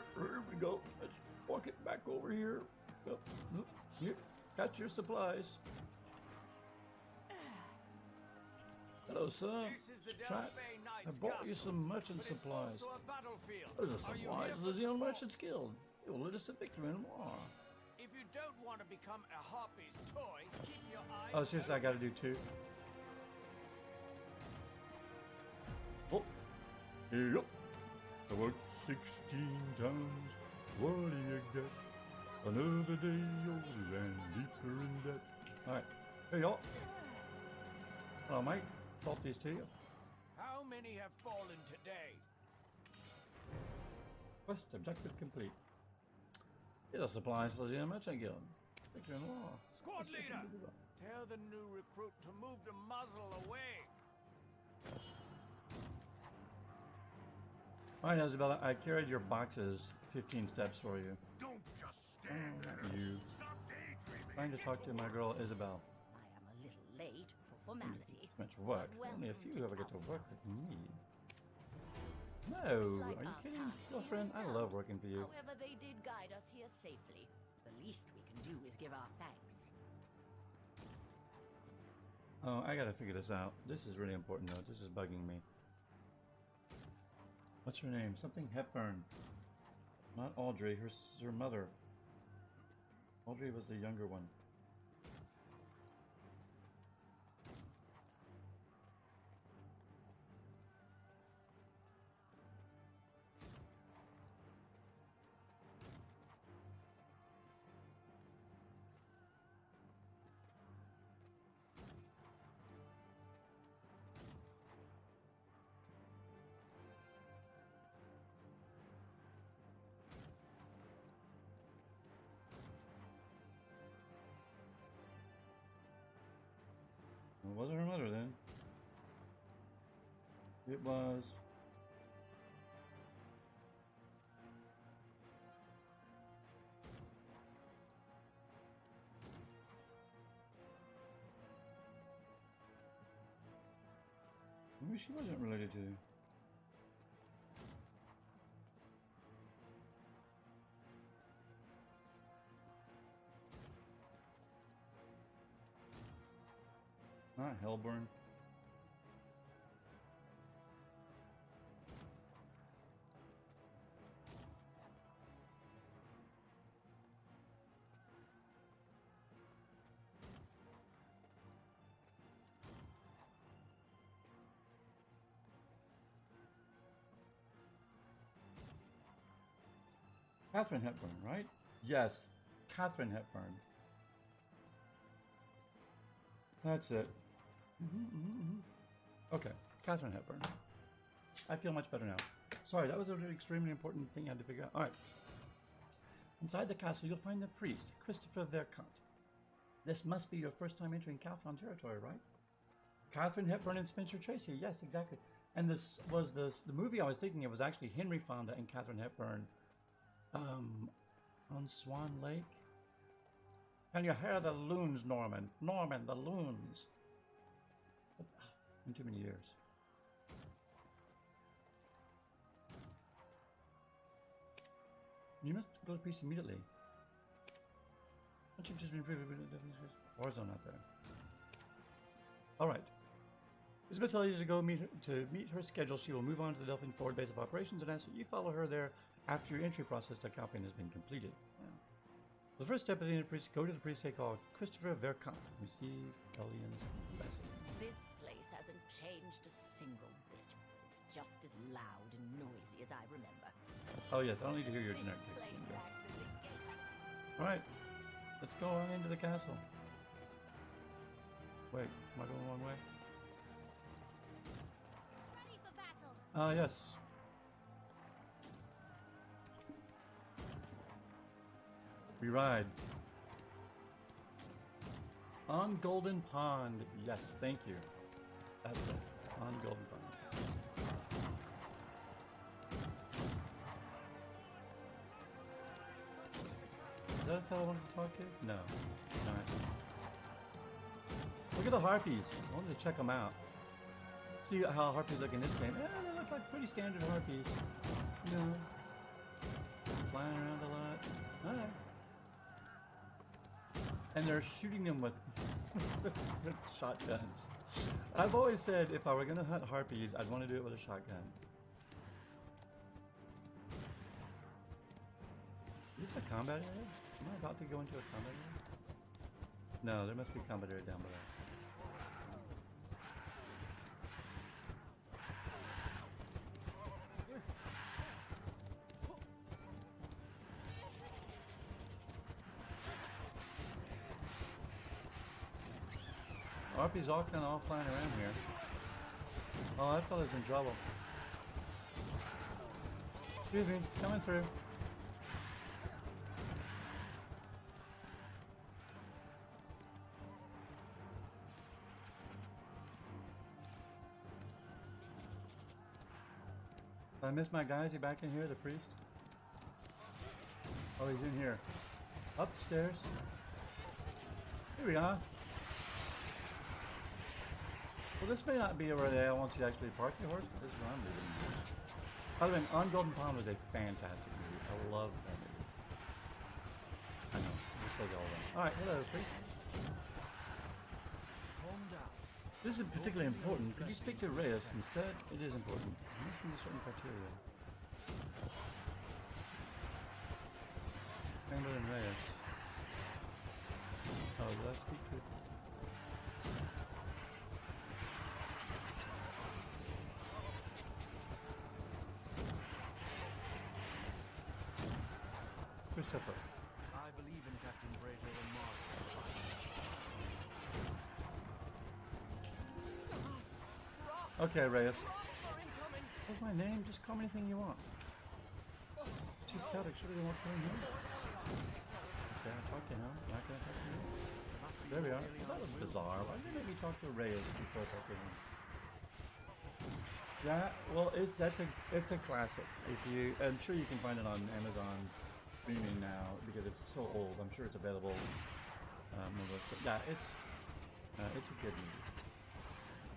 we go. Let's walk it back over here. Oh, here, got your supplies. Hello, sir. This is the Try- Delphi I Knight's bought you castle, some merchant but it's supplies. also a battlefield. Those are Are you supplies here of for the Xeon support? Merchants Guild. It will lead us to victory in war. If you don't want to become a Harpy's toy, keep your eyes Oh, seriously, I gotta do two. Oh, yep. I worked 16 times. What do you get? Another day older and deeper in debt. Alright, here y'all. Hello, mate. Bought these to you. How many have fallen today? Quest objective complete. Here are supplies for the Xeon Merchant Guild. Victory in war. Squad Let's leader, listen to the- tell the new recruit to move the muzzle away. Alright, Isabella, I carried your boxes 15 steps for you. Don't just stand there. You. Stop daydreaming. Trying to talk to my girl Isabel. I am a little late for formality. Much work. Only a Welcome few to ever get to work with Calpheon. me. No, Like are you our kidding? task here Girlfriend, is I done. love working for you. However, they did guide us here safely. The least we can do is give our thanks. Oh, I gotta figure this out. This is really important though. This is bugging me. What's her name? Something Hepburn. Not Audrey, her mother. Audrey was the younger one. It was. Maybe she wasn't related to. Not Hellburn. Catherine Hepburn, right? Yes, Catherine Hepburn. That's it. Okay, Catherine Hepburn. I feel much better now. Sorry, that was an extremely important thing I had to figure out. All right. Inside the castle, you'll find the priest, Christopher Vercant. This must be your first time entering Calphion territory, right? Catherine Hepburn and Spencer Tracy. Yes, exactly. And this was the movie I was thinking of was actually Henry Fonda and Catherine Hepburn. On Swan Lake. Can you hear the loons, Norman? Norman, the loons. In too many years. You must go to the priest immediately. Once you've just been Warzone out there. Alright. Isabel tells you to go meet her schedule. She will move on to the Delphine forward base of operations and asks that you follow her there after your entry process to Calphion has been completed. Yeah. The first step of the priest, go to the priest called Christopher Vercant. Receive Hellions blessing. This place hasn't changed a single bit. It's just as loud and noisy as I remember. Oh yes, I don't need to hear your generic text. Alright, let's go on into the castle. Wait, am I going the wrong way? Ready for battle. Yes. We ride. On Golden Pond. Yes, thank you. That's it. On Golden Pond. Is that a fellow I wanted to talk to? No. Alright. Look at the harpies. I wanted to check them out. See how harpies look in this game. They look like pretty standard harpies. You know. Flying around a lot. Alright. And they're shooting them with shotguns. I've always said if I were going to hunt harpies, I'd want to do it with a shotgun. Is this a combat area? Am I about to go into a combat area? No, there must be a combat area down below. Harpies all kind of all flying around here. Oh, that fella's in trouble. Excuse me, coming through. Did I miss my guy? Is he back in here, the priest? Oh, he's in here. Upstairs. Here we are. Well, this may not be where they want you to actually park your horse, but this is where I'm leaving. By the way, On Golden Pond was a fantastic movie. I love that movie. I know. This says all of them. Alright, hello, priest. Calm down. This is particularly important. Could you speak to Reyes instead? It is important. You must meet certain criteria. Chamberlain Reyes. Oh, did I speak to... Christopher. I believe in Captain Brazier and Mark. Okay, Reyes. What's my name? Just call me anything you want. Chief Celtic, should we want to come in here? Okay, I'll talk to him. Not gonna talk to you. There we are. That was bizarre. Why did they make me talk to Reyes before I talk to him? Yeah, well, it's a classic. I'm sure you can find it on Amazon streaming now because it's so old. I'm sure it's available. But yeah, it's a good movie.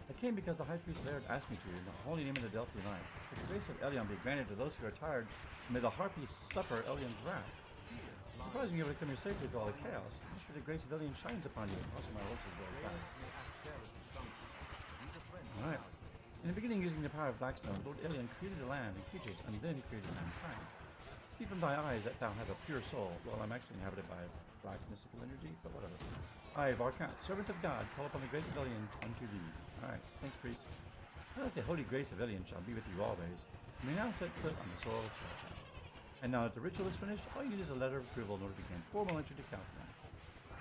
I came because the High Priest Laird asked me to, in the holy name of the Delphi Knights. The grace of Elion be granted to those who are tired. May the Harpies suffer Elion's wrath. It's surprising you able to come here safely through all the chaos. I'm sure the grace of Elion shines upon you. Also, my looks is very fast. Alright. In the beginning, using the power of Blackstone, Lord Elion created the land and creatures, and then he created mankind. See from thy eyes that thou have a pure soul. Well, I'm actually inhabited by black mystical energy, but whatever. I, Varkant, servant of God, call upon the grace of Elion unto thee. Alright, thanks, priest. Let the holy grace of Elion shall be with you always. You may now set foot on the soil of Calcutta. And now that the ritual is finished, all you need is a letter of approval in order to begin formal entry to Calcutta.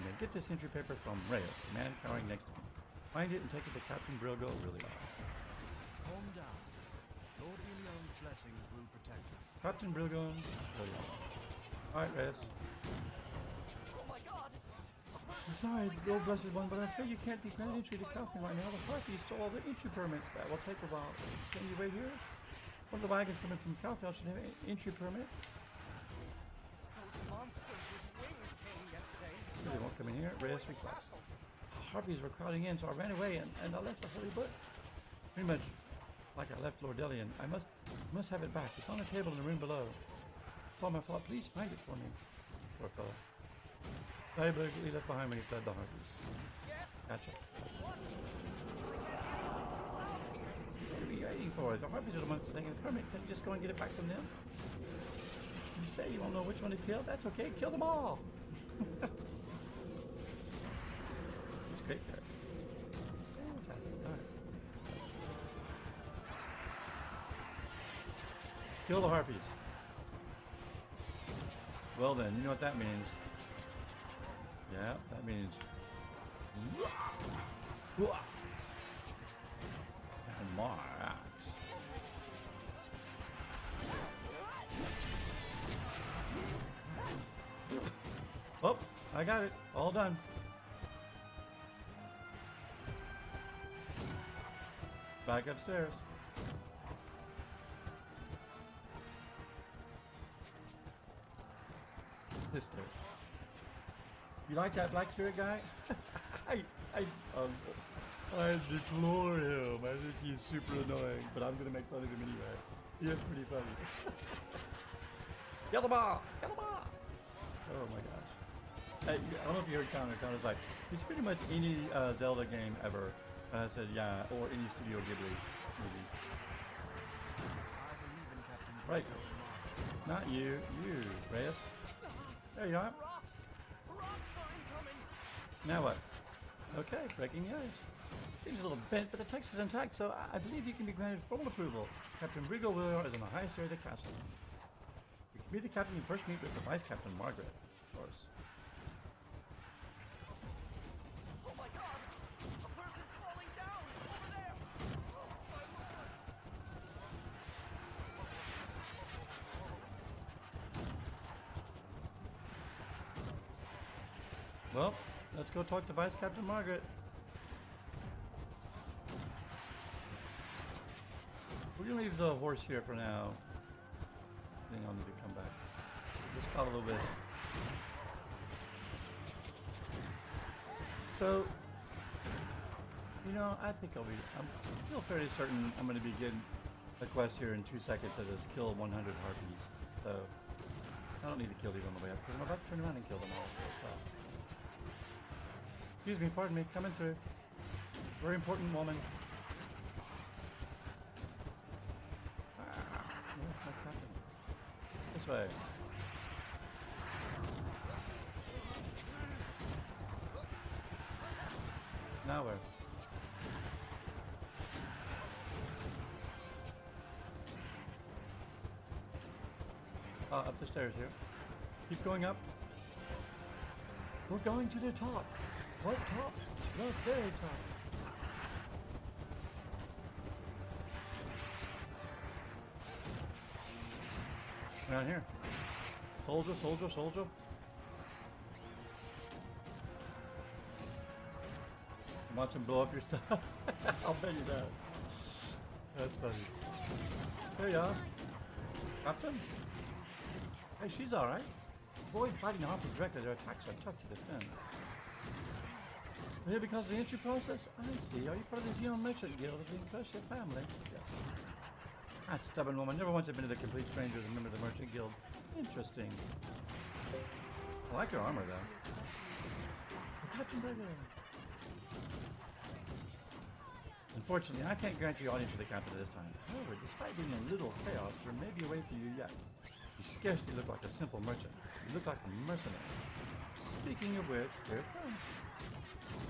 You may get this entry paper from Reyes, the man cowering next to me. Find it and take it to Captain Brilgo really well. Calm down. Lord Elion's blessings will protect us. Captain Brilgo really well. Alright, Reyes. Oh my god! Sorry, Lord Blessed One, but I'm afraid you can't be granted entry to Calcutta right now. The Harpies stole all the entry permits. That will take a while. Can you wait here? One of the wagons coming from Calcutta should have an entry permit. Those monsters with wings came yesterday. They won't come in here. Reyes request. Harpies were crowding in, so I ran away and I left the holy book. Pretty much like I left Lord Elion. I must have it back. It's on the table in the room below. It's all my fault. Please find it for me. Poor fellow. I he left behind when he fled the Harpies. Gotcha. What are we waiting for? The Harpies are the ones taking the permit. Can you just go and get it back from them? You say you won't know which one to kill? That's okay. Kill them all. He's great there. Fantastic. All right. Kill the Harpies. Well then, you know what that means. Yeah, that means and more axe. Oh, I got it. All done. Back upstairs. This stairs. You like that black spirit guy? I deplore him. I think he's super annoying, but I'm gonna make fun of him anyway. He is pretty funny. Kill them all! Kill them all! Oh my gosh. I don't know if you heard Connor. Connor's like, he's pretty much any Zelda game ever. And I said, yeah, or any Studio Ghibli movie. I believe in Captain Right. Not you. You, Reyes. There you are. Rocks! Rocks are incoming! Now what? Okay, breaking the ice. Things a little bent, but the text is intact, so I believe you can be granted formal approval. Captain Brigo Willier is in the highest area of the castle. You can be the captain, you first meet with the Vice Captain Margaret, of course. Oh my god! A person's falling down! Over there! Oh my lord! Well, let's go talk to Vice Captain Margaret. We're gonna leave the horse here for now. I think I'll need to come back. Just caught a little bit. So, you know, I think I feel fairly certain I'm gonna be getting a quest here in 2 seconds that is kill 100 harpies. So, I don't need to kill these on the way up because I'm about to turn around and kill them all. So. Excuse me, pardon me, coming through. Very important woman. Where's my captain? This way. Now where? Up the stairs here. Keep going up. We're going to the top. What top? The very top. Around here. Soldier, soldier, soldier. Watch him blow up your stuff. I'll bet he does. That's funny. There you are. Captain? Hey, she's alright. Avoid fighting Harpers directly. Their attacks are tough to defend. Here because of the entry process? I see. Are you part of the Xeon Merchant Guild of the Impressive family? Yes. That stubborn woman never once admitted a complete stranger as a member of the Merchant Guild. Interesting. I like her armor, though. Captain Burger. Unfortunately, I can't grant you audience with the captain at this time. However, despite being a little chaos, there may be a way for you yet. You scarcely look like a simple merchant. You look like a mercenary. Speaking of which, here it comes.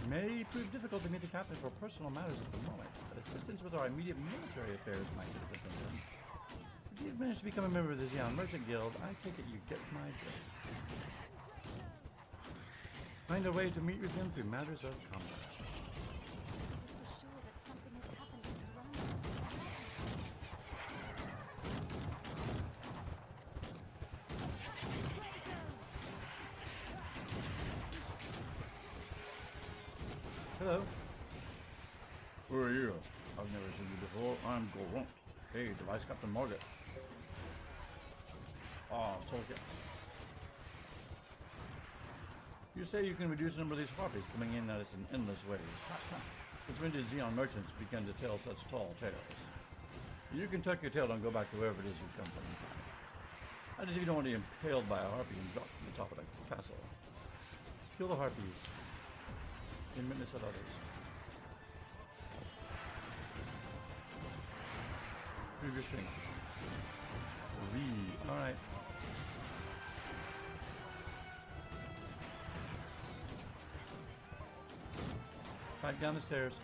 It may prove difficult to meet the captain for personal matters at the moment, but assistance with our immediate military affairs might get us attention. If you've managed to become a member of the Xeon Merchant Guild, I take it you get my drift. Find a way to meet with him through matters of combat. Hello. Who are you? I've never seen you before. I'm Goron. Hey, device Captain Margaret. Ah, Soldier. You say you can reduce the number of these harpies coming in at us in endless ways. Since when did Xeon merchants begin to tell such tall tales? You can tuck your tail and go back to wherever it is you come from. How does if you don't want to be impaled by a harpy and drop from the top of the castle? Kill the harpies. In witness of others. Prove your strength. Read. Alright. Back down the stairs.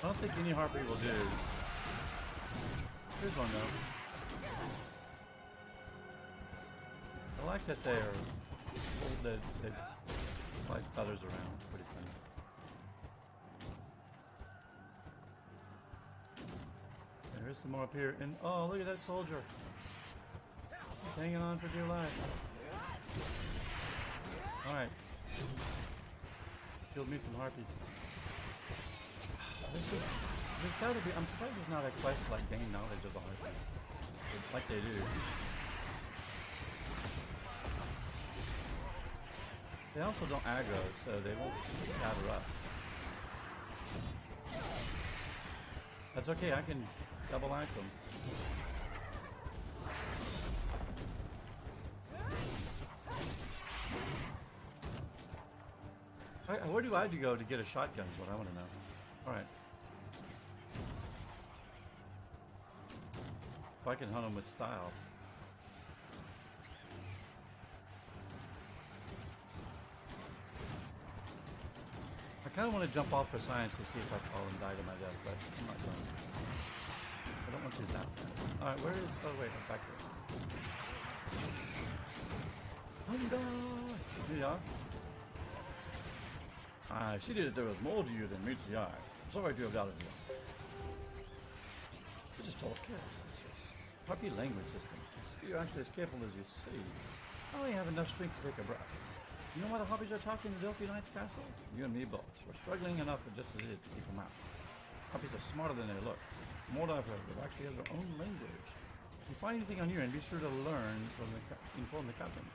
I don't think any harpy will do. Here's one though. I like that they're they fly feathers around. It's pretty funny. There's some more up here, and oh, look at that soldier. He's hanging on for dear life. All right. Killed me some harpies. There's gotta be. I'm surprised there's not a quest to like gain knowledge of the harpies, like they do. They also don't aggro, so they won't gather up. That's okay. I can double axe them. Where do I have to go to get a shotgun is what I want to know. Alright. If I can hunt them with style. I kind of want to jump off for science to see if I fall and die to my death, but I'm not going to. I don't want to do that. Alright, where is... Oh wait, I'm back here. Here you are. She did it. There was more to you than meets the eye. Sorry to have doubted you. This is tall chaos. Harpy language system. You're actually as careful as you see. I only have enough strength to take a breath. You know why the Harpies are talking to Delphi Knight's castle? You and me both. We're struggling enough for just as it is to keep them out. Harpies are smarter than they look. From what I've heard, they actually have their own language. If you find anything on your end, be sure to inform the captain.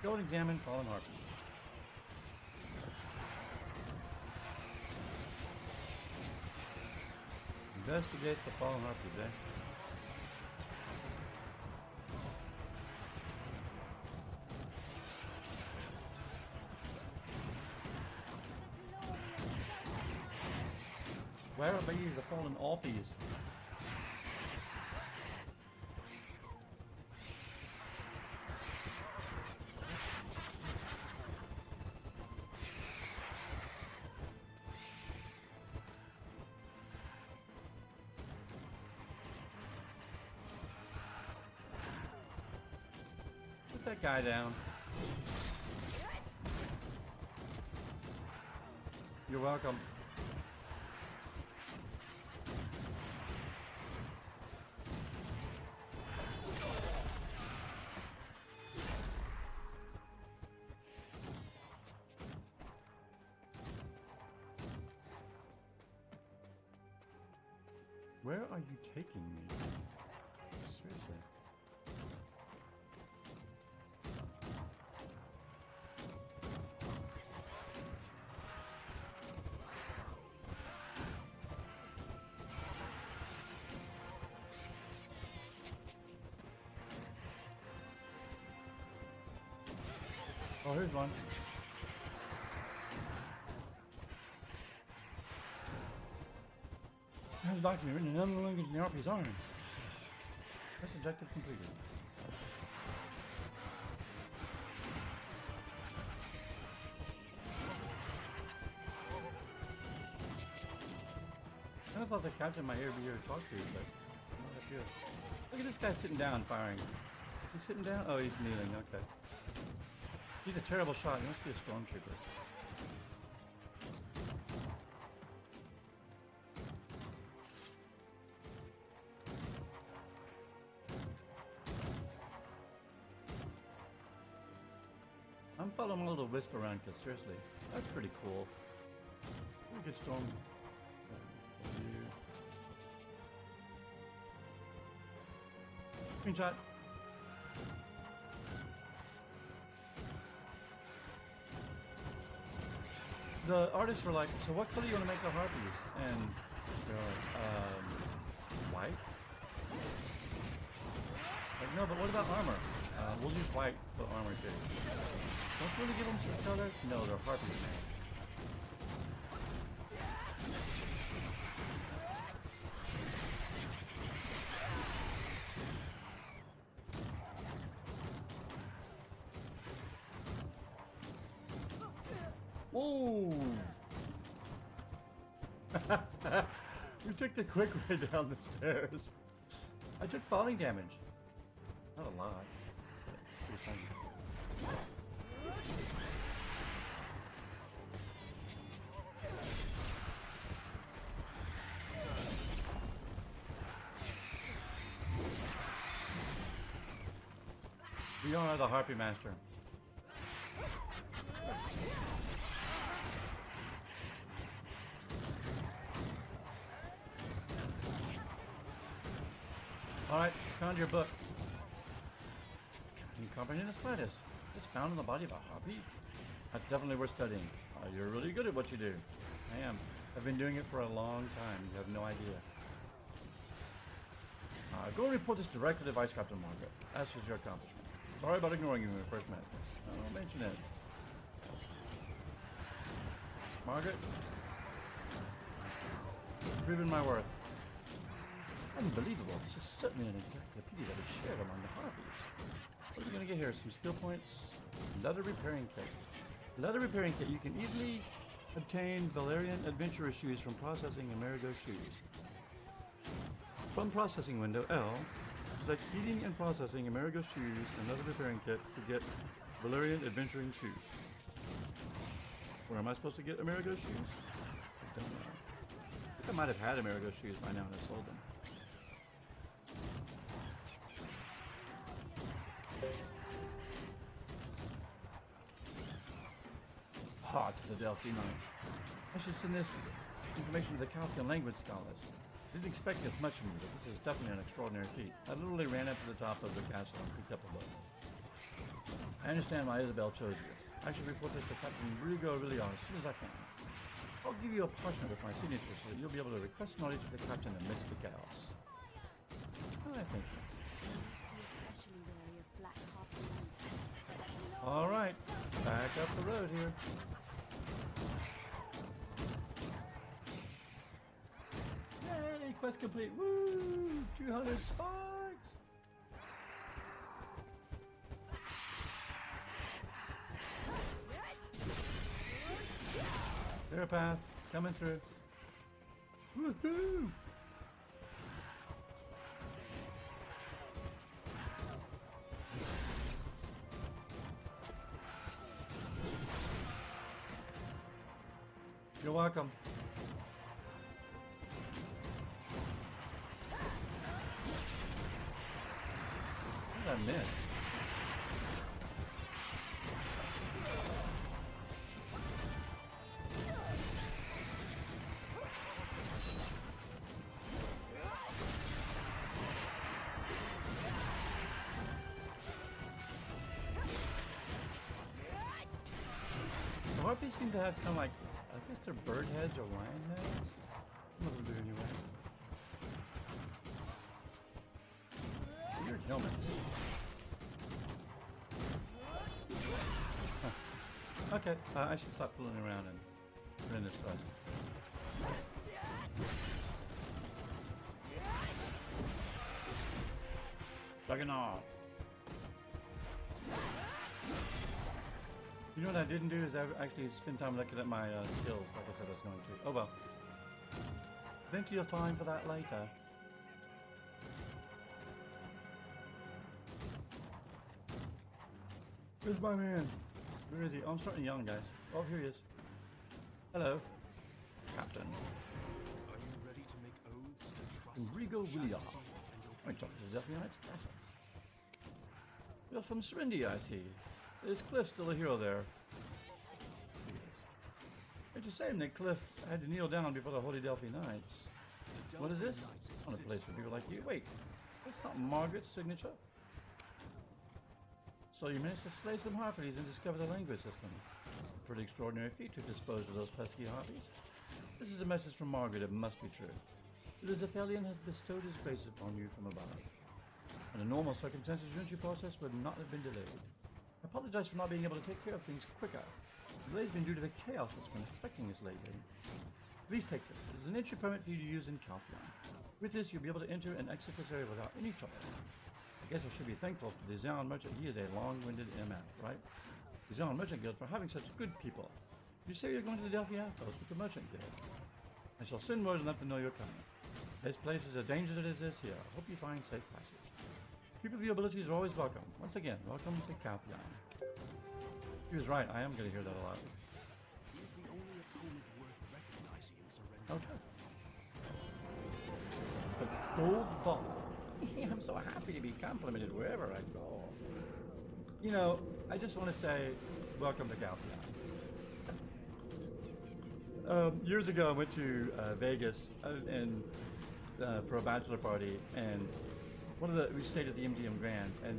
Go and examine fallen harpies. Investigate the fallen harpies, eh? Where are the fallen harpies? that guy down. You're welcome. Where are you taking me? Seriously. Oh, here's one. I have a document written in unknown language in the Harpy's arms. Quest objective completed. I kind of thought the captain might be here to talk to you, but not up here. Look at this guy sitting down firing. He's sitting down? Oh, he's kneeling, okay. He's a terrible shot. He must be a stormtrooper. I'm following my little wisp around because seriously, that's pretty cool. Pretty good storm. Screenshot. The artists were like, so what color do you want to make the harpies? And they're like, white? Like, no, but what about armor? We'll use white for armor too. Don't you really give them some color? No, they're harpies, man. Whoa! We took the quick way down the stairs. I took falling damage. Not a lot. Pretty funny. We are the Harpy Master. Alright, found your book. Can you comprehend the slightest? It's found in the body of a harpy? That's definitely worth studying. You're really good at what you do. I am. I've been doing it for a long time. You have no idea. Go and report this directly to Vice Captain Margaret. As is your accomplishment. Sorry about ignoring you when we first met. I'll mention it. Margaret? Proving my worth. Unbelievable. This is certainly an encyclopedia that is shared among the harpies. What are you going to get here? Some skill points? Leather repairing kit. Leather repairing kit. You can easily obtain Valerian adventurer shoes from processing Amerigo shoes. From processing window L, select heating and processing Amerigo shoes and leather repairing kit to get Valerian adventuring shoes. Where am I supposed to get Amerigo shoes? I don't know. I think I might have had Amerigo shoes by now and I sold them. To the Delphi Knights. I should send this information to the Calfian language scholars. Didn't expect this much from you, but this is definitely an extraordinary feat. I literally ran up to the top of the castle and picked up a book. I understand why Isabel chose you. I should report this to Captain Rigo Aurelion as soon as I can. I'll give you a parchment with my signature so that you'll be able to request knowledge of the captain amidst the chaos. I thank you. Alright, back up the road here. Yay, quest complete. Woo! 200 spikes! Path coming through. Woohoo! You're welcome. What did I miss? The harpies seem to have kind of like, I guess they're bird heads or lion heads. What do they do anyway? Weird helmets. Huh. Okay, I should stop fooling around and put in this quest. Juggernaut. You know what I didn't do is I actually spend time looking at my skills, like I said I was going to. Oh well. Plenty of time for that later. Where's my man? Where is he? Oh, I'm starting young, guys. Oh, here he is. Hello, Captain. Are you ready to make oaths to trust, Enrico William. I talked to the Delphi Knight's castle. You're from Serendia, I see. Is Cliff still a hero there? Yes, he is. It's a shame that Cliff had to kneel down before the Holy Delphi Knights. What is this? Not a place for people like you. Wait, that's not Margaret's signature. So you managed to slay some harpies and discover the language system. Pretty extraordinary feat to dispose of those pesky harpies. This is a message from Margaret. It must be true. The Zephelian has bestowed his grace upon you from above. Under normal circumstances, your entry process would not have been delayed. I apologize for not being able to take care of things quicker. The delay's been due to the chaos that's been affecting us lately. Please take this. It is an entry permit for you to use in Calphion. With this, you'll be able to enter and exit this area without any trouble. I guess I should be thankful for the Zion Merchant. He is a long-winded MF, right? The Zion Merchant Guild for having such good people. You say you're going to the Delphi Outpost with the Merchant Guild. I shall send word and let them know you're coming. This place is as dangerous as it is here. I hope you find safe passage. People of your abilities are always welcome. Once again, welcome to Calphion. He was right. I am going to hear that a lot. He is the only opponent worth recognizing in surrender. Okay. A gold ball. I'm so happy to be complimented wherever I go. You know, I just want to say, welcome to Calphion. Years ago, I went to Vegas and for a bachelor party, and we stayed at the MGM Grand, and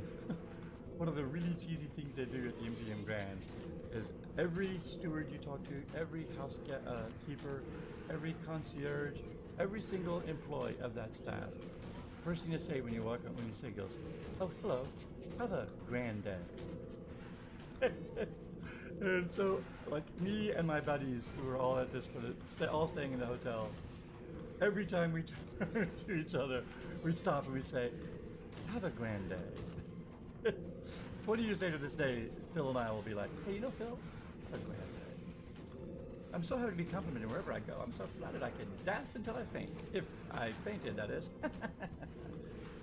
one of the really cheesy things they do at the MGM Grand is every steward you talk to, every housekeeper, every concierge, every single employee of that staff, first thing they say when you walk up, when you say goes, "Oh, hello, have a grand day." And so, like, me and my buddies who were all at this all staying in the hotel, every time we turn to each other, we'd stop and we'd say, "Have a grand day." 20 years later this day, Phil and I will be like, "Hey, you know, Phil, have a grand day." I'm so happy to be complimented wherever I go. I'm so flattered I can dance until I faint. If I fainted, that is.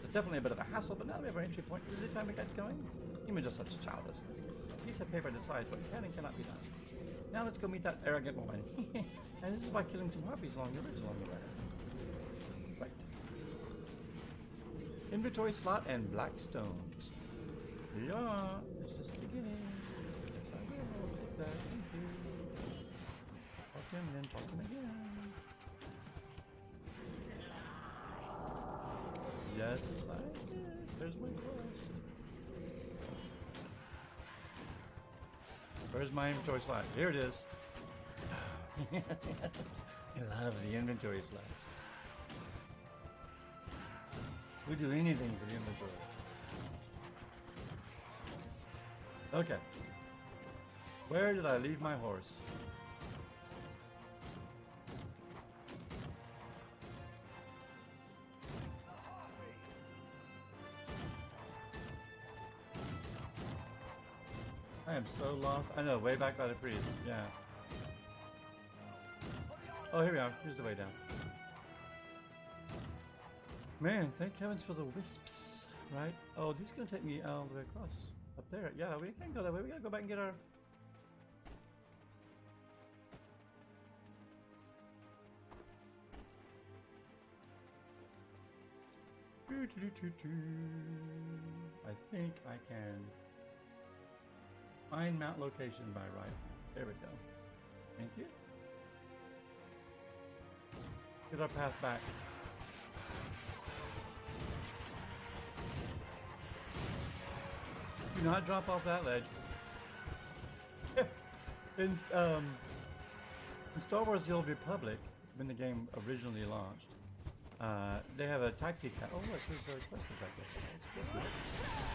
It's definitely a bit of a hassle, but now we have our entry point. Is it time we get going? Humans are such childlessness. A piece of paper decides what can and cannot be done. Now let's go meet that arrogant woman. And this is by killing some harpies along the ridge along the way. Right. Inventory slot and black stones. Here you are. It's just the beginning. Yes, I will take that. Thank you. Talk to him and then talk to him again. Yes, I did. There's my quest. Where's my inventory slot? Here it is. I love the inventory slots. We do anything for the inventory. Okay. Where did I leave my horse? I am so lost. I know, way back by the priest. Yeah. Oh, here we are. Here's the way down. Man, thank heavens for the wisps, right? Oh, this is going to take me all the way across. Up there. Yeah, we can't go that way. We got to go back and get our... I think I can find mount location by right. There we go. Thank you. Get our path back. Do not drop off that ledge. in Star Wars: The Old Republic, when the game originally launched, they have a taxi cab. Oh look, there's a quest objective.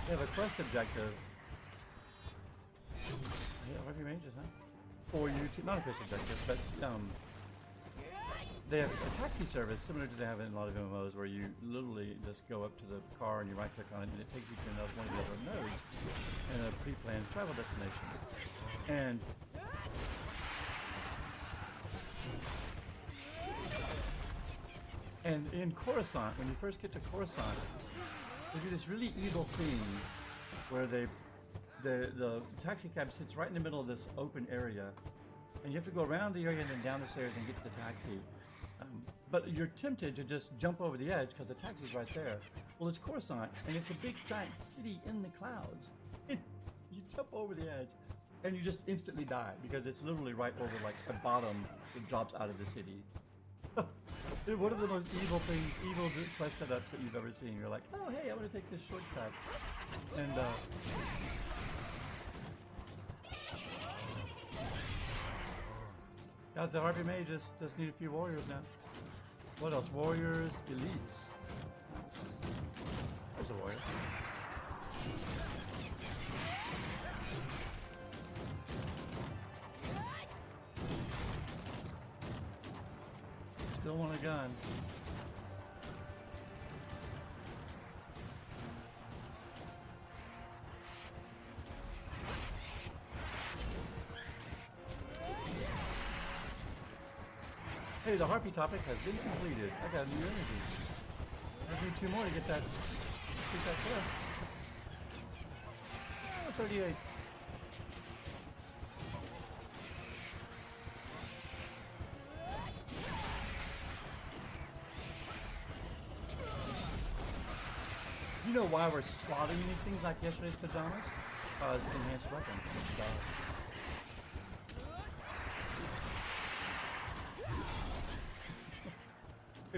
They have a quest objective. Yeah, what have you made just, huh? For you to, not a quest objective, but they have a taxi service similar to they have in a lot of MMOs, where you literally just go up to the car and you right click on it and it takes you to another one of the other nodes in a pre-planned travel destination. And in Coruscant, when you first get to Coruscant, they do this really evil thing where the taxi cab sits right in the middle of this open area, and you have to go around the area and then down the stairs and get to the taxi. But you're tempted to just jump over the edge because the taxi's right there. Well, it's Coruscant, and it's a big giant city in the clouds. You jump over the edge, and you just instantly die because it's literally right over like the bottom that drops out of the city. One of the most evil things, evil quest setups that you've ever seen. You're like, oh hey, I want to take this shortcut, and got the Harpy Mage, just need a few warriors now. What else? Warriors, elites. There's a warrior. Still want a gun. Hey, the Harpy topic has been completed. I got new energy. I need 2 more to get that quest. Oh, 38. You know why we're slaughtering these things like yesterday's pajamas? Because enhanced weapons.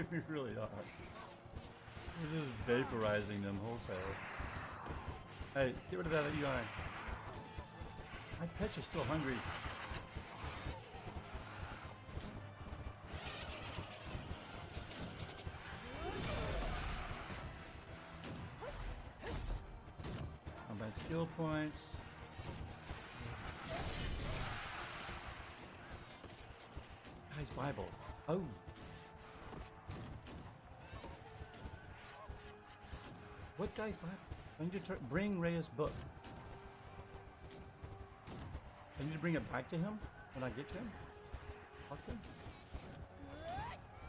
We really are. We're just vaporizing them wholesale. Hey, get rid of that UI. My pets are still hungry. Combat skill points. Guy's Bible. Oh. What guy's Bible? I need to bring Reyes' book. I need to bring it back to him when I get to him? Talk to him?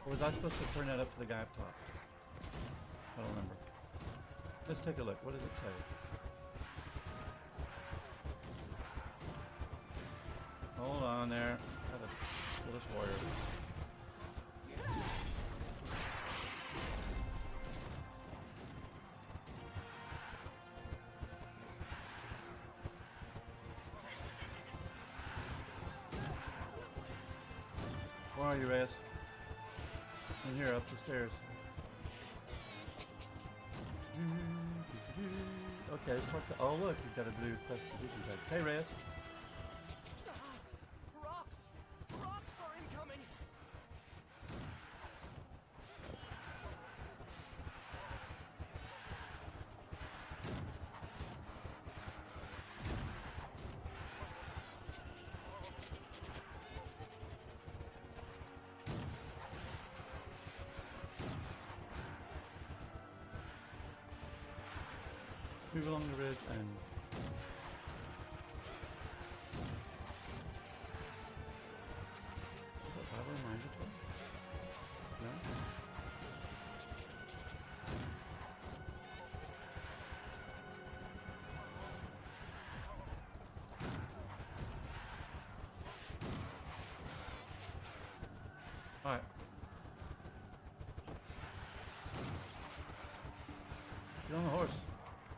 Or was I supposed to turn that up to the guy up top? I don't remember. Let's take a look. What does it say? Hold on there. Got a little warrior. Where are you, Reyes? In here, up the stairs. Okay, let's talk to. Oh, look, he's got a blue quest division tag. Hey, Reyes. Rocks! Rocks are incoming! Move along the ridge and no? Alright. Get on the horse.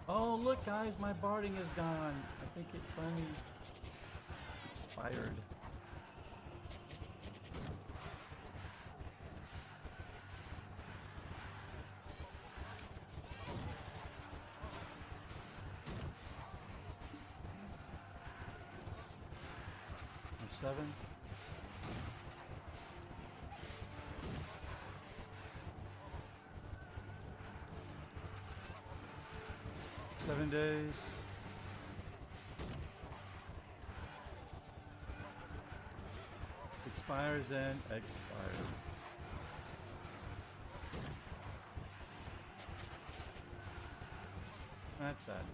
Oh, look, guys, my barding is gone. I think it finally expired. And 7. Seven days. Expires and expired. That's sad.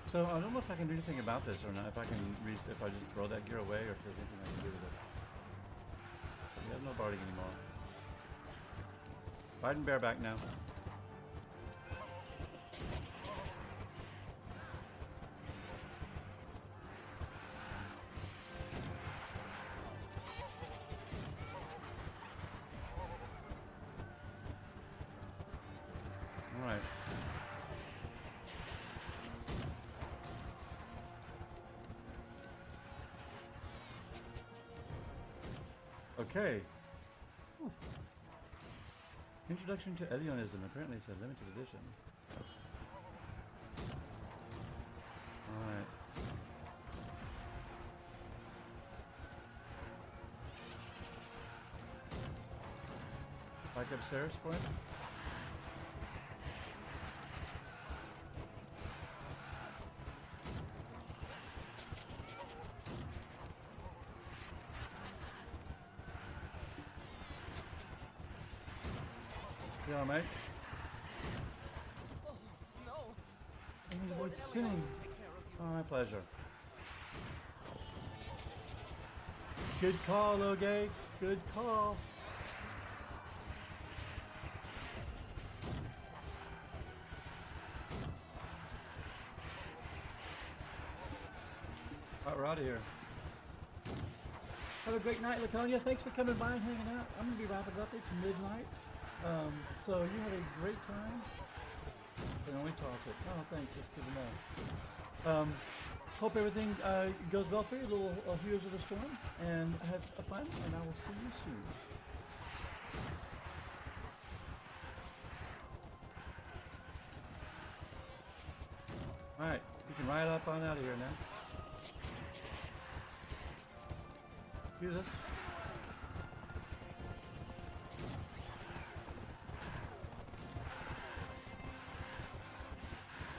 So I don't know if I can do anything about this or not. If I can if I just throw that gear away, or if there's anything I can do with it. We have no barding anymore. Riding bareback now. All right. Okay. Whew. Introduction to Elionism. Apparently it's a limited edition. Alright. Back upstairs for it? You all right, mate? Oh, no. And avoid sinning. Oh, my pleasure. Good call, Ogay. Good call. All right, we're out of here. Have a great night, Laconia. Thanks for coming by and hanging out. I'm going to be wrapping it up. It's midnight. So you had a great time. Can only toss it. Oh, thanks. That's good to know. Hope everything goes well for you, little Heroes of the Storm, and have fun. And I will see you soon. All right, you can ride up on out of here now. Do this.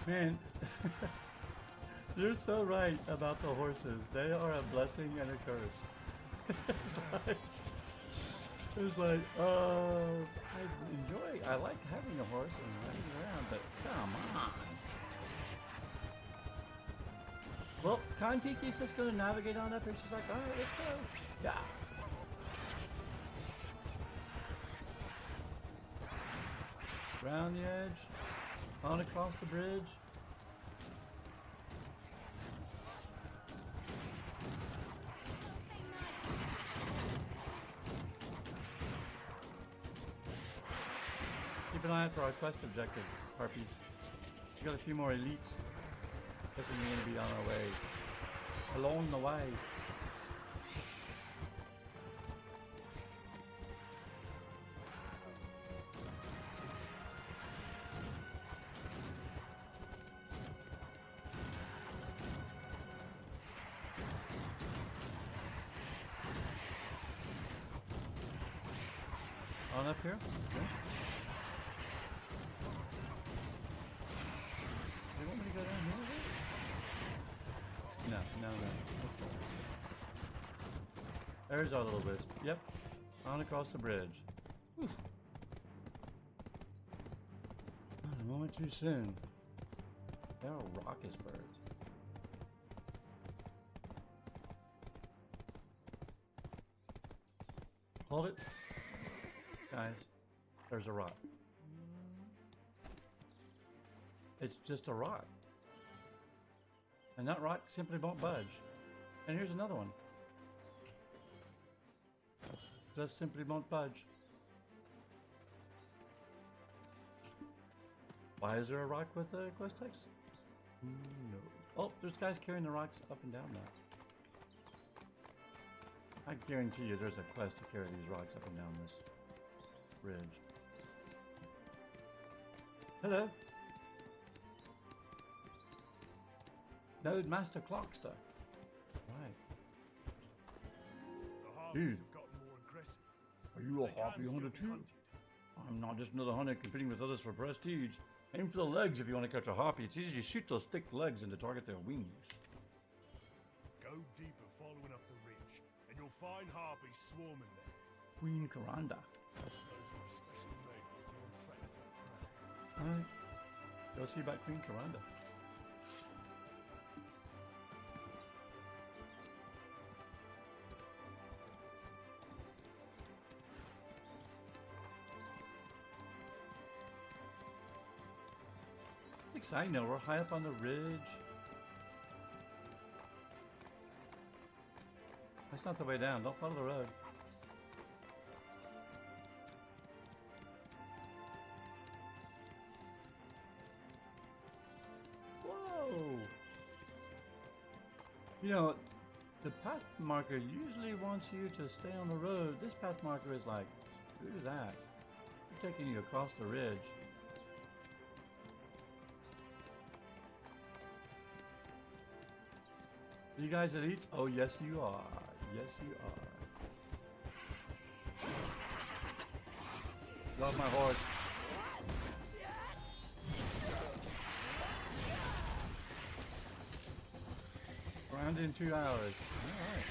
Man, you're so right about the horses. They are a blessing and a curse. it's like, I like having a horse and riding around, but come on. Well, Kon-Tiki's just going to navigate on up, and she's like, all right, let's go. Yeah. Around the edge. On across the bridge. Keep an eye out for our quest objective, Harpies. We got a few more elites. Guessing we're going to be on our way. Along the way. On up here? Okay. They want me to go down here? No. Let's go. There's our little wisp. Yep. On across the bridge. Whew. Not a moment too soon. They're raucous birds. Hold it. Guys, there's a rock. It's just a rock. And that rock simply won't budge. And here's another one. Just simply won't budge. Why is there a rock with a quest text? No. Oh, there's guys carrying the rocks up and down now. I guarantee you there's a quest to carry these rocks up and down this bridge. Hello. Node Master Clockster. Right. The harpies Dude. have gotten more aggressive. Are you a harpy hunter too? I'm not just another hunter competing with others for prestige. Aim for the legs if you want to catch a harpy. It's easy to shoot those thick legs and to target their wings. Go deeper following up the ridge, and you'll find harpies swarming there. Queen Karanda. Those are especially made for non-threatening prey. Alright. Go see about Queen Karanda. It's exciting though. We're high up on the ridge. That's not the way down. Don't follow the road. Whoa! You know, the path marker usually wants you to stay on the road. This path marker is like, screw that. We're taking you across the ridge. You guys elites? Oh, yes you are. Yes you are. Love my horse. Round in 2 hours. Alright.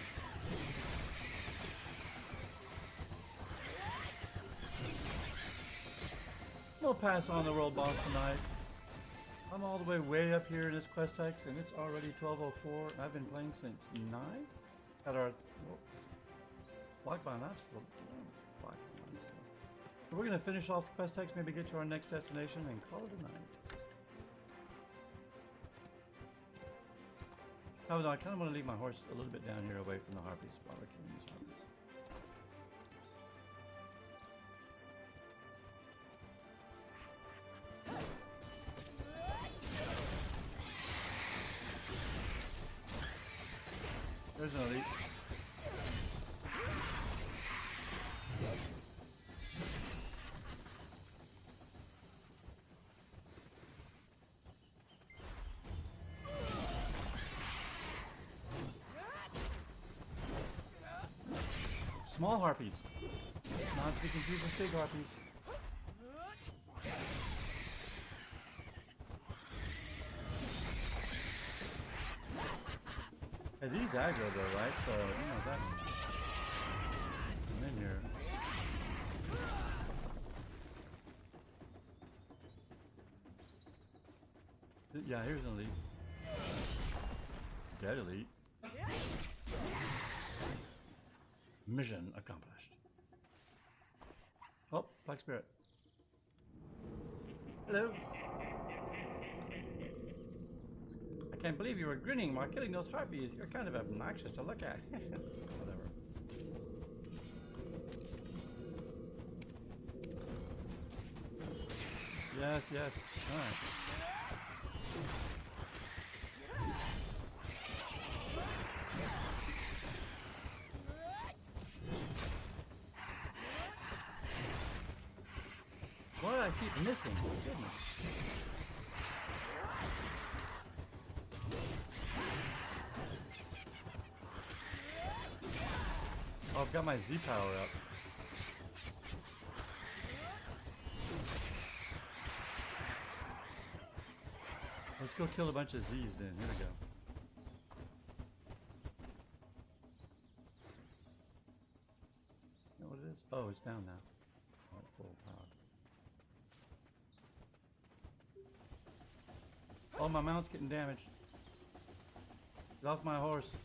We'll pass on the world boss tonight. I'm all the way up here in this quest text, and it's already 12:04. I've been playing since 9. At our block by an obstacle. Block by an obstacle. So we're gonna finish off the quest text, maybe get to our next destination, and call it a night. Oh no, I kind of want to leave my horse a little bit down here away from the harpies while we're killing these harpies. There's an elite. Small harpies. Not to be confused with big harpies. Hey, these aggro though, right? So, you know, that. I'm in here. Yeah, here's an elite. Dead elite. Mission accomplished. Oh, Black Spirit. Hello. I can't believe you were grinning while killing those harpies. You're kind of obnoxious to look at. Whatever. Yes, yes. Alright. Why do I keep missing? Oh, goodness. Oh, I've got my Z power up. Let's go kill a bunch of Z's then. Here we go. You know what it is? Oh, it's down now. Alright, full power. Oh, my mount's getting damaged. Get off my horse.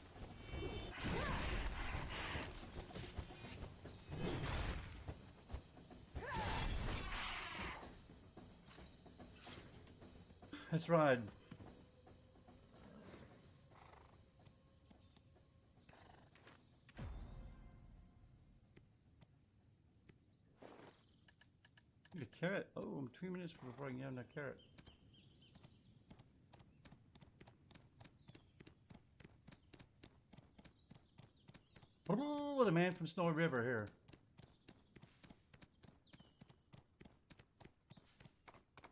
Let's ride. carrot. Oh, I'm 2 minutes before I can get that carrot. Oh, the man from Snowy River here.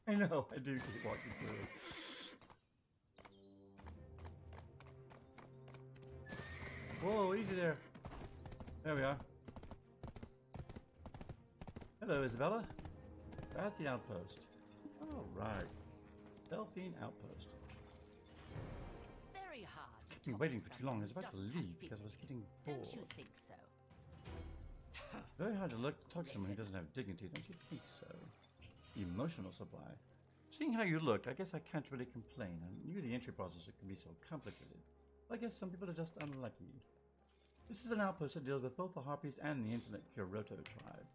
I know, I do keep walking through it. Whoa, easy there. There we are. Hello, Isabella. At the outpost. All right. Delphine outpost. It's very hard to I've been talk waiting to for too long. I someone was about to who doesn't leave have because I was getting feelings. bored. Don't you think so? Very hard to talk to someone who doesn't have dignity, don't you think so? Emotional supply. Seeing how you look, I guess I can't really complain. I knew the entry process can be so complicated. I guess some people are just unlucky. This is an outpost that deals with both the Harpies and the insolent Kyoto tribe.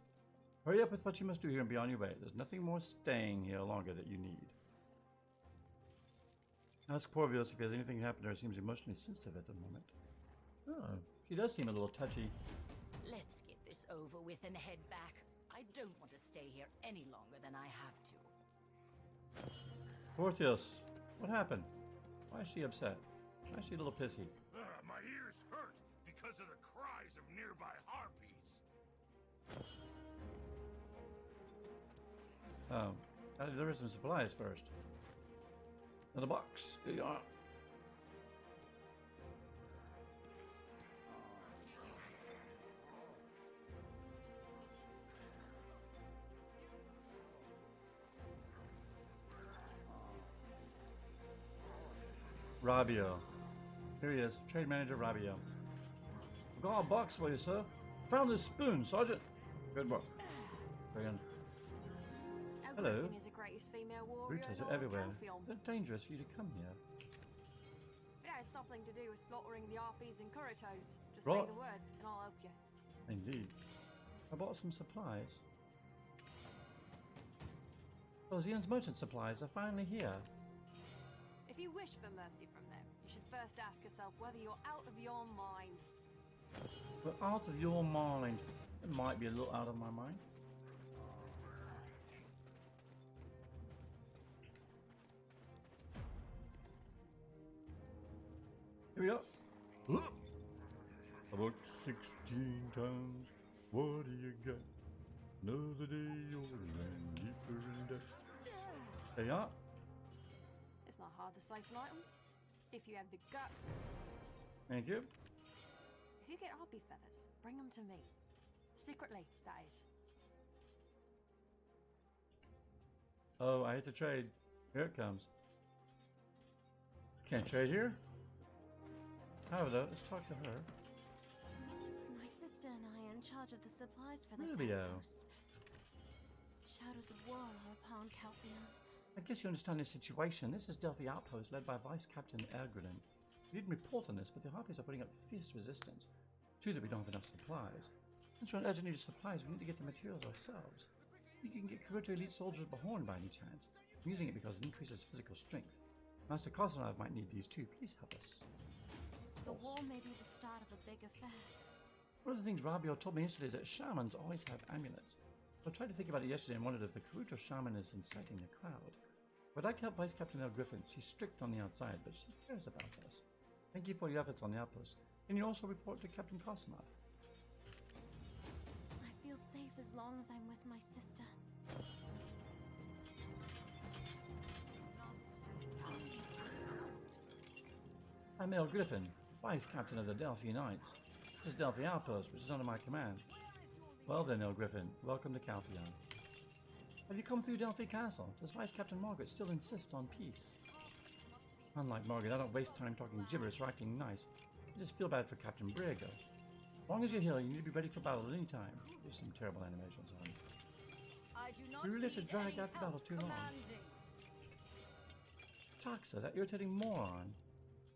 Hurry up with what you must do here and be on your way. There's nothing more staying here longer that you need. Ask Corvius if he has anything happen to her. Seems emotionally sensitive at the moment. Oh, she does seem a little touchy. Let's get this over with and head back. I don't want to stay here any longer than I have to. Portheus, what happened? Why is she upset? Why is she a little pissy? My ears hurt because of the cries of nearby harpies. Oh, gotta deliver some supplies first. Another box. Here you are. Rabio. Here he is, trade manager Rabio. I've got a box for you, sir. Found this spoon, Sergeant. Good work. Brilliant. Hello. Griffin is the greatest female warrior Routers in are all of everywhere. Calpheon. It's dangerous for you to come here. It has something to do with slaughtering the Harpies and Kurotos. Just Right. say the word and I'll help you. Indeed. I bought some supplies. Those Ian's merchant supplies are finally here. If you wish for mercy from them, you should first ask yourself whether you're out of your mind. But out of your mind. It might be a little out of my mind. Here we go. About 16 times. What do you got? Another day older and deeper in debt. There you are. It's not hard to siphon items. If you have the guts. Thank you. If you get Harpy feathers, bring them to me. Secretly, that is. Oh, I hate to trade. Here it comes. Can't trade here? However, though, let's talk to her. My sister and I are in charge of the supplies for this Rubio. outpost. Shadows of war are upon Calpheon. I guess you understand this situation. This is Delphi Outpost, led by Vice Captain Ergrin. We didn't report on this, but the Harpies are putting up fierce resistance. True that we don't have enough supplies. Since we're in urgent need of supplies, we need to get the materials ourselves. You can get Kuroto elite soldiers Bahorn by any chance. I'm using it because it increases physical strength. Master Kosanov might need these too. Please help us. The war may be the start of a big affair. One of the things Rabio told me yesterday is that shamans always have amulets. I tried to think about it yesterday and wondered if the Kuroto shaman is inciting the crowd. I'd like to help Vice Captain El Griffin. She's strict on the outside, but she cares about us. Thank you for your efforts on the outpost. Can you also report to Captain Kosanov? I feel safe as long as I'm with my sister. I'm El Griffin, Vice Captain of the Delphi Knights. This is Delphi Outpost, which is under my command. Well then, El Griffin, welcome to Calpheon. Have you come through Delphi Castle? Does Vice Captain Margaret still insist on peace? Unlike Margaret, I don't waste time talking gibberish or acting nice. I just feel bad for Captain Briego. As long as you're here, you need to be ready for battle at any time. There's some terrible animations on. I do not We really have to need drag any out the battle help too long. commanding. Taxa, that irritating moron.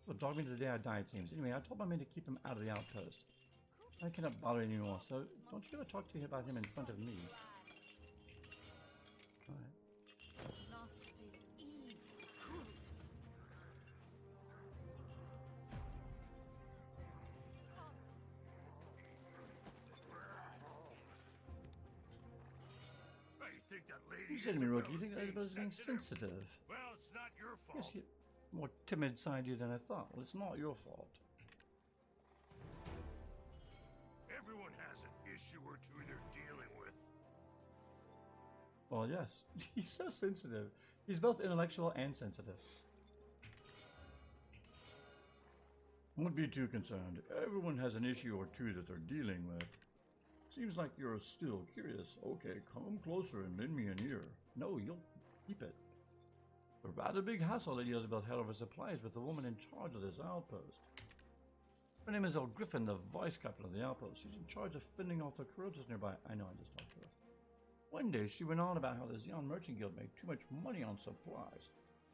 Well, dog me to the day I die, it seems. Anyway, I told my men to keep him out of the outpost. I cannot bother anymore, so don't you ever talk to him about him in front of me. Alright. Nasty, evil. Faith think that lady You said to me, Rookie, you think Isabel's Elizabeth's being sensitive? Well, it's not your fault. Yes, you're more timid side you than I thought. Well, it's not your fault. Everyone has an issue or two they're dealing with. Well, yes. He's so sensitive. He's both intellectual and sensitive. Don't be too concerned. Everyone has an issue or two that they're dealing with. Seems like you're still curious. Okay, come closer and lend me an ear. No, you'll keep it. A rather big hassle Lady Isabel had over supplies with the woman in charge of this outpost. Her name is El Griffin, the vice captain of the outpost. She's in charge of fending off the Kurotas nearby. I know, I just talked to her. One day she went on about how the Xeon Merchant Guild made too much money on supplies.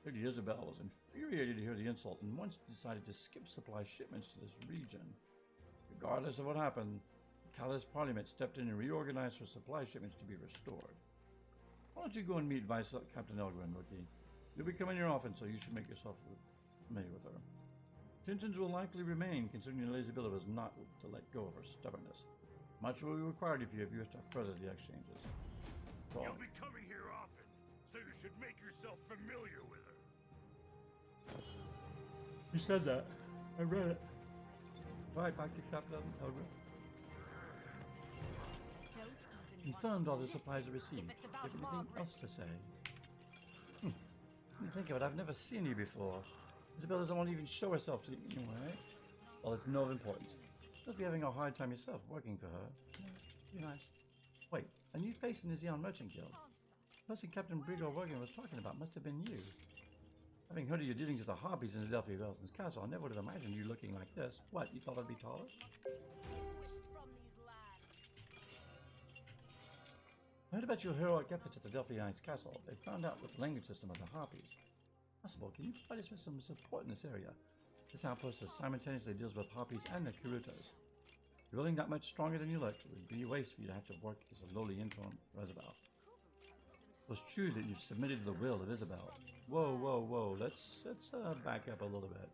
Lady Isabel was infuriated to hear the insult and once decided to skip supply shipments to this region. Regardless of what happened, the Callous Parliament stepped in and reorganized for supply shipments to be restored. Why don't you go and meet Vice Captain Elgrin, Rookie? You'll be coming here often, so you should make yourself familiar with her. Tensions will likely remain, considering the lazy Billa was not to let go of her stubbornness. Much will be required if you wish to further the exchanges. You'll be coming here often, so you should make yourself familiar with her. You said that. I read it. Right, back to Captain Elgrin. Confirmed all the supplies are received. Do you have anything else to say? Think of it, I've never seen you before. Isabel doesn't want to even show herself to you anyway. Well, it's no importance. You'll be having a hard time yourself working for her. Yeah, be nice. Wait, a new face in the Xeon Merchant Guild. The person Captain Brigo Worgen was talking about must have been you. Having heard of your dealings with the Harpies in Adelphi Wellson's castle, I never would have imagined you looking like this. What, you thought I'd be taller? I heard about your heroic efforts at the Delphi Knight's castle. They found out what the language system of the Harpies. Possible, can you provide us with some support in this area? This outpost simultaneously deals with Harpies and the Kurutas. If you're really that much stronger than you look, it would be a waste for you to have to work as a lowly intern for Isabel. It was true that you've submitted to the will of Isabel. Whoa, whoa, whoa, let's back up a little bit.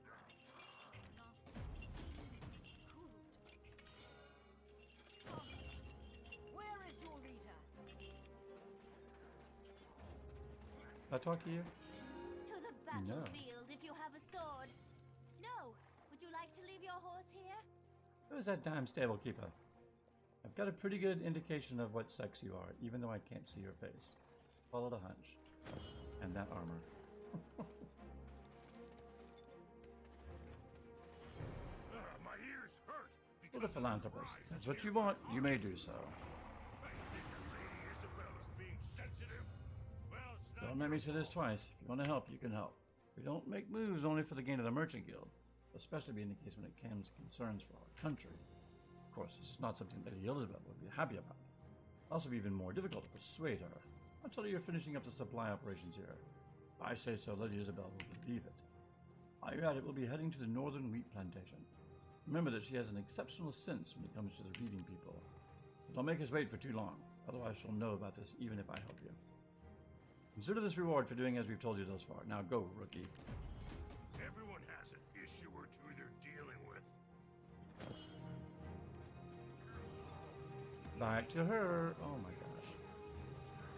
I talk to you? To the battlefield if you have a sword. No. Would you like to leave your horse here? Who's that damn stable keeper? I've got a pretty good indication of what sex you are, even though I can't see your face. Follow the hunch. And that armor. My ears hurt. What a philanthropist. That's what you want, you may do so. I think that Lady Isabel is being sensitive. Well, it's not Don't let me say this twice. If you want to help, you can help. We don't make moves only for the gain of the Merchant Guild, especially being the case when it comes to concerns for our country. Of course, this is not something Lady Elizabeth would be happy about. It'll also be even more difficult to persuade her. I'll tell her you're finishing up the supply operations here. If I say so, Lady Isabel will believe it. While you're at it, we'll be heading to the northern wheat plantation. Remember that she has an exceptional sense when it comes to the reading people. But don't make us wait for too long, otherwise she'll know about this even if I help you. Consider this reward for doing as we've told you thus far. Now go, Rookie. Everyone has an issue or two they're dealing with. Back to her. Oh my gosh.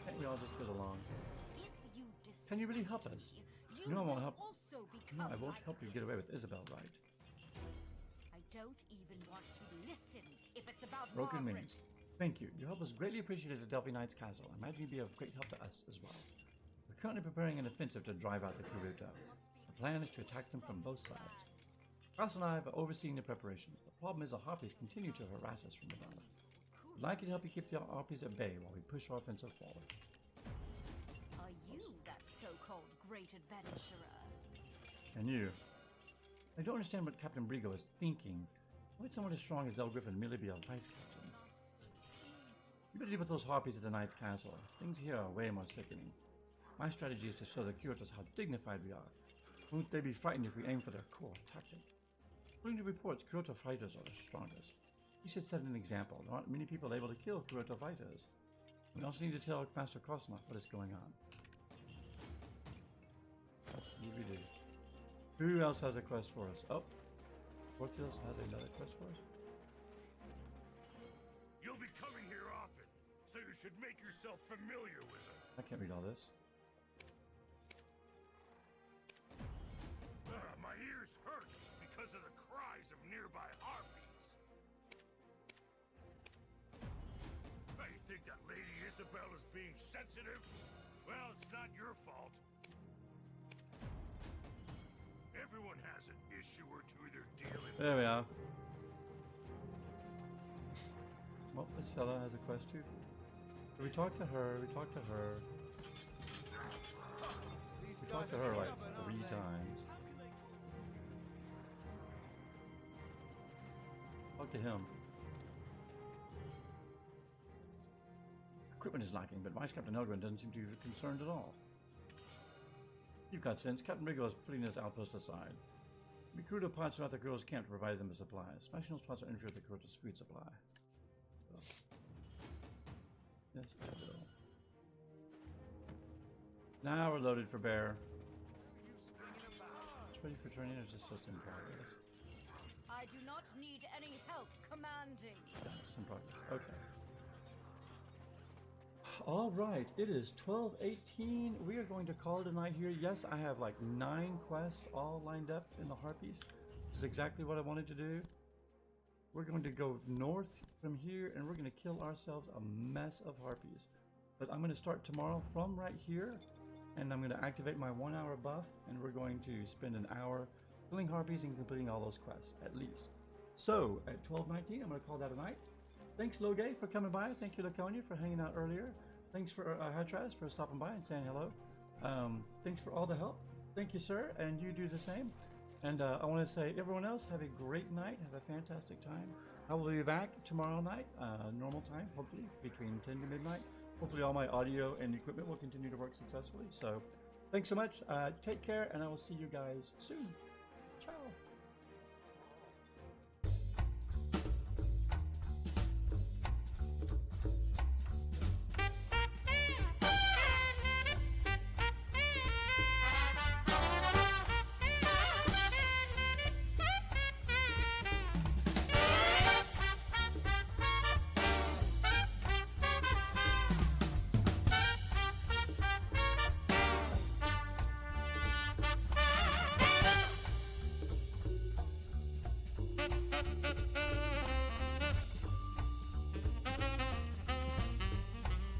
Can't we all just get along? Can you really help us? No, I won't help. No, I won't help you get away with Isabel, right? I don't even want to listen if it's about Broken Margaret. means. Thank you. Your help was greatly appreciated at Delphi Knight's castle. I imagine you'd be of great help to us as well. We're currently preparing an offensive to drive out the Kuruta. The plan is to attack them from both sides. Ross and I are overseeing the preparations. The problem is the Harpies continue to harass us from above. We'd like you to help you keep the Harpies at bay while we push our offensive forward. Are you that so-called great adventurer? And you? I don't understand what Captain Brigo is thinking. Why would someone as strong as El Griffin merely be a vice captain? You better deal with those Harpies at the Knight's castle. Things here are way more sickening. My strategy is to show the Kurotas how dignified we are. Won't they be frightened if we aim for their core tactic? According to reports, Kurota fighters are the strongest. We should set an example. There aren't many people able to kill Kurota fighters. We also need to tell Master Krosnoff what is going on. We do. Who else has a quest for us? Oh, Portillo's has another quest for us. You'll be coming here often. so you should make yourself familiar with it. I can't read all this. My ears hurt because of the cries of nearby harpies. You think that Lady Isabel is being sensitive? Well, it's not your fault. Everyone has an issue or two they're dealing with. There we are. Well, this fella has a quest too. So we talked to her, we talked to her. We talked to her like 3 times. Talk to him. Equipment is lacking, but Vice Captain Elgrin doesn't seem to be concerned at all. You've got sense. Captain Rigo is putting this outpost aside. Mikudo pods out the girls' camp to provide them with supplies. Smashing those pods will interfere with the girls' food supply. So. Yes, I will. Now we're loaded for bear. It's ready for training, or is this just in progress? I do not need any help commanding. Yeah, it's in progress. Okay. All right, it is 12:18. We are going to call it a night here. Yes, I have like 9 quests all lined up in the Harpies. This is exactly what I wanted to do. We're going to go north from here, and we're going to kill ourselves a mess of Harpies. But I'm going to start tomorrow from right here, and I'm going to activate my 1-hour buff, and we're going to spend an hour killing Harpies and completing all those quests, at least. So, at 12:19, I'm going to call that a night. Thanks, Loge, for coming by. Thank you, Laconia, for hanging out earlier. Thanks for Hatraz for stopping by and saying hello. Thanks for all the help. Thank you, sir, and you do the same. And I want to say, everyone else, have a great night. Have a fantastic time. I will be back tomorrow night, normal time, hopefully, between 10 to midnight. Hopefully all my audio and equipment will continue to work successfully. So, thanks so much. Take care, and I will see you guys soon. Ciao.